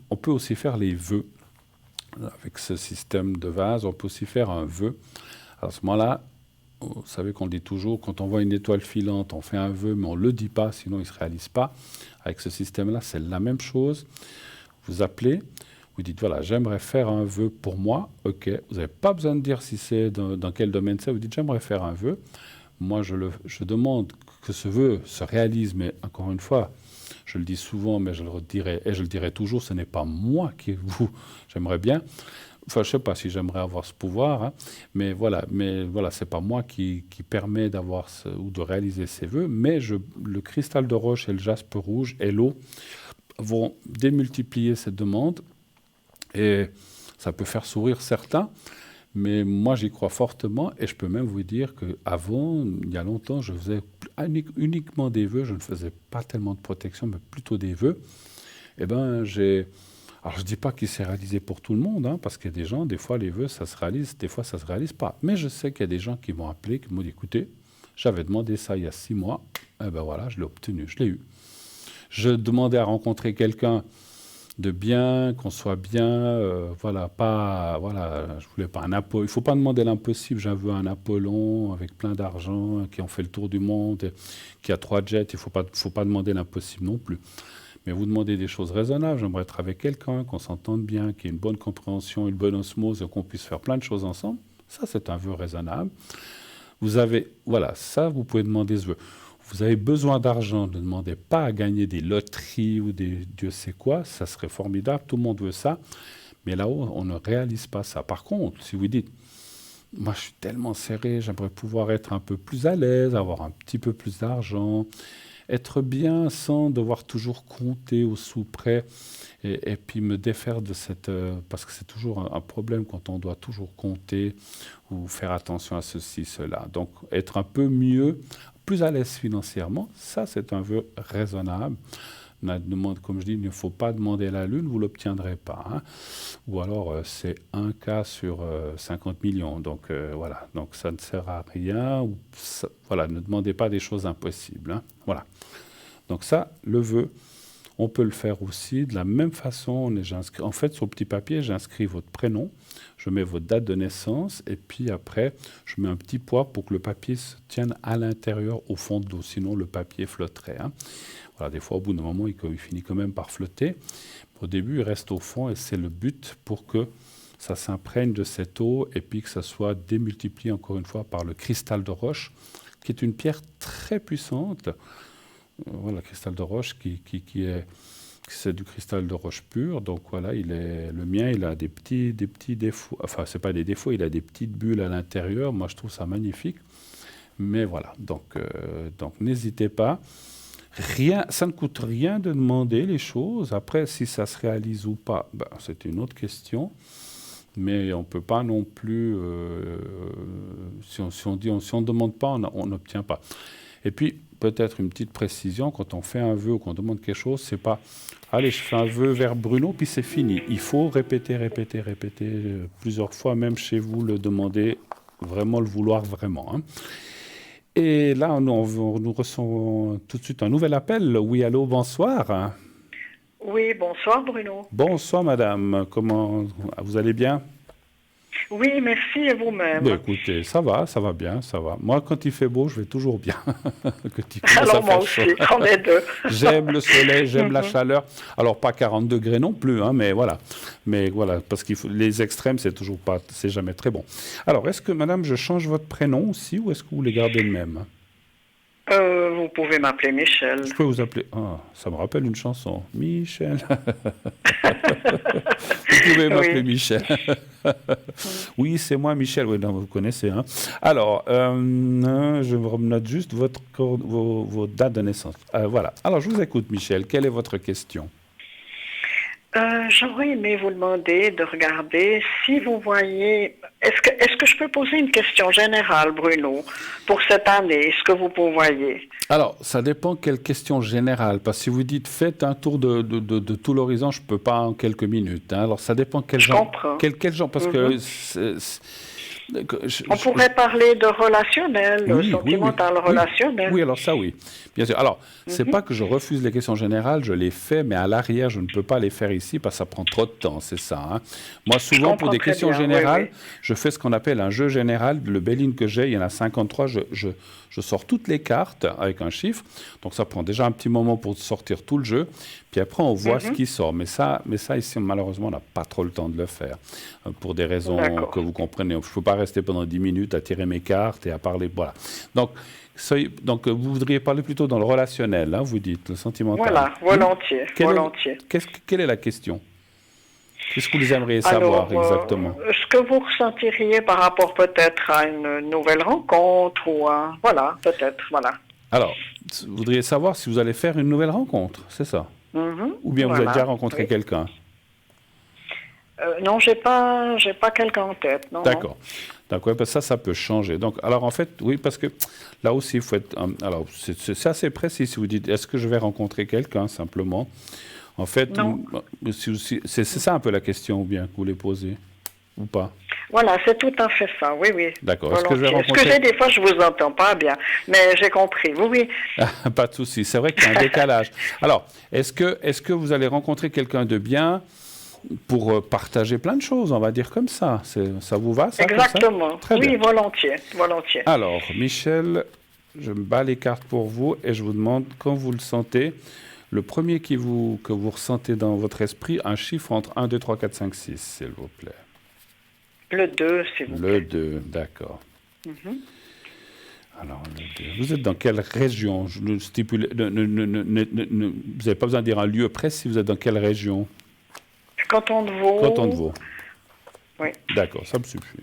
on peut aussi faire les vœux. Avec ce système de vase, on peut aussi faire un vœu. À ce moment-là, vous savez qu'on dit toujours, quand on voit une étoile filante, on fait un vœu, mais on ne le dit pas, sinon il ne se réalise pas. Avec ce système-là, c'est la même chose. Vous appelez, vous dites, voilà, j'aimerais faire un vœu pour moi. OK, vous n'avez pas besoin de dire si c'est dans quel domaine c'est. Vous dites, j'aimerais faire un vœu. Moi, je demande que ce vœu se réalise, mais encore une fois, je le dis souvent, mais je le redirai, et je le dirai toujours, ce n'est pas moi qui vous, j'aimerais bien. Enfin, je ne sais pas si j'aimerais avoir ce pouvoir, hein, mais voilà, c'est pas moi qui permet d'avoir ou de réaliser ces vœux, mais le cristal de roche et le jaspe rouge et l'eau vont démultiplier cette demande, et ça peut faire sourire certains, mais moi j'y crois fortement, et je peux même vous dire qu'avant, il y a longtemps, je faisais uniquement des vœux, je ne faisais pas tellement de protection, mais plutôt des vœux. Eh bien, alors, je ne dis pas qu'il s'est réalisé pour tout le monde, hein, parce qu'il y a des gens, des fois, les vœux, ça se réalise, des fois, ça ne se réalise pas. Mais je sais qu'il y a des gens qui m'ont appelé, qui m'ont dit, écoutez, j'avais demandé ça il y a 6 mois, et ben voilà, je l'ai obtenu, je l'ai eu. Je demandais à rencontrer quelqu'un de bien, qu'on soit bien, je voulais pas un Apollon. Il ne faut pas demander l'impossible, j'avais un Apollon avec plein d'argent, qui ont fait le tour du monde, qui a 3 jets, il ne faut pas demander l'impossible non plus. Mais vous demandez des choses raisonnables. J'aimerais être avec quelqu'un, qu'on s'entende bien, qu'il y ait une bonne compréhension, une bonne osmose, qu'on puisse faire plein de choses ensemble. Ça, c'est un vœu raisonnable. Ça, vous pouvez demander ce vœu. Vous avez besoin d'argent, ne demandez pas à gagner des loteries ou des Dieu sait quoi. Ça serait formidable, tout le monde veut ça. Mais là-haut, on ne réalise pas ça. Par contre, si vous dites, moi, je suis tellement serré, j'aimerais pouvoir être un peu plus à l'aise, avoir un petit peu plus d'argent, être bien sans devoir toujours compter au sous près et puis me défaire de cette... parce que c'est toujours un problème quand on doit toujours compter ou faire attention à ceci, cela. Donc, être un peu mieux, plus à l'aise financièrement, ça, c'est un vœu raisonnable. Comme je dis, il ne faut pas demander la lune, vous ne l'obtiendrez pas. Hein. Ou alors, c'est un cas sur 50 millions. Donc, voilà. Donc, ça ne sert à rien. Ne demandez pas des choses impossibles. Hein. Voilà. Donc, ça, le vœu, on peut le faire aussi de la même façon. En fait, sur le petit papier, j'inscris votre prénom, je mets votre date de naissance, et puis après, je mets un petit poids pour que le papier se tienne à l'intérieur, au fond de l'eau. Sinon, le papier flotterait. Hein. Voilà, des fois, au bout d'un moment, il finit quand même par flotter. Au début, il reste au fond et c'est le but pour que ça s'imprègne de cette eau et puis que ça soit démultiplié, encore une fois, par le cristal de roche, qui est une pierre très puissante. Voilà, le cristal de roche c'est du cristal de roche pur. Donc voilà, le mien, il a des petits défauts. Enfin, c'est pas des défauts, il a des petites bulles à l'intérieur. Moi, je trouve ça magnifique. Mais voilà, donc n'hésitez pas. Ça ne coûte rien de demander les choses. Après, si ça se réalise ou pas, c'est une autre question. Mais on ne peut pas non plus... si on ne demande pas, on n'obtient pas. Et puis, peut-être une petite précision, quand on fait un vœu ou qu'on demande quelque chose, c'est pas « Allez, je fais un vœu vers Bruno, puis c'est fini ». Il faut répéter plusieurs fois, même chez vous, le demander, vraiment le vouloir vraiment. Hein. Et là, nous recevons tout de suite un nouvel appel. Oui, allô, bonsoir. Oui, bonsoir Bruno. Bonsoir madame, comment vous allez bien? Oui, merci et vous-même. Écoutez, ça va bien, ça va. Moi, quand il fait beau, je vais toujours bien. Alors moi aussi, on est deux. J'aime le soleil, j'aime la chaleur. Alors pas 40 degrés non plus, hein, mais voilà. Parce que les extrêmes, c'est jamais très bon. Alors, est-ce que madame, je change votre prénom aussi ou est-ce que vous voulez garder le même? Vous pouvez m'appeler Michel. Je peux vous appeler... ça me rappelle une chanson. Michel. Vous pouvez m'appeler Michel. Oui, c'est moi, Michel. Oui, non, vous connaissez. Hein. Alors, je me note juste vos dates de naissance. Voilà. Alors, je vous écoute, Michel. Quelle est votre question? J'aurais aimé vous demander de regarder si vous voyez Est-ce que je peux poser une question générale, Bruno, pour cette année, est-ce que vous prévoyez? Alors, ça dépend quelle question générale. Parce que si vous dites faites un tour de tout l'horizon, je ne peux pas en quelques minutes. Hein. Alors, ça dépend quel genre. Comprends. Quel genre, parce que on pourrait parler de relationnel, sentimental, relationnel. Oui, alors ça, oui. Bien sûr. Alors, c'est pas que je refuse les questions générales, je les fais, mais à l'arrière, je ne peux pas les faire ici parce que ça prend trop de temps, c'est ça. Hein. Moi, souvent, pour des questions générales, je fais ce qu'on appelle un jeu général. Le Béline que j'ai, il y en a 53, je sors toutes les cartes avec un chiffre. Donc, ça prend déjà un petit moment pour sortir tout le jeu. Puis après, on voit ce qui sort. Mais ça, ici, malheureusement, on n'a pas trop le temps de le faire. Pour des raisons que vous comprenez. Je ne peux pas rester pendant 10 minutes à tirer mes cartes et à parler. Voilà. Donc, vous voudriez parler plutôt dans le relationnel, hein, vous dites, le sentimental. Voilà, volontiers. Quelle est la question? Qu'est-ce que vous aimeriez savoir exactement? Ce que vous ressentiriez par rapport peut-être à une nouvelle rencontre ou à... Voilà, peut-être, voilà. Alors, vous voudriez savoir si vous allez faire une nouvelle rencontre, c'est ça? Ou bien vous avez déjà rencontré quelqu'un? Non, j'ai pas quelqu'un en tête. Non, d'accord. D'accord, parce que ça peut changer. Donc, alors en fait, oui, parce que là aussi, il faut être... alors, c'est assez précis si vous dites, est-ce que je vais rencontrer quelqu'un, simplement? En fait, c'est ça un peu la question, ou bien, que vous voulez poser, ou pas? Voilà, c'est tout à fait ça, oui, oui. D'accord. Est-ce que je vais rencontrer... Parce que des fois, je vous entends pas bien, mais j'ai compris, oui, oui. Pas de souci, c'est vrai qu'il y a un décalage. Alors, est-ce que vous allez rencontrer quelqu'un de bien pour partager plein de choses, on va dire comme ça. Ça vous va, ça? Exactement. Très bien. Oui, volontiers, volontiers. Alors, Michel, je me bats les cartes pour vous et je vous demande, quand vous le sentez, le premier que vous ressentez dans votre esprit, un chiffre entre 1, 2, 3, 4, 5, 6, s'il vous plaît. Le 2, s'il vous plaît. Le 2, d'accord. Alors, le 2. Vous êtes dans quelle région? Vous n'avez pas besoin de dire un lieu précis, vous êtes dans quelle région? Canton de Vaud. Canton de Vaud. Oui. D'accord, ça me suffit.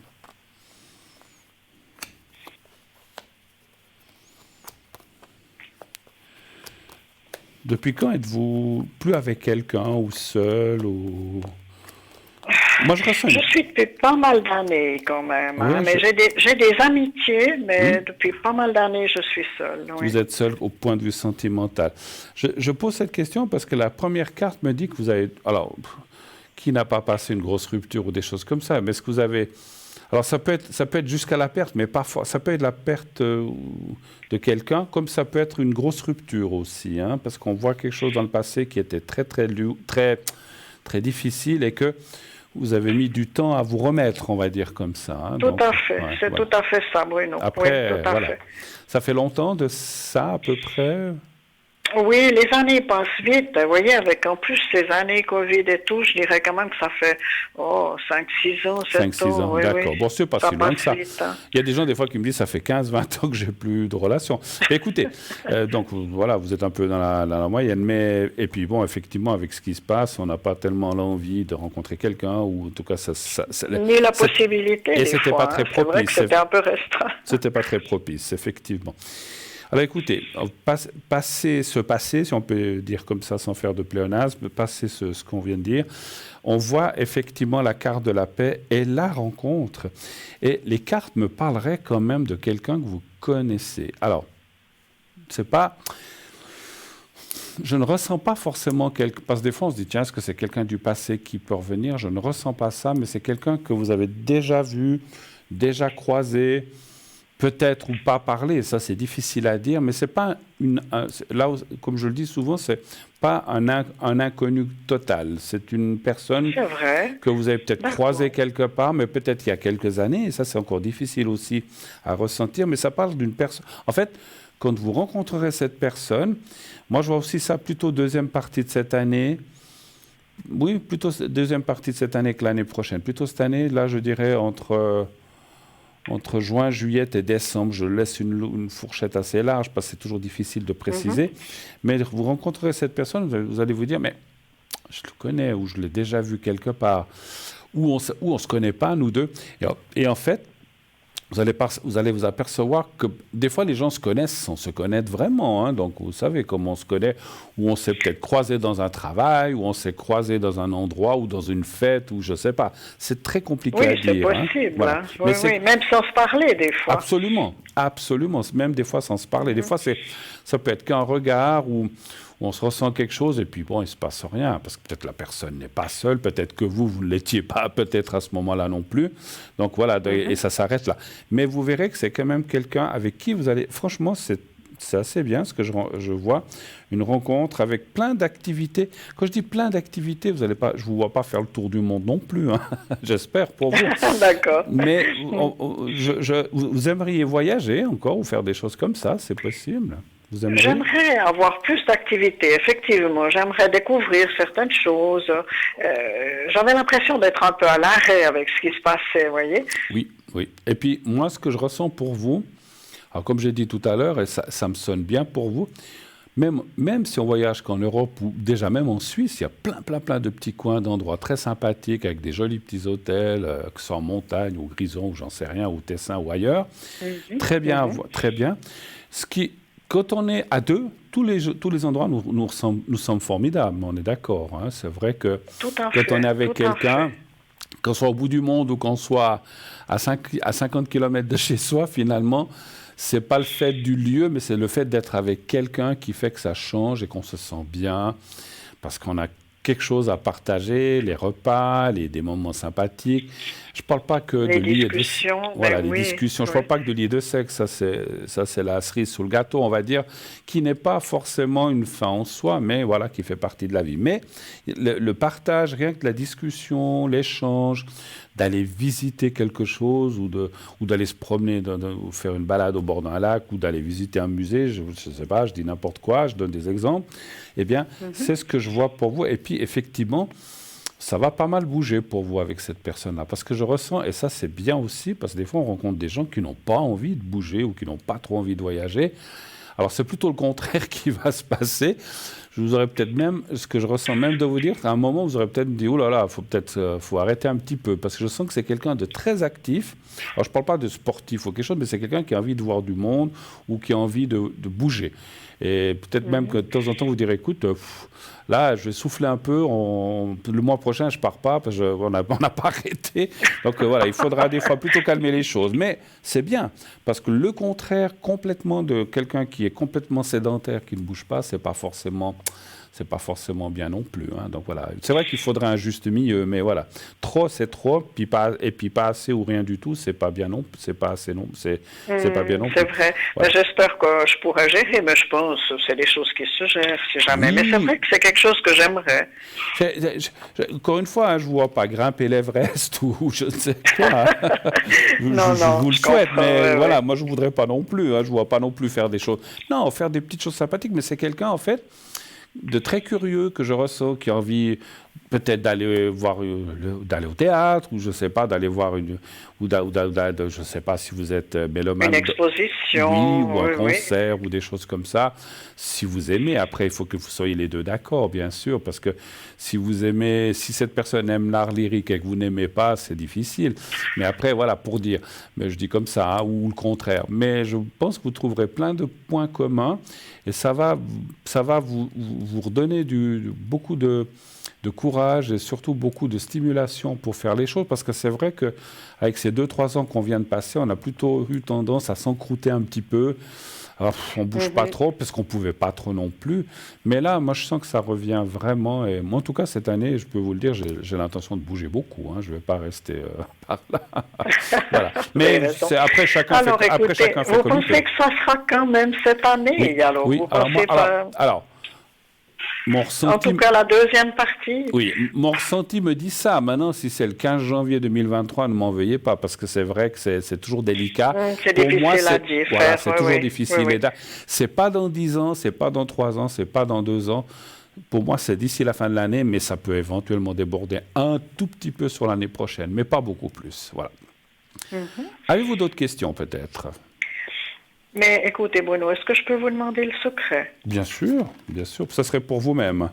Depuis quand êtes-vous plus avec quelqu'un ou seul ou... Moi, je ressens... Je suis depuis pas mal d'années quand même. Oui, mais j'ai des amitiés, mais depuis pas mal d'années, je suis seule. Oui. Vous êtes seule au point de vue sentimental. Je pose cette question parce que la première carte me dit que vous avez... Alors, qui n'a pas passé une grosse rupture ou des choses comme ça? Mais est-ce que vous avez... Alors, ça peut être jusqu'à la perte, mais parfois, ça peut être la perte de quelqu'un, comme ça peut être une grosse rupture aussi, hein, parce qu'on voit quelque chose dans le passé qui était très, très, très, très difficile et que vous avez mis du temps à vous remettre, on va dire comme ça. Hein. Tout à fait, c'est tout à fait ça, Bruno. Après, oui, tout à fait. Ça fait longtemps de ça, à peu près? Oui, les années passent vite. Vous voyez, avec en plus ces années Covid et tout, je dirais quand même que ça fait 5-6 ans, 7 ans. 5-6 ans, oui, d'accord. Oui. Bon, c'est pas si loin que ça. Vite, hein. Il y a des gens, des fois, qui me disent ça fait 15-20 ans que j'ai plus de relations. Mais écoutez, donc voilà, vous êtes un peu dans la moyenne. Mais, et puis, bon, effectivement, avec ce qui se passe, on n'a pas tellement l'envie de rencontrer quelqu'un, ou en tout cas, ni la possibilité. Et c'était pas très propice. C'est vrai que c'était un peu restreint. C'était pas très propice, effectivement. Alors écoutez, passer, si on peut dire comme ça sans faire de pléonasme, passer ce qu'on vient de dire, on voit effectivement la carte de la paix et la rencontre. Et les cartes me parleraient quand même de quelqu'un que vous connaissez. Alors, c'est pas... Je ne ressens pas forcément parce que des fois on se dit, tiens, est-ce que c'est quelqu'un du passé qui peut revenir? Je ne ressens pas ça, mais c'est quelqu'un que vous avez déjà vu, déjà croisé, peut-être ou pas parler, ça c'est difficile à dire, mais c'est pas là, comme je le dis souvent, c'est pas un inconnu total. C'est une personne que vous avez peut-être croisée quelque part, mais peut-être il y a quelques années, et ça c'est encore difficile aussi à ressentir, mais ça parle d'une personne. En fait, quand vous rencontrerez cette personne, moi je vois aussi ça plutôt deuxième partie de cette année. Oui, plutôt deuxième partie de cette année que l'année prochaine. Plutôt cette année, là je dirais entre juin, juillet et décembre, je laisse une fourchette assez large parce que c'est toujours difficile de préciser. Mais vous rencontrerez cette personne, vous allez vous dire, mais je le connais ou je l'ai déjà vu quelque part. Ou on ne se connaît pas, nous deux. Et en fait, vous allez vous apercevoir que des fois les gens se connaissent sans se connaître vraiment. Hein. Donc vous savez comment on se connaît, ou on s'est peut-être croisé dans un travail, ou on s'est croisé dans un endroit, ou dans une fête, ou je ne sais pas. C'est très compliqué à dire. Oui, c'est possible. Voilà. Hein. Oui, même sans se parler des fois. Absolument, même des fois sans se parler. Des fois, ça peut être qu'un regard ou on se ressent quelque chose et puis bon, il ne se passe rien parce que peut-être la personne n'est pas seule, peut-être que vous ne l'étiez pas peut-être à ce moment-là non plus. Donc voilà, et ça s'arrête là. Mais vous verrez que c'est quand même quelqu'un avec qui vous allez... Franchement, c'est assez bien ce que je vois, une rencontre avec plein d'activités. Quand je dis plein d'activités, je ne vous vois pas faire le tour du monde non plus, hein. J'espère pour vous. D'accord. Mais vous aimeriez voyager encore ou faire des choses comme ça, c'est possible? J'aimerais avoir plus d'activités, effectivement. J'aimerais découvrir certaines choses. J'avais l'impression d'être un peu à l'arrêt avec ce qui se passait, vous voyez? Oui. Et puis, moi, ce que je ressens pour vous, alors comme j'ai dit tout à l'heure, et ça me sonne bien pour vous, même si on voyage qu'en Europe ou déjà même en Suisse, il y a plein de petits coins d'endroits très sympathiques avec des jolis petits hôtels, que ce soit en montagne ou Grison ou j'en sais rien, ou Tessin ou ailleurs. Très bien, très bien. Quand on est à deux, tous les endroits nous sommes formidables, on est d'accord. Hein. C'est vrai que quand on est avec quelqu'un, qu'on soit au bout du monde ou qu'on soit à 50 km de chez soi, finalement, c'est pas le fait du lieu, mais c'est le fait d'être avec quelqu'un qui fait que ça change et qu'on se sent bien, parce qu'on a quelque chose à partager, les repas, des moments sympathiques. Je ne parle pas que de liens de sexe. Voilà, les discussions. Je ne parle pas que de liens de sexe. Ça, c'est la cerise sous le gâteau, on va dire, qui n'est pas forcément une fin en soi, mais voilà, qui fait partie de la vie. Mais le partage, rien que la discussion, l'échange, d'aller visiter quelque chose ou d'aller se promener, ou faire une balade au bord d'un lac ou d'aller visiter un musée, je ne sais pas, je dis n'importe quoi, je donne des exemples, eh bien, c'est ce que je vois pour vous. Et puis, effectivement, ça va pas mal bouger pour vous avec cette personne-là. Parce que je ressens, et ça c'est bien aussi, parce que des fois on rencontre des gens qui n'ont pas envie de bouger ou qui n'ont pas trop envie de voyager. Alors c'est plutôt le contraire qui va se passer. Je vous aurais peut-être même, ce que je ressens même de vous dire, à un moment vous aurez peut-être dit, oh là là, faut arrêter un petit peu, parce que je sens que c'est quelqu'un de très actif. Alors je ne parle pas de sportif ou quelque chose, mais c'est quelqu'un qui a envie de voir du monde ou qui a envie de bouger. Et peut-être même que de temps en temps vous direz, écoute, là je vais souffler un peu, le mois prochain je pars pas, parce qu'on n'a pas arrêté. Donc voilà, il faudra des fois plutôt calmer les choses. Mais c'est bien, parce que le contraire complètement de quelqu'un qui est complètement sédentaire, qui ne bouge pas, c'est pas forcément bien non plus. Hein. Donc voilà, c'est vrai qu'il faudrait un juste milieu, mais voilà, trop c'est trop, puis pas assez ou rien du tout, c'est pas bien non, c'est pas assez non, c'est pas bien non plus. C'est vrai. Voilà. J'espère que je pourrai gérer, mais je pense que c'est des choses qui se gèrent si jamais. Oui. Mais c'est vrai que c'est quelque chose que j'aimerais. Encore une fois, hein, je ne vois pas grimper l'Everest ou je ne sais quoi. je vous le souhaite, mais voilà, moi je ne voudrais pas non plus. Hein, je ne vois pas non plus faire des choses. Non, faire des petites choses sympathiques, mais c'est quelqu'un en fait de très curieux que je ressens, qui a envie peut-être d'aller au théâtre, ou je ne sais pas, d'aller voir je ne sais pas si vous êtes mélomane. Une exposition. Oui, ou un concert, ou des choses comme ça. Si vous aimez, après, il faut que vous soyez les deux d'accord, bien sûr, parce que si cette personne aime l'art lyrique et que vous n'aimez pas, c'est difficile. Mais après, voilà, pour dire, mais je dis comme ça, hein, ou le contraire. Mais je pense que vous trouverez plein de points communs, et ça va vous redonner beaucoup de courage et surtout beaucoup de stimulation pour faire les choses, parce que c'est vrai qu'avec ces 2-3 ans qu'on vient de passer, on a plutôt eu tendance à s'encrouter un petit peu. Alors, on ne bouge pas trop, parce qu'on ne pouvait pas trop non plus. Mais là, moi, je sens que ça revient vraiment. Et moi, en tout cas, cette année, je peux vous le dire, j'ai l'intention de bouger beaucoup. Hein. Je ne vais pas rester par là. Voilà. Mais après, chacun fait comme il peut. Vous pensez que ça sera quand même cette année? Oui, alors, oui. Vous pensez alors, mon ressenti, en tout cas, la deuxième partie. Oui, mon ressenti me dit ça. Maintenant, si c'est le 15 janvier 2023, ne m'en veuillez pas, parce que c'est vrai que c'est toujours délicat. C'est difficile à dire. Voilà, c'est toujours difficile. Oui. C'est pas dans 10 ans, c'est pas dans 3 ans, c'est pas dans 2 ans. Pour moi, c'est d'ici la fin de l'année, mais ça peut éventuellement déborder un tout petit peu sur l'année prochaine, mais pas beaucoup plus. Voilà. Avez-vous d'autres questions, peut-être? Mais écoutez, Bruno, est-ce que je peux vous demander le secret? Bien sûr, bien sûr. Ça serait pour vous-même.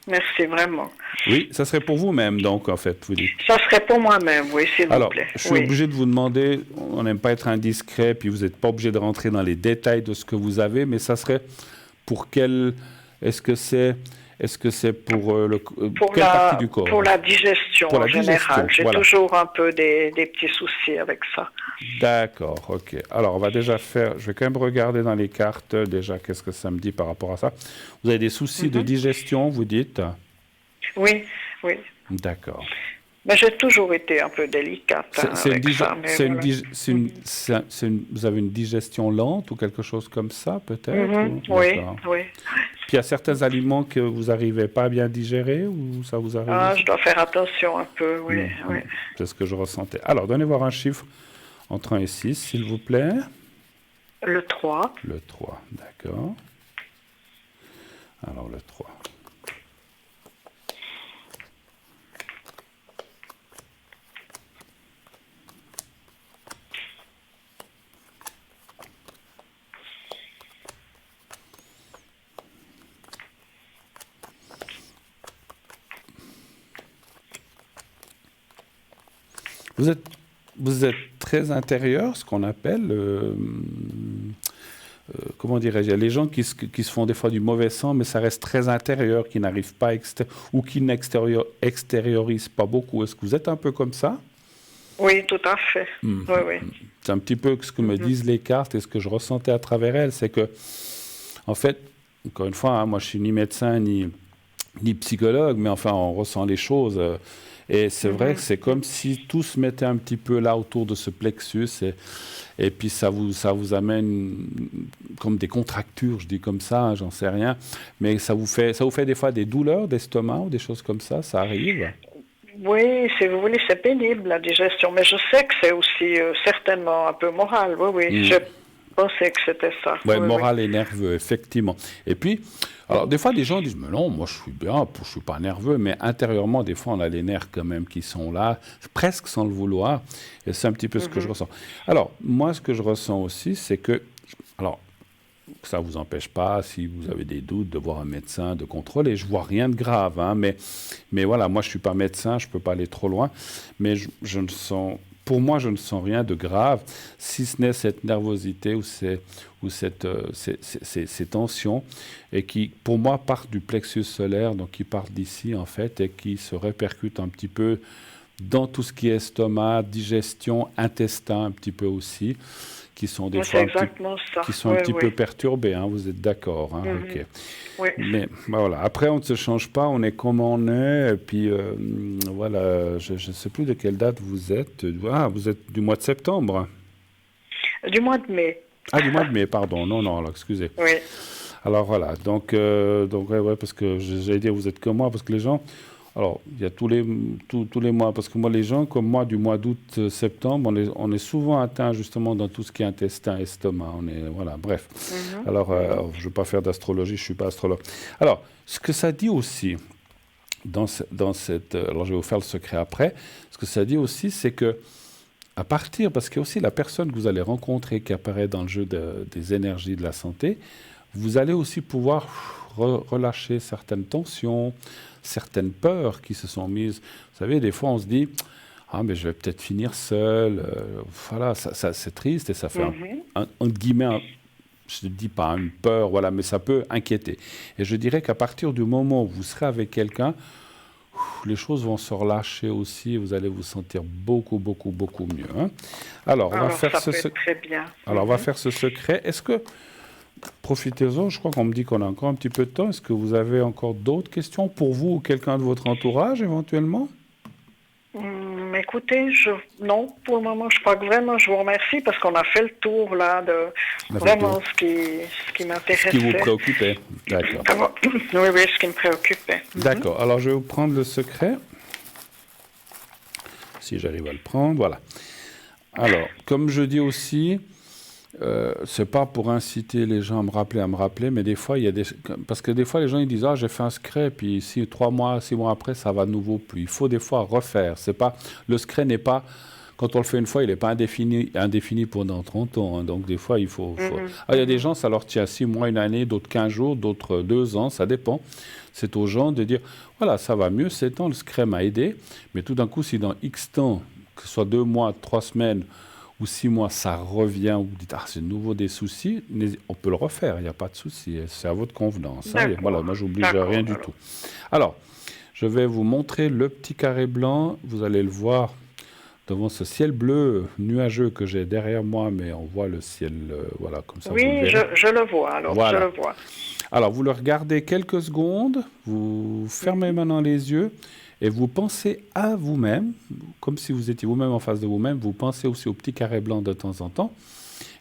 Merci vraiment. Oui, ça serait pour vous-même, donc, en fait, vous dites. Ça serait pour moi-même, oui, s'il vous plaît. Alors, je suis obligé de vous demander, on n'aime pas être indiscret, puis vous n'êtes pas obligé de rentrer dans les détails de ce que vous avez, mais ça serait pour quel... Est-ce que c'est pour quelle partie du corps? Pour la digestion Pour la en général. digestion, J'ai voilà. toujours un peu des petits soucis avec ça. D'accord, ok. Alors, on va déjà faire... Je vais quand même regarder dans les cartes, déjà, qu'est-ce que ça me dit par rapport à ça. Vous avez des soucis de digestion, vous dites? Oui, oui. D'accord. Mais j'ai toujours été un peu délicate avec ça. Vous avez une digestion lente ou quelque chose comme ça, peut-être? Oui, oui. Puis il y a certains aliments que vous n'arrivez pas à bien digérer ou ça vous arrive? Ah, je dois faire attention un peu, oui, oui. C'est ce que je ressentais. Alors, donnez voir un chiffre entre 1 et 6, s'il vous plaît. Le 3. Le 3, d'accord. Alors, le 3. Vous êtes très intérieur, ce qu'on appelle, comment dirais-je, il y a les gens qui se font des fois du mauvais sang, mais ça reste très intérieur, qui n'arrivent pas ou qui n'extériorisent pas beaucoup. Est-ce que vous êtes un peu comme ça? Oui, tout à fait. Oui, oui. C'est un petit peu ce que me disent les cartes et ce que je ressentais à travers elles, c'est que, en fait, encore une fois, hein, moi je suis ni médecin ni psychologue, mais enfin on ressent les choses. Et c'est vrai que c'est comme si tout se mettait un petit peu là autour de ce plexus et puis ça vous amène comme des contractures, je dis comme ça, hein, j'en sais rien, mais ça vous fait des fois des douleurs d'estomac ou des choses comme ça arrive? Oui, si vous voulez, c'est pénible la digestion, mais je sais que c'est aussi certainement un peu moral, oui, oui, je pensais que c'était ça. Ouais, oui, moral et nerveux, effectivement. Et puis, alors des fois, des gens disent, mais non, moi je suis bien, je suis pas nerveux, mais intérieurement, des fois, on a les nerfs quand même qui sont là, presque sans le vouloir, et c'est un petit peu ce que je ressens. Alors, moi, ce que je ressens aussi, c'est que, alors, ça ne vous empêche pas, si vous avez des doutes, de voir un médecin, de contrôler. Je ne vois rien de grave, hein, mais voilà, moi, je ne suis pas médecin, je ne peux pas aller trop loin, mais pour moi, je ne sens rien de grave, si ce n'est cette nervosité ou ces tensions, et qui, pour moi, partent du plexus solaire, donc qui partent d'ici, en fait, et qui se répercutent un petit peu dans tout ce qui est estomac, digestion, intestin, un petit peu aussi, qui sont des fois un petit peu perturbés, hein, vous êtes d'accord, hein, ok. Oui. Mais voilà, après on ne se change pas, on est comme on est, et puis voilà, je ne sais plus de quelle date vous êtes. Ah, vous êtes du mois de septembre? Du mois de mai. Ah, du mois de mai, pardon, non, alors excusez. Oui. Alors voilà, donc ouais, parce que j'allais dire vous êtes comme moi, parce que les gens... Alors, il y a tous les mois, parce que moi, les gens comme moi, du mois d'août, septembre, on est souvent atteints justement dans tout ce qui est intestin, estomac. Voilà, bref. Alors, je ne veux pas faire d'astrologie, je ne suis pas astrologue. Alors, ce que ça dit aussi, alors je vais vous faire le secret après, ce que ça dit aussi, c'est que, à partir, parce qu'il y a aussi la personne que vous allez rencontrer qui apparaît dans le jeu des énergies de la santé, vous allez aussi pouvoir relâcher certaines tensions, certaines peurs qui se sont mises. Vous savez, des fois, on se dit « Ah, mais je vais peut-être finir seul. Voilà, ça c'est triste et ça fait, entre guillemets, je ne dis pas une peur, voilà, mais ça peut inquiéter. Et je dirais qu'à partir du moment où vous serez avec quelqu'un, les choses vont se relâcher aussi et vous allez vous sentir beaucoup, beaucoup, beaucoup mieux. Hein. Alors, on va faire très bien. Alors, on va faire ce secret. Est-ce que... Profitez-en, je crois qu'on me dit qu'on a encore un petit peu de temps. Est-ce que vous avez encore d'autres questions pour vous ou quelqu'un de votre entourage éventuellement? Écoutez, non, pour le moment, je crois que vraiment, je vous remercie parce qu'on a fait le tour là de vraiment ce qui m'intéressait. Ce qui vous préoccupait, d'accord. Oui, ce qui me préoccupait. D'accord, alors je vais vous prendre le secret. Si j'arrive à le prendre, voilà. Alors, comme je dis aussi... c'est pas pour inciter les gens à me rappeler, mais des fois, parce que des fois, les gens ils disent « Ah, j'ai fait un secret, puis 6 mois après, ça va de nouveau plus. » Il faut des fois refaire. Le secret n'est pas quand on le fait une fois, il n'est pas indéfini pendant 30 ans. Hein. Donc, des fois, il faut... Ah, il y a des gens, ça leur tient 6 mois, une année, d'autres 15 jours, d'autres 2 ans, ça dépend. C'est aux gens de dire, voilà, ça va mieux, 7 ans, le Scré m'a aidé. Mais tout d'un coup, si dans X temps, que ce soit 2 mois, 3 semaines ou 6 mois, ça revient, ou vous dites, ah, c'est de nouveau des soucis, on peut le refaire, il n'y a pas de souci. C'est à votre convenance. Hein. Voilà, moi, j'oblige rien du tout. Alors, je vais vous montrer le petit carré blanc. Vous allez le voir devant ce ciel bleu nuageux que j'ai derrière moi, mais on voit le ciel, voilà, comme ça. Oui, je le vois, alors, voilà. Je le vois. Alors, vous le regardez quelques secondes, vous fermez maintenant les yeux et vous pensez à vous-même, comme si vous étiez vous-même en face de vous-même, vous pensez aussi au petit carré blanc de temps en temps,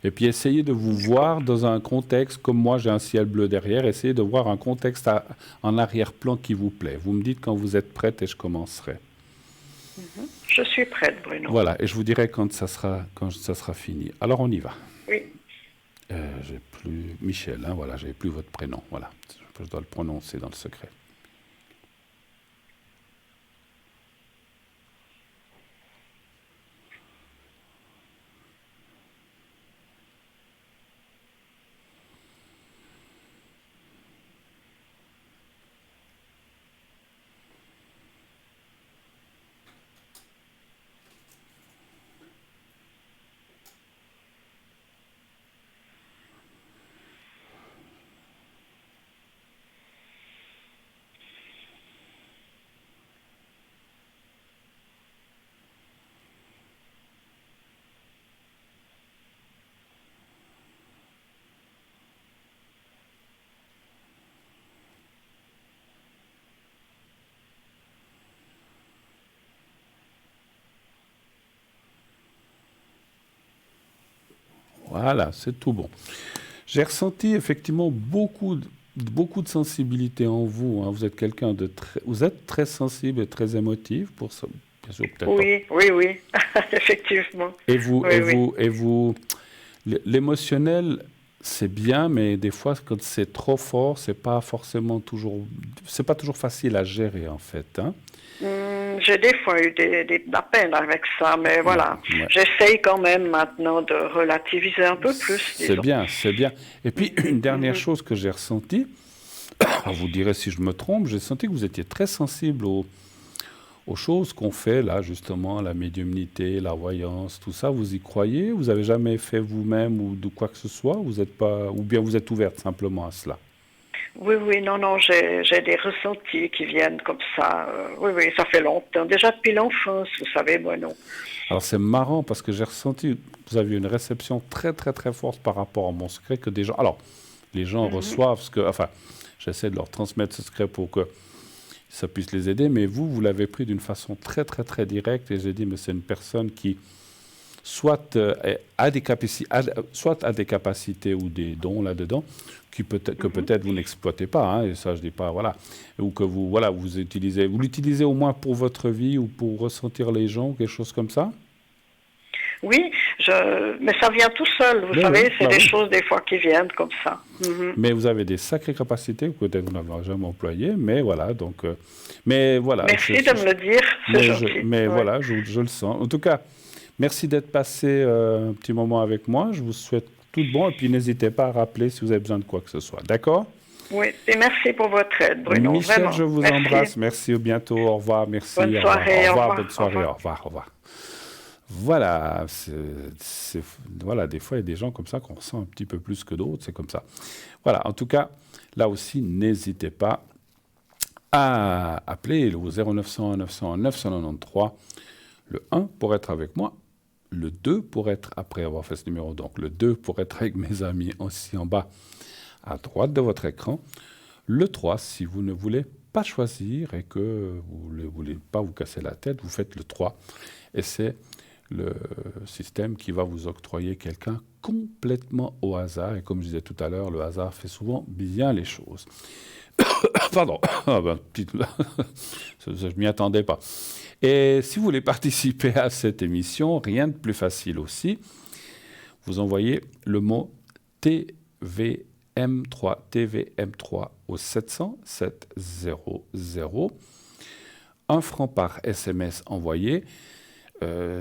et puis essayez de vous voir dans un contexte, comme moi j'ai un ciel bleu derrière, essayez de voir un contexte en arrière-plan qui vous plaît. Vous me dites quand vous êtes prête et je commencerai. Je suis prête, Bruno. Voilà, et je vous dirai quand ça sera fini. Alors on y va. Oui. J'ai plus Michel, hein, voilà, j'ai plus votre prénom, voilà, je dois le prononcer dans le secret. Voilà, c'est tout bon. J'ai ressenti effectivement beaucoup de sensibilité en vous. Hein. Vous êtes quelqu'un vous êtes très sensible et très émotif pour ça. Bien sûr, peut-être oui, effectivement. Et vous, l'émotionnel, c'est bien, mais des fois, quand c'est trop fort, c'est pas toujours facile à gérer en fait. Hein. J'ai des fois eu de la peine avec ça, mais voilà. Ouais. J'essaye quand même maintenant de relativiser un peu plus. C'est bien. Et puis, une dernière chose que j'ai ressentie, vous direz si je me trompe, j'ai senti que vous étiez très sensible aux choses qu'on fait là, justement, la médiumnité, la voyance, tout ça. Vous y croyez? Vous n'avez jamais fait vous-même ou de quoi que ce soit? Vous êtes pas, ou bien vous êtes ouverte simplement à cela? Oui, non, j'ai des ressentis qui viennent comme ça. Oui, ça fait longtemps. Déjà depuis l'enfance, vous savez, moi non. Alors c'est marrant parce que j'ai ressenti, vous avez une réception très, très, très forte par rapport à mon secret que des gens... Alors, les gens reçoivent ce que... Enfin, j'essaie de leur transmettre ce secret pour que ça puisse les aider, mais vous l'avez pris d'une façon très, très, très directe et j'ai dit, mais c'est une personne qui... soit a des capacités ou des dons là-dedans que peut-être vous n'exploitez pas, hein, et ça je dis pas, voilà, ou que vous l'utilisez au moins pour votre vie ou pour ressentir les gens, quelque chose comme ça. Oui, mais ça vient tout seul, vous savez, c'est des choses des fois qui viennent comme ça. Mais vous avez des sacrées capacités, peut-être vous n'avez jamais employées, mais voilà, donc, mais voilà. Merci de me le dire, c'est gentil. Mais voilà, je le sens. En tout cas, merci d'être passé un petit moment avec moi. Je vous souhaite tout de bon et puis n'hésitez pas à rappeler si vous avez besoin de quoi que ce soit. D'accord? Oui, et merci pour votre aide, Bruno. Michel, vraiment. Je vous embrasse. Merci, à bientôt. Au revoir. Merci. Bonne soirée. Au revoir. Bonne soirée. Au revoir. Voilà. Voilà, des fois, il y a des gens comme ça qu'on ressent un petit peu plus que d'autres. C'est comme ça. Voilà. En tout cas, là aussi, n'hésitez pas à appeler au 0900 900 993. Le 1 pour être avec moi. Le 2 pour être, après avoir fait ce numéro, donc le 2 pour être avec mes amis aussi en bas à droite de votre écran. Le 3, si vous ne voulez pas choisir et que vous ne voulez pas vous casser la tête, vous faites le 3. Et c'est le système qui va vous octroyer quelqu'un complètement au hasard. Et comme je disais tout à l'heure, le hasard fait souvent bien les choses. Pardon, je ne m'y attendais pas. Et si vous voulez participer à cette émission, rien de plus facile aussi. Vous envoyez le mot TVM3 au 700 700. 1 franc par SMS envoyé.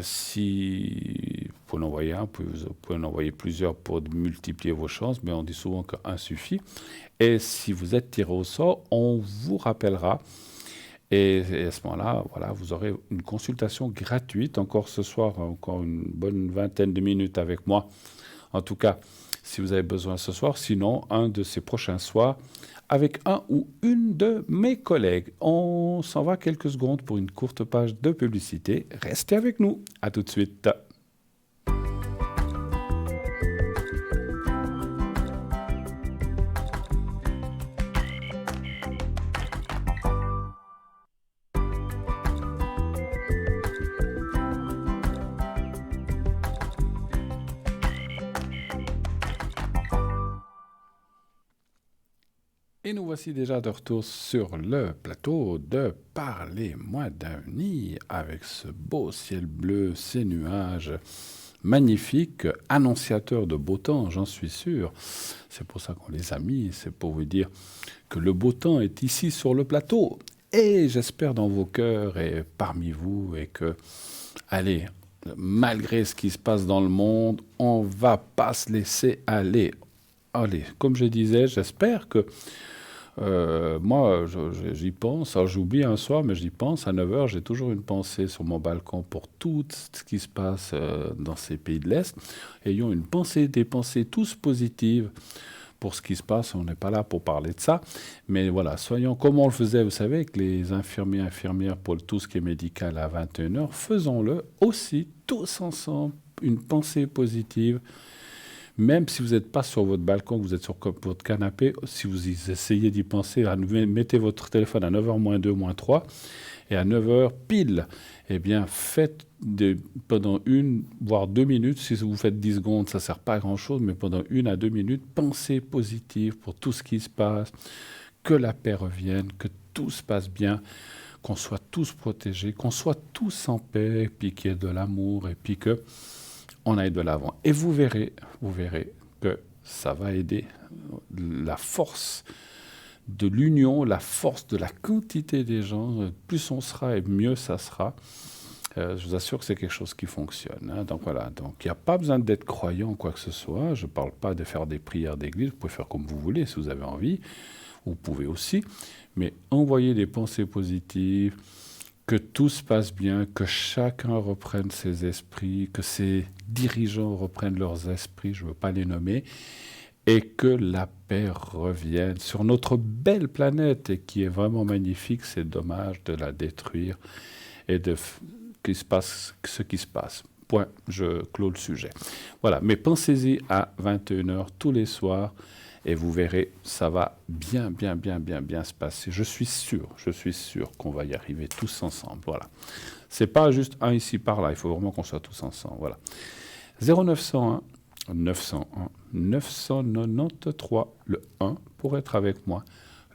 si vous pouvez en envoyer un, vous pouvez en envoyer plusieurs pour multiplier vos chances, mais on dit souvent qu'un suffit. Et si vous êtes tiré au sort, on vous rappellera. Et à ce moment-là, voilà, vous aurez une consultation gratuite, encore ce soir, encore une bonne vingtaine de minutes avec moi. En tout cas, si vous avez besoin ce soir, sinon, un de ces prochains soirs, avec un ou une de mes collègues. On s'en va quelques secondes pour une courte page de publicité. Restez avec nous. À tout de suite. Et nous voici déjà de retour sur le plateau de Parlez-moi d'avenir avec ce beau ciel bleu, ces nuages magnifiques, annonciateurs de beau temps, j'en suis sûr. C'est pour ça qu'on les a mis, c'est pour vous dire que le beau temps est ici sur le plateau. Et j'espère dans vos cœurs et parmi vous et que, allez, malgré ce qui se passe dans le monde, on ne va pas se laisser aller. Allez, comme je disais, j'espère que moi, j'y pense. Alors, j'oublie un soir, mais j'y pense. À 9h, j'ai toujours une pensée sur mon balcon pour tout ce qui se passe dans ces pays de l'Est. Ayons une pensée, des pensées tous positives pour ce qui se passe. On n'est pas là pour parler de ça. Mais voilà, soyons comme on le faisait, vous savez, avec les infirmières pour tout ce qui est médical à 21h. Faisons-le aussi tous ensemble. Une pensée positive. Même si vous n'êtes pas sur votre balcon, que vous êtes sur votre canapé, si vous essayez d'y penser, mettez votre téléphone à 9h moins 2, moins 3, et à 9h pile, eh bien, faites pendant 1, voire 2 minutes, si vous faites 10 secondes, ça ne sert pas à grand-chose, mais pendant 1 à 2 minutes, pensez positive pour tout ce qui se passe, que la paix revienne, que tout se passe bien, qu'on soit tous protégés, qu'on soit tous en paix, et puis qu'il y ait de l'amour, et puis que on aille de l'avant. Et vous verrez que ça va aider la force de l'union, la force de la quantité des gens. Plus on sera et mieux ça sera. Je vous assure que c'est quelque chose qui fonctionne. Hein. Donc voilà, donc il n'y a pas besoin d'être croyant ou quoi que ce soit. Je ne parle pas de faire des prières d'église. Vous pouvez faire comme vous voulez si vous avez envie. Vous pouvez aussi. Mais envoyez des pensées positives. Que tout se passe bien, que chacun reprenne ses esprits, que ses dirigeants reprennent leurs esprits, je ne veux pas les nommer, et que la paix revienne sur notre belle planète, et qui est vraiment magnifique. C'est dommage de la détruire et de qu'il se passe ce qui se passe. Point, je clôt le sujet. Voilà, mais pensez-y à 21h tous les soirs, et vous verrez, ça va bien se passer. Je suis sûr qu'on va y arriver tous ensemble. Voilà. C'est pas juste un ici par là. Il faut vraiment qu'on soit tous ensemble. Voilà. 0901 901 993. Le 1 pour être avec moi.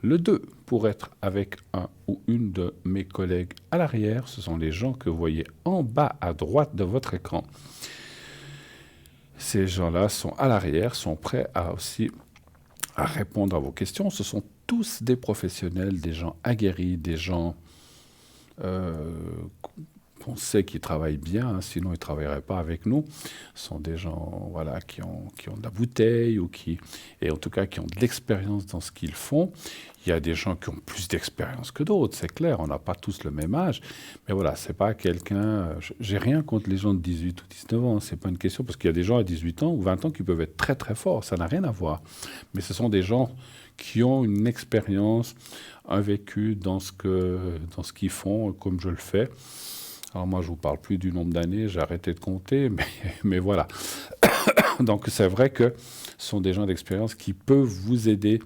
Le 2 pour être avec un ou une de mes collègues à l'arrière. Ce sont les gens que vous voyez en bas à droite de votre écran. Ces gens-là sont à l'arrière, sont prêts à répondre à vos questions. Ce sont tous des professionnels, des gens aguerris, des gens qu'on sait qu'ils travaillent bien, hein, sinon ils ne travailleraient pas avec nous. Ce sont des gens voilà, qui ont de la bouteille et en tout cas qui ont de l'expérience dans ce qu'ils font. Il y a des gens qui ont plus d'expérience que d'autres, c'est clair, on n'a pas tous le même âge. Mais voilà, c'est pas quelqu'un... J'ai rien contre les gens de 18 ou 19 ans, c'est pas une question, parce qu'il y a des gens à 18 ans ou 20 ans qui peuvent être très très forts, ça n'a rien à voir. Mais ce sont des gens qui ont une expérience, un vécu dans ce qu'ils font, comme je le fais. Alors moi, je ne vous parle plus du nombre d'années, j'ai arrêté de compter, mais voilà. Donc c'est vrai que ce sont des gens d'expérience qui peuvent vous aider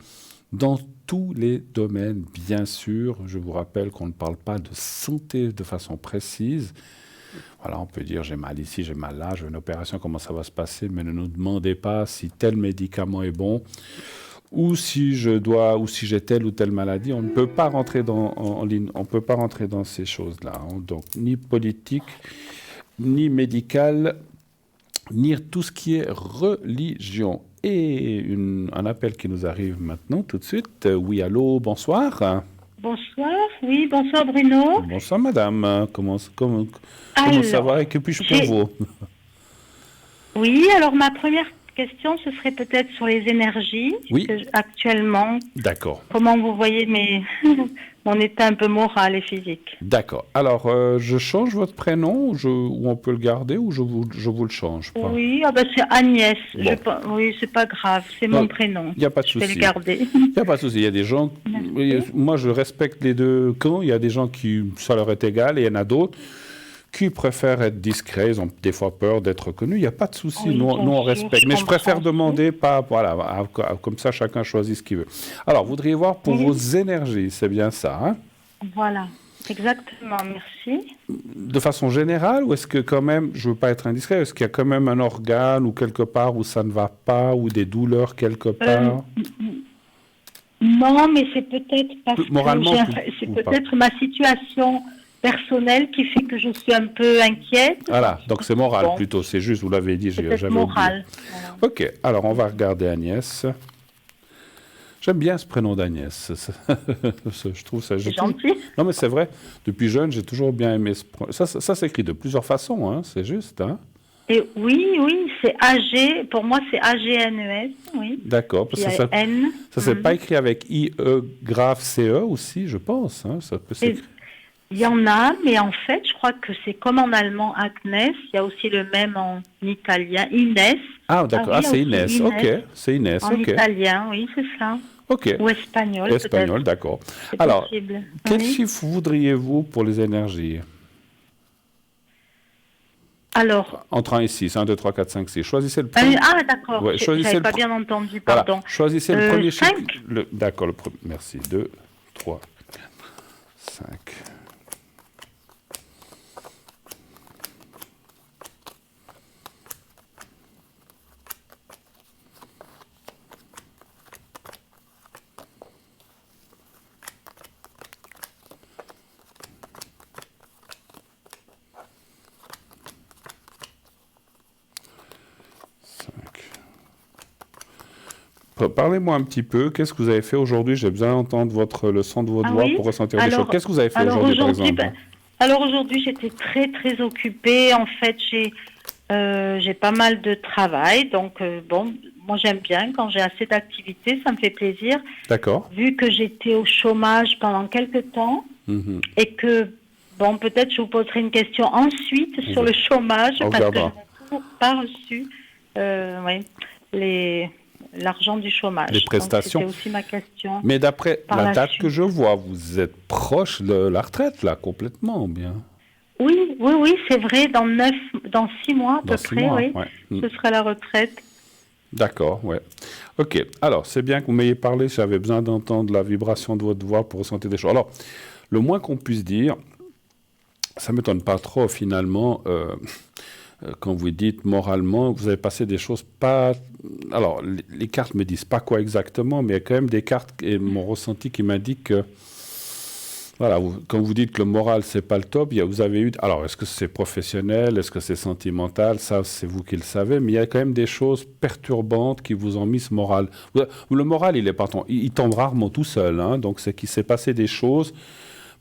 dans tous les domaines, bien sûr. Je vous rappelle qu'on ne parle pas de santé de façon précise. Voilà, on peut dire j'ai mal ici, j'ai mal là, j'ai une opération, comment ça va se passer, mais ne nous demandez pas si tel médicament est bon ou si j'ai telle ou telle maladie. On ne peut pas rentrer on ne peut pas rentrer dans ces choses-là. Hein. Donc ni politique, ni médical, ni tout ce qui est religion. Et un appel qui nous arrive maintenant, tout de suite. Oui, allô, bonsoir. Bonsoir, oui, bonsoir Bruno. Bonsoir madame, comment ça Alors, va et que puis-je pour j'ai- vous? oui, alors ma première question, ce serait peut-être sur les énergies. Oui. Actuellement, D'accord, comment vous voyez mon état un peu moral et physique? d'accord. Alors, je change votre prénom ou on peut le garder ou je vous le change pas? Oui, ah ben c'est Agnès. Bon. Oui, c'est pas grave, c'est Non, mon prénom. il n'y a pas de Je vais le souci. garder. Il n'y a pas de souci. Il y a des gens. Merci. Moi, je respecte les deux camps. Il y a des gens qui, ça leur est égal, et il y en a d'autres qui préfèrent être discrets. Ils ont des fois peur d'être reconnus. Il n'y a pas de souci. Oui, Nous, bien on sûr, respecte. je Mais je préfère comprends. demander pas. Voilà, comme ça, chacun choisit ce qu'il veut. Alors, vous voudriez voir pour Oui. vos énergies. C'est bien ça, hein? Voilà, exactement, merci. De façon générale, ou est-ce que quand même, je ne veux pas être indiscret, est-ce qu'il y a quand même un organe ou quelque part où ça ne va pas, ou des douleurs quelque part? Non, mais c'est peut-être parce Moralement, que c'est ou pas? peut-être ma situation personnelle qui fait que je suis un peu inquiète. Voilà, donc c'est moral Bon. plutôt, c'est juste, vous l'avez dit, Peut-être j'avais oublié. morale. Voilà. Ok, alors on va regarder Agnès. J'aime bien ce prénom d'Agnès. Je trouve ça... C'est gentil. Non mais c'est vrai, depuis jeune, j'ai toujours bien aimé ce prénom. Ça s'écrit de plusieurs façons, hein, c'est juste. Hein. Et oui, c'est AG. Pour moi, c'est AGNES. Oui. D'accord, parce Puis que ça N. ne s'est pas écrit avec IE grave CE aussi, je pense. Hein, ça peut s'écrire. Il y en a, mais en fait, je crois que c'est comme en allemand Agnès. Il y a aussi le même en italien, Inès. Ah d'accord, oui, c'est aussi Inès, ok. C'est Inès, En ok. italien, oui, c'est ça. Ok, Ou espagnol, espagnol, peut-être. d'accord. C'est Alors, possible. quel Oui. chiffre voudriez-vous pour les énergies? Alors, Entre 1 et 6, 1, 2, 3, 4, 5, 6. Choisissez le premier. d'accord. Ouais, choisissez J'avais le pas pre- bien entendu, Voilà, pardon. choisissez le premier chiffre. 5. D'accord, le premier. Merci. 2, 3, 5. Parlez-moi un petit peu, qu'est-ce que vous avez fait aujourd'hui? J'ai besoin d'entendre le son de votre voix Oui. pour ressentir des choses. Qu'est-ce que vous avez fait aujourd'hui, par exemple? Alors aujourd'hui, j'étais très très occupée. En fait, j'ai pas mal de travail, donc bon, moi j'aime bien quand j'ai assez d'activités, ça me fait plaisir. D'accord. Vu que j'étais au chômage pendant quelques temps Mhm. et que bon, peut-être je vous poserai une question ensuite sur le chômage On parce que je regardera. n'ai toujours pas reçu l'argent du chômage. Les prestations. Donc, c'était aussi ma question. Mais d'après Par la la date suite. que je vois, vous êtes proche de la retraite, là, complètement bien. Oui, c'est vrai, dans 6 mois à Dans peu 6 près, mois, oui. ouais. Mm. Ce sera la retraite. D'accord, ouais. Ok, alors, c'est bien que vous m'ayez parlé, j'avais besoin d'entendre la vibration de votre voix pour ressentir des choses. Alors, le moins qu'on puisse dire, ça ne m'étonne pas trop, finalement, quand vous dites moralement, vous avez passé des choses pas... Alors, les cartes me disent pas quoi exactement, mais il y a quand même des cartes et mon ressenti qui m'indique que... Voilà, quand vous dites que le moral, c'est pas le top, vous avez eu... Alors, est-ce que c'est professionnel, est-ce que c'est sentimental? Ça, c'est vous qui le savez, mais il y a quand même des choses perturbantes qui vous ont mis ce moral. Le moral, il tombe rarement tout seul, hein, donc c'est qu'il s'est passé des choses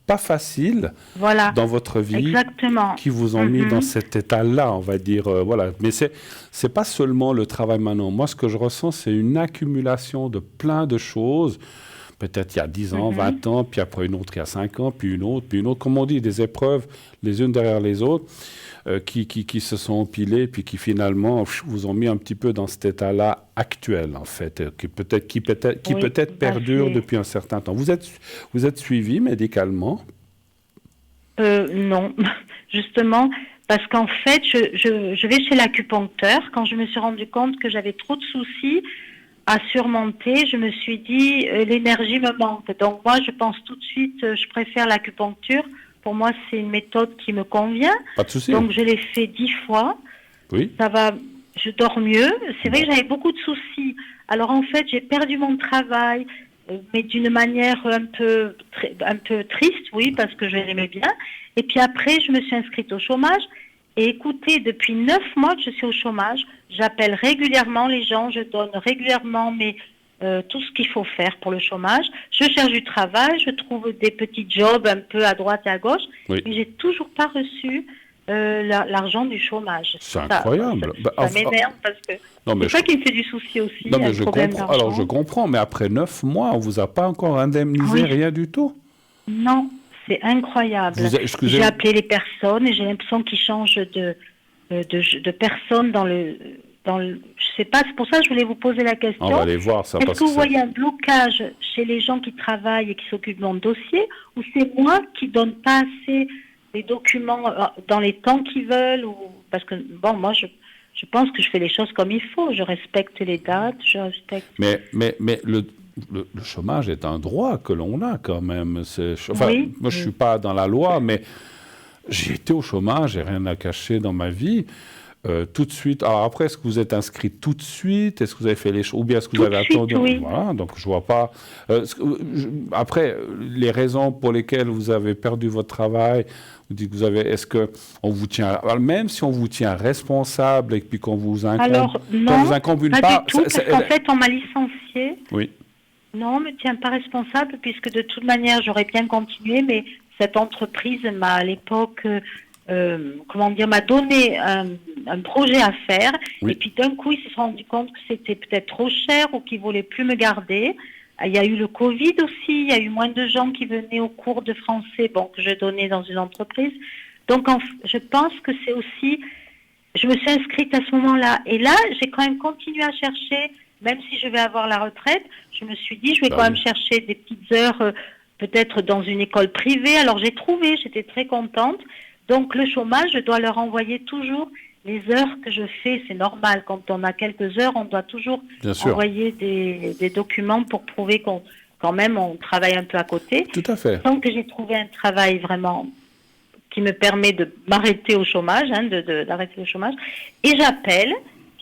pas faciles Voilà. dans votre vie Exactement. qui vous ont mis dans cet état-là, on va dire. Voilà. Mais c'est pas seulement le travail maintenant. Moi, ce que je ressens, c'est une accumulation de plein de choses. Peut-être il y a 10 ans, 20 ans, puis après une autre il y a 5 ans, puis une autre. Comme on dit, des épreuves les unes derrière les autres qui se sont empilées, puis qui finalement vous ont mis un petit peu dans cet état-là actuel, en fait, qui peut-être perdure depuis un certain temps. Vous êtes suivi médicalement? Non, justement, parce qu'en fait, je vais chez l'acupuncteur. Quand je me suis rendu compte que j'avais trop de soucis à surmonter, je me suis dit, l'énergie me manque. Donc moi, je pense tout de suite, je préfère l'acupuncture. Pour moi, c'est une méthode qui me convient. Pas de souci. Donc je l'ai fait 10 fois. Oui. Ça va, je dors mieux. C'est vrai que j'avais beaucoup de soucis. Alors en fait, j'ai perdu mon travail, mais d'une manière un peu triste, oui, parce que je l'aimais bien. Et puis après, je me suis inscrite au chômage. Et écoutez, depuis 9 mois que je suis au chômage, j'appelle régulièrement les gens, je donne régulièrement tout ce qu'il faut faire pour le chômage. Je cherche du travail, je trouve des petits jobs un peu à droite et à gauche, mais j'ai toujours pas reçu l'argent du chômage. C'est incroyable. Ça m'énerve parce que c'est ça qui me fait du souci aussi. Non, mais je comprends. Alors, je comprends, mais après 9 mois, on vous a pas encore indemnisé, rien du tout? Non, c'est incroyable. J'ai appelé les personnes et j'ai l'impression qu'ils changent de personnes dans le... Je sais pas, c'est pour ça que je voulais vous poser la question. On va aller voir ça. Est-ce que vous voyez un blocage chez les gens qui travaillent et qui s'occupent de mon dossier, ou c'est moi qui donne pas assez les documents dans les temps qu'ils veulent, ou... Parce que, bon, moi, je pense que je fais les choses comme il faut. Je respecte les dates, je respecte... Mais le chômage est un droit que l'on a quand même. Moi, je suis pas dans la loi, mais j'ai été au chômage, j'ai rien à cacher dans ma vie. Tout de suite. Alors après, est-ce que vous êtes inscrit tout de suite? Est-ce que vous avez fait les choses? Ou bien est-ce que vous avez attendu? Voilà, donc je vois pas. Après, les raisons pour lesquelles vous avez perdu votre travail, vous dites que vous avez. Est-ce que on vous tient, alors même si on vous tient responsable et puis qu'on vous incombe, alors non, vous incombe pas du tout, parce qu'en fait, on m'a licencié. Oui. Non, on me tient pas responsable puisque de toute manière, j'aurais bien continué, mais cette entreprise m'a à l'époque. M'a donné un projet à faire, et puis d'un coup, ils se sont rendus compte que c'était peut-être trop cher ou qu'ils ne voulaient plus me garder. Il y a eu le Covid aussi, il y a eu moins de gens qui venaient au cours de français que je donnais dans une entreprise. Donc, je pense que c'est aussi... Je me suis inscrite à ce moment-là, et là, j'ai quand même continué à chercher, même si je vais avoir la retraite, je me suis dit, je vais quand même chercher des petites heures, peut-être dans une école privée. Alors, j'ai trouvé, j'étais très contente. Donc, le chômage, je dois leur envoyer toujours les heures que je fais. C'est normal. Quand on a quelques heures, on doit toujours envoyer des documents pour prouver quand même, on travaille un peu à côté. Tout à fait. Tant que j'ai trouvé un travail vraiment qui me permet de m'arrêter au chômage, d'arrêter le chômage, et j'appelle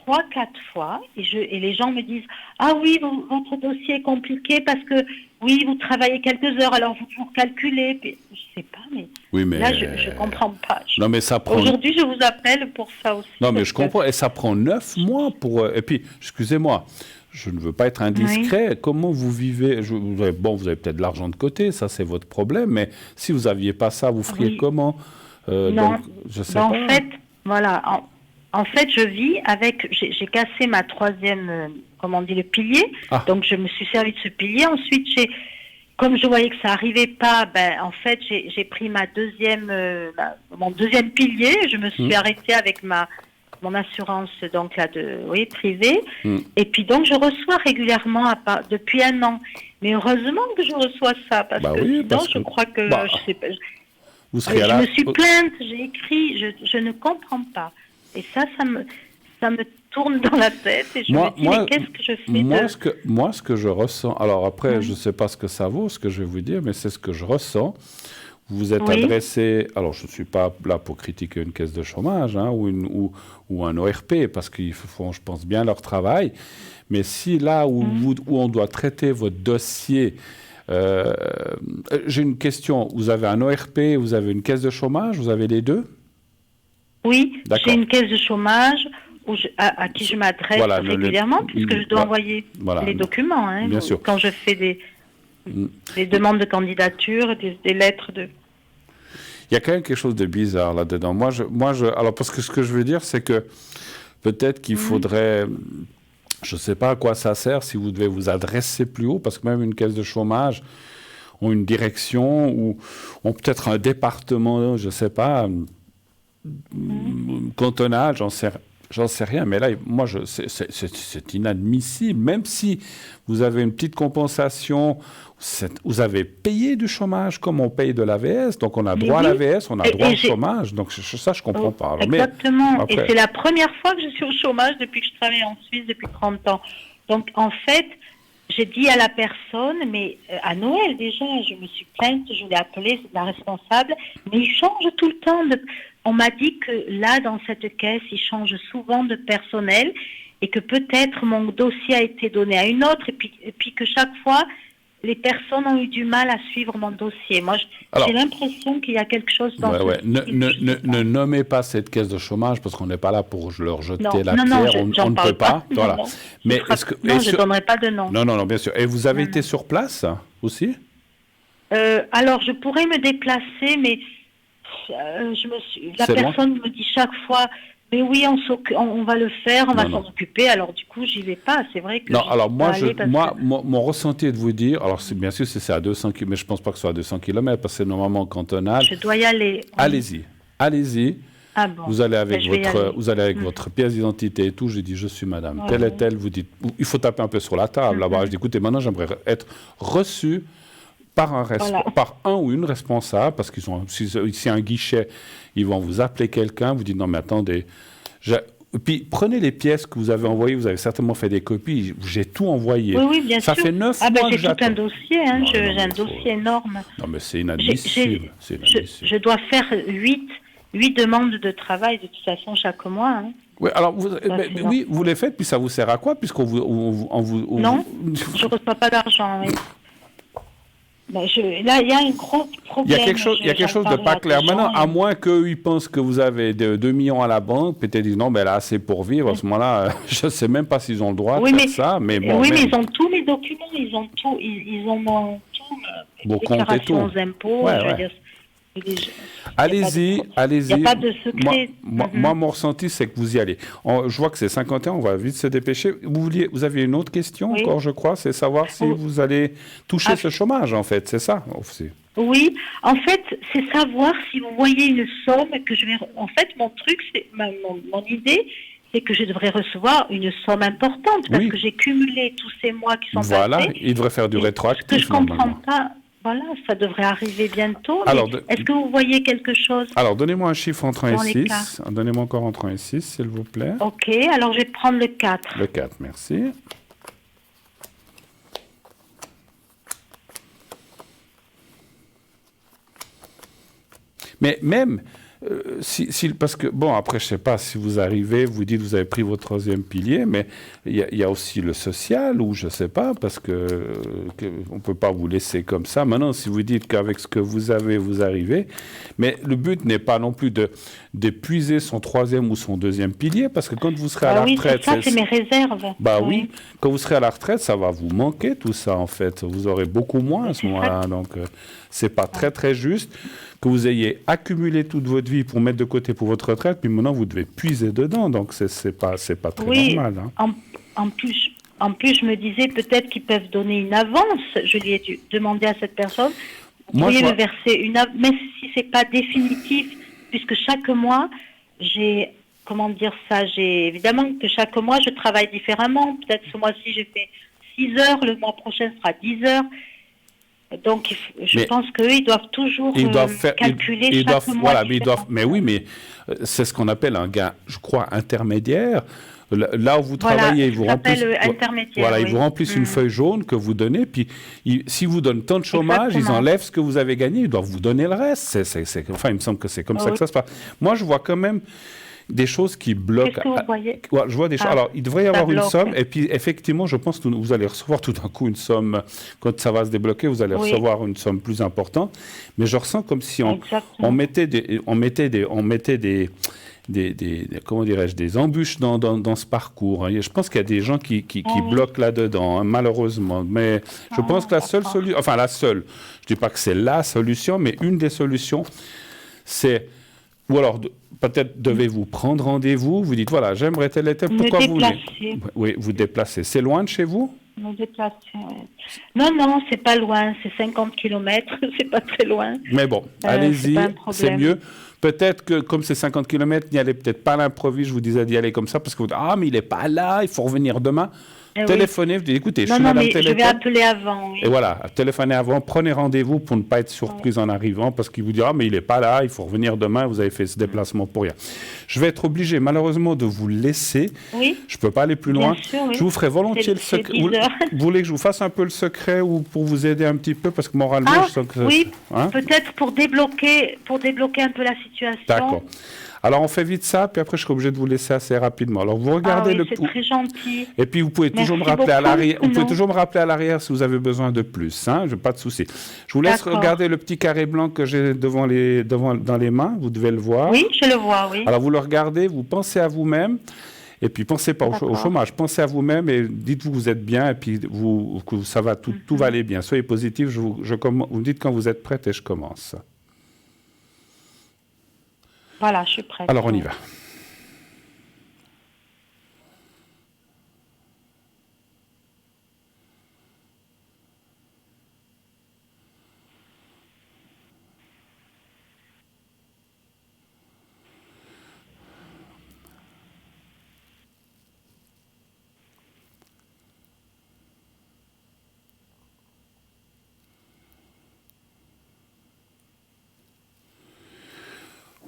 3-4 fois, et les gens me disent « Ah oui, votre dossier est compliqué parce que, oui, vous travaillez quelques heures, alors vous calculez. » Puis, je sais pas, mais, là, je comprends pas. Non, mais ça prend... Aujourd'hui, je vous appelle pour ça aussi. Non, mais je comprends, et ça prend 9 mois pour... Et puis, excusez-moi, je ne veux pas être indiscret. Oui. Comment vous vivez? Vous avez peut-être de l'argent de côté, ça c'est votre problème, mais si vous n'aviez pas ça, vous feriez comment? Non, donc, je sais pas. En fait, voilà... En fait, je vis avec... J'ai cassé ma troisième... le pilier. Donc, je me suis servi de ce pilier. Ensuite, comme je voyais que ça n'arrivait pas, en fait, j'ai pris mon deuxième pilier. Je me suis arrêtée avec mon assurance privée. Et puis, donc, je reçois régulièrement depuis 1 an. Mais heureusement que je reçois ça, parce que sinon, je crois que... je sais pas, je me suis plainte, j'ai écrit, je ne comprends pas. Et ça me tourne dans la tête et je me dis, mais qu'est-ce que je fais Moi, ce que je ressens... Alors après, je ne sais pas ce que ça vaut, ce que je vais vous dire, mais c'est ce que je ressens. Vous vous êtes adressé... Alors, je ne suis pas là pour critiquer une caisse de chômage ou un ORP, parce qu'ils font, je pense, bien leur travail. Mais si là où on doit traiter votre dossier... j'ai une question. Vous avez un ORP, vous avez une caisse de chômage, vous avez les deux? Oui, j'ai une caisse de chômage à qui je m'adresse régulièrement, puisque je dois envoyer les documents. Bien sûr. Quand je fais des demandes de candidature, des lettres de... Il y a quand même quelque chose de bizarre là-dedans. Alors, parce que ce que je veux dire, c'est que peut-être qu'il faudrait... Je ne sais pas à quoi ça sert si vous devez vous adresser plus haut, parce que même une caisse de chômage ont une direction ou ont peut-être un département, je ne sais pas... cantonal, j'en sais rien, mais là, moi, c'est inadmissible. Même si vous avez une petite compensation, vous avez payé du chômage comme on paye de l'AVS, donc on a droit à l'AVS, on a droit au chômage, donc ça, je comprends pas. Alors, exactement, et c'est la première fois que je suis au chômage depuis que je travaille en Suisse depuis 30 ans. Donc, en fait, j'ai dit à la personne, mais à Noël déjà, je me suis plainte, je l'ai appelée, c'est la responsable, mais il change tout le temps. On m'a dit que là, dans cette caisse, il change souvent de personnel et que peut-être mon dossier a été donné à une autre et puis que chaque fois, les personnes ont eu du mal à suivre mon dossier. Moi, j'ai l'impression qu'il y a quelque chose dans ce Ne nommez pas cette caisse de chômage parce qu'on n'est pas là pour leur jeter la pierre. Non, on ne peut pas. Voilà. Mais je ne donnerai pas de nom. Non, bien sûr. Et vous avez été sur place aussi? Alors, je pourrais me déplacer, mais la personne me dit chaque fois... Mais oui, on va le faire, on va s'en occuper. Alors du coup, j'y vais pas. C'est vrai que. Non, alors mon ressenti est de vous dire. Alors bien sûr, c'est à 200 km, mais je pense pas que ce soit à 200 km parce que c'est normalement cantonal. Je dois y aller. Allez-y. Ah bon. Vous allez avec votre pièce d'identité et tout. J'ai dit, je suis madame telle et telle. Vous dites, il faut taper un peu sur la table là-bas. Je dis, écoutez, maintenant j'aimerais être reçu par un ou une responsable, parce qu'ils ont, si un guichet, ils vont vous appeler quelqu'un, vous dites non mais attendez, puis prenez les pièces que vous avez envoyées, vous avez certainement fait des copies, j'ai tout envoyé. Oui, bien sûr. Ça fait 9 mois que j'ai tout un dossier, j'ai un dossier énorme. Non mais c'est inadmissible. Je dois faire 8 demandes de travail de toute façon chaque mois. Oui, alors vous les faites, puis ça vous sert à quoi, puisqu'on vous... Non, je ne reçois pas d'argent, oui. Là, il y a un gros problème. Il y a quelque chose de pas clair. Maintenant, à moins qu'ils pensent que vous avez 2 millions à la banque, peut-être ils disent non, mais elle a assez pour vivre. À ce moment-là, je ne sais même pas s'ils ont le droit de faire ça. Mais bon, mais ils ont tous mes documents, ils ont tout, ils ont tout, vos comptes et tout. Déclarations impôts, je veux dire. Allez-y. Il n'y a pas de secret. Moi, mon ressenti, c'est que vous y allez. Je vois que c'est 51, on va vite se dépêcher. Vous aviez une autre question encore, je crois, c'est savoir si vous allez toucher ce chômage, en fait, c'est ça aussi. Oui, en fait, c'est savoir si vous voyez une somme que je vais... En fait, mon truc, mon idée, c'est que je devrais recevoir une somme importante, parce que j'ai cumulé tous ces mois qui sont passés. Voilà, il devrait faire du rétroactif. Ce que je ne comprends pas... Voilà, ça devrait arriver bientôt. Est-ce que vous voyez quelque chose? Alors, donnez-moi un chiffre entre 1 et 6. Donnez-moi encore entre 1 et 6, s'il vous plaît. OK, alors je vais prendre le 4. Le 4, merci. Mais même... parce que, bon, après, je ne sais pas si vous arrivez, vous dites que vous avez pris votre 3e pilier, mais il y a aussi le social, ou je ne sais pas, parce qu'on ne peut pas vous laisser comme ça. Maintenant, si vous dites qu'avec ce que vous avez, vous arrivez, mais le but n'est pas non plus d'épuiser son 3e ou son 2e pilier, parce que quand vous serez à la retraite... c'est mes réserves. Oui, quand vous serez à la retraite, ça va vous manquer tout ça, en fait. Vous aurez beaucoup moins à ce moment-là, donc c'est pas très, très juste que vous ayez accumulé toute votre vie pour mettre de côté pour votre retraite, puis maintenant vous devez puiser dedans, donc c'est pas très normal. En plus, je me disais peut-être qu'ils peuvent donner une avance. Je lui ai demandé à cette personne, vous pourriez me verser une avance, mais si c'est pas définitif, puisque chaque mois, j'ai évidemment que chaque mois je travaille différemment. Peut-être ce mois-ci j'ai fait 6 heures, le mois prochain sera 10 heures. Donc, je pense qu'eux, ils doivent toujours calculer chaque mois. Mais oui, mais c'est ce qu'on appelle un gain, je crois, intermédiaire. Là où vous travaillez, ils vous remplissent une feuille jaune que vous donnez, puis s'ils vous donnent tant de chômage, ils enlèvent ce que vous avez gagné, ils doivent vous donner le reste. Enfin, il me semble que c'est comme ça que ça se passe. Moi, je vois quand même des choses qui bloquent. Qu'est-ce que vous voyez? Je vois des choses. Alors, il devrait y avoir une somme, et puis effectivement, je pense que vous allez recevoir tout d'un coup une somme, quand ça va se débloquer, vous allez recevoir une somme plus importante. Mais je ressens comme si on mettait des comment dirais-je, des embûches dans ce parcours. Je pense qu'il y a des gens qui bloquent là-dedans, malheureusement. Mais je pense que la seule solution, enfin la seule, je ne dis pas que c'est la solution, mais une des solutions, c'est, ou alors peut-être devez-vous prendre rendez-vous, vous dites, voilà, j'aimerais tel et tel, pourquoi vous voulez? Oui, vous déplacez. C'est loin de chez vous? Me déplacer. Non, c'est pas loin, c'est 50 km, c'est pas très loin. Mais bon, allez-y, c'est mieux. Peut-être que, comme c'est 50 km, n'y allez peut-être pas à l'improviste, je vous disais d'y aller comme ça, parce que vous dites, mais il n'est pas là, il faut revenir demain. Téléphonez, vous dites, écoutez, je suis madame téléphone. Je vais appeler avant. Oui. Et voilà, téléphonez avant, prenez rendez-vous pour ne pas être surprise en arrivant, parce qu'il vous dira, mais il n'est pas là, il faut revenir demain, vous avez fait ce déplacement pour rien. Je vais être obligé, malheureusement, de vous laisser. Oui. Je ne peux pas aller plus loin. Bien sûr, oui. Je vous ferai volontiers le secret. Vous voulez que je vous fasse un peu le secret ou pour vous aider un petit peu, parce que moralement, je sens que... Oui, peut-être pour débloquer un peu la situation. D'accord. Alors, on fait vite ça, puis après, je serai obligé de vous laisser assez rapidement. Alors, vous regardez oui, c'est très gentil. Et puis, vous pouvez toujours me rappeler à l'arrière. Vous pouvez toujours me rappeler à l'arrière si vous avez besoin de plus. Hein, pas de souci. Je vous laisse regarder le petit carré blanc que j'ai dans les mains. Vous devez le voir. Oui, je le vois, oui. Alors, vous le regardez, vous pensez à vous-même. Et puis, pensez pas au chômage. Pensez à vous-même et dites-vous que vous êtes bien et puis que ça va, tout va aller bien. Soyez positif. Vous me dites quand vous êtes prête et je commence. Voilà, je suis prête. Alors, on y va.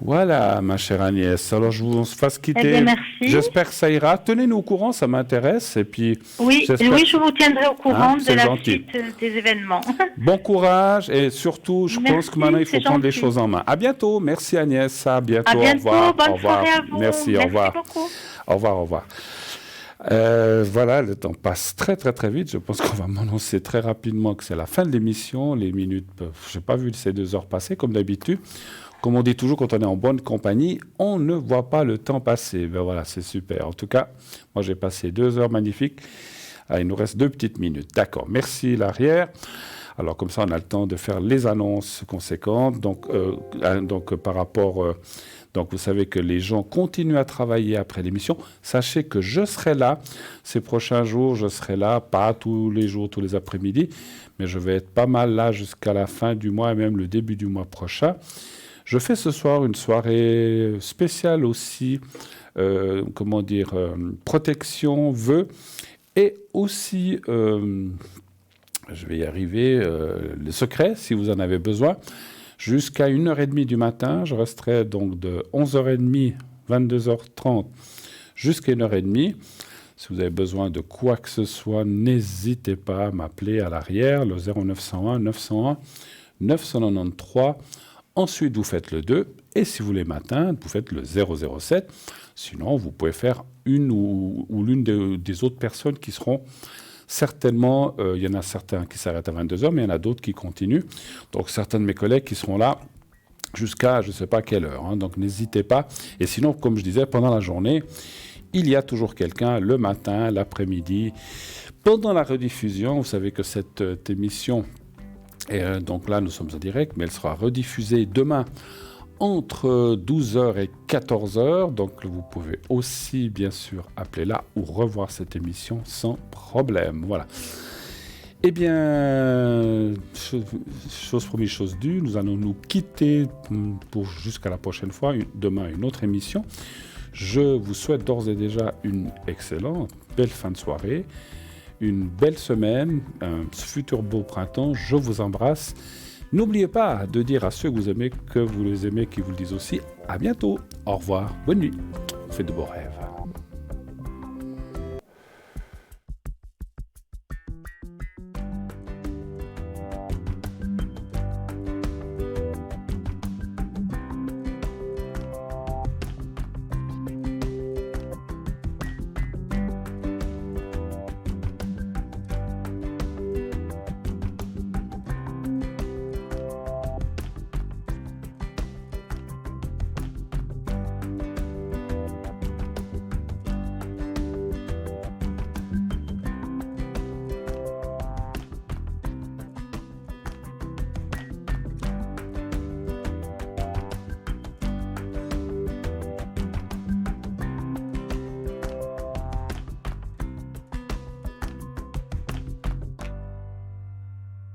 Voilà, ma chère Agnès. Alors, je vous fasse quitter. Eh bien, merci. J'espère que ça ira. Tenez-nous au courant, ça m'intéresse. Et puis, oui, je vous tiendrai au courant de la suite des événements. Bon courage et surtout, je pense que maintenant, il faut prendre les choses en main. À bientôt. Merci Agnès. À bientôt. À bientôt. Au revoir. Bonne soirée à vous. Merci, au revoir. Beaucoup. Au revoir, au revoir. Voilà, le temps passe très très très vite. Je pense qu'on va m'annoncer très rapidement que c'est la fin de l'émission. Les minutes, je n'ai pas vu ces 2 heures passer comme d'habitude. Comme on dit toujours, quand on est en bonne compagnie, on ne voit pas le temps passer. Ben voilà, c'est super. En tout cas, moi, j'ai passé 2 heures magnifiques. Ah, il nous reste 2 petites minutes. D'accord, merci l'arrière. Alors, comme ça, on a le temps de faire les annonces conséquentes. Donc par rapport... Donc, vous savez que les gens continuent à travailler après l'émission. Sachez que je serai là ces prochains jours. Je serai là, pas tous les jours, tous les après-midi, mais je vais être pas mal là jusqu'à la fin du mois et même le début du mois prochain. Je fais ce soir une soirée spéciale aussi, protection, vœux, et aussi, je vais y arriver, les secrets, si vous en avez besoin, jusqu'à 1h30 du matin. Je resterai donc de 11h30, 22h30, jusqu'à 1h30. Si vous avez besoin de quoi que ce soit, n'hésitez pas à m'appeler à l'arrière, le 0901 901 993. Ensuite, vous faites le 2. Et si vous voulez matin, vous faites le 007. Sinon, vous pouvez faire une ou l'une des autres personnes qui seront certainement... il y en a certains qui s'arrêtent à 22h, mais il y en a d'autres qui continuent. Donc, certains de mes collègues qui seront là jusqu'à je ne sais pas quelle heure. Hein, donc, n'hésitez pas. Et sinon, comme je disais, pendant la journée, il y a toujours quelqu'un le matin, l'après-midi. Pendant la rediffusion, vous savez que cette émission... Et donc là, nous sommes en direct, mais elle sera rediffusée demain entre 12h et 14h. Donc vous pouvez aussi, bien sûr, appeler là ou revoir cette émission sans problème. Voilà. Eh bien, chose promise, chose due, nous allons nous quitter pour jusqu'à la prochaine fois, demain une autre émission. Je vous souhaite d'ores et déjà une excellente, belle fin de soirée. Une belle semaine, un futur beau printemps, je vous embrasse. N'oubliez pas de dire à ceux que vous les aimez, qu'ils vous le disent aussi. À bientôt, au revoir, bonne nuit, faites de beaux rêves.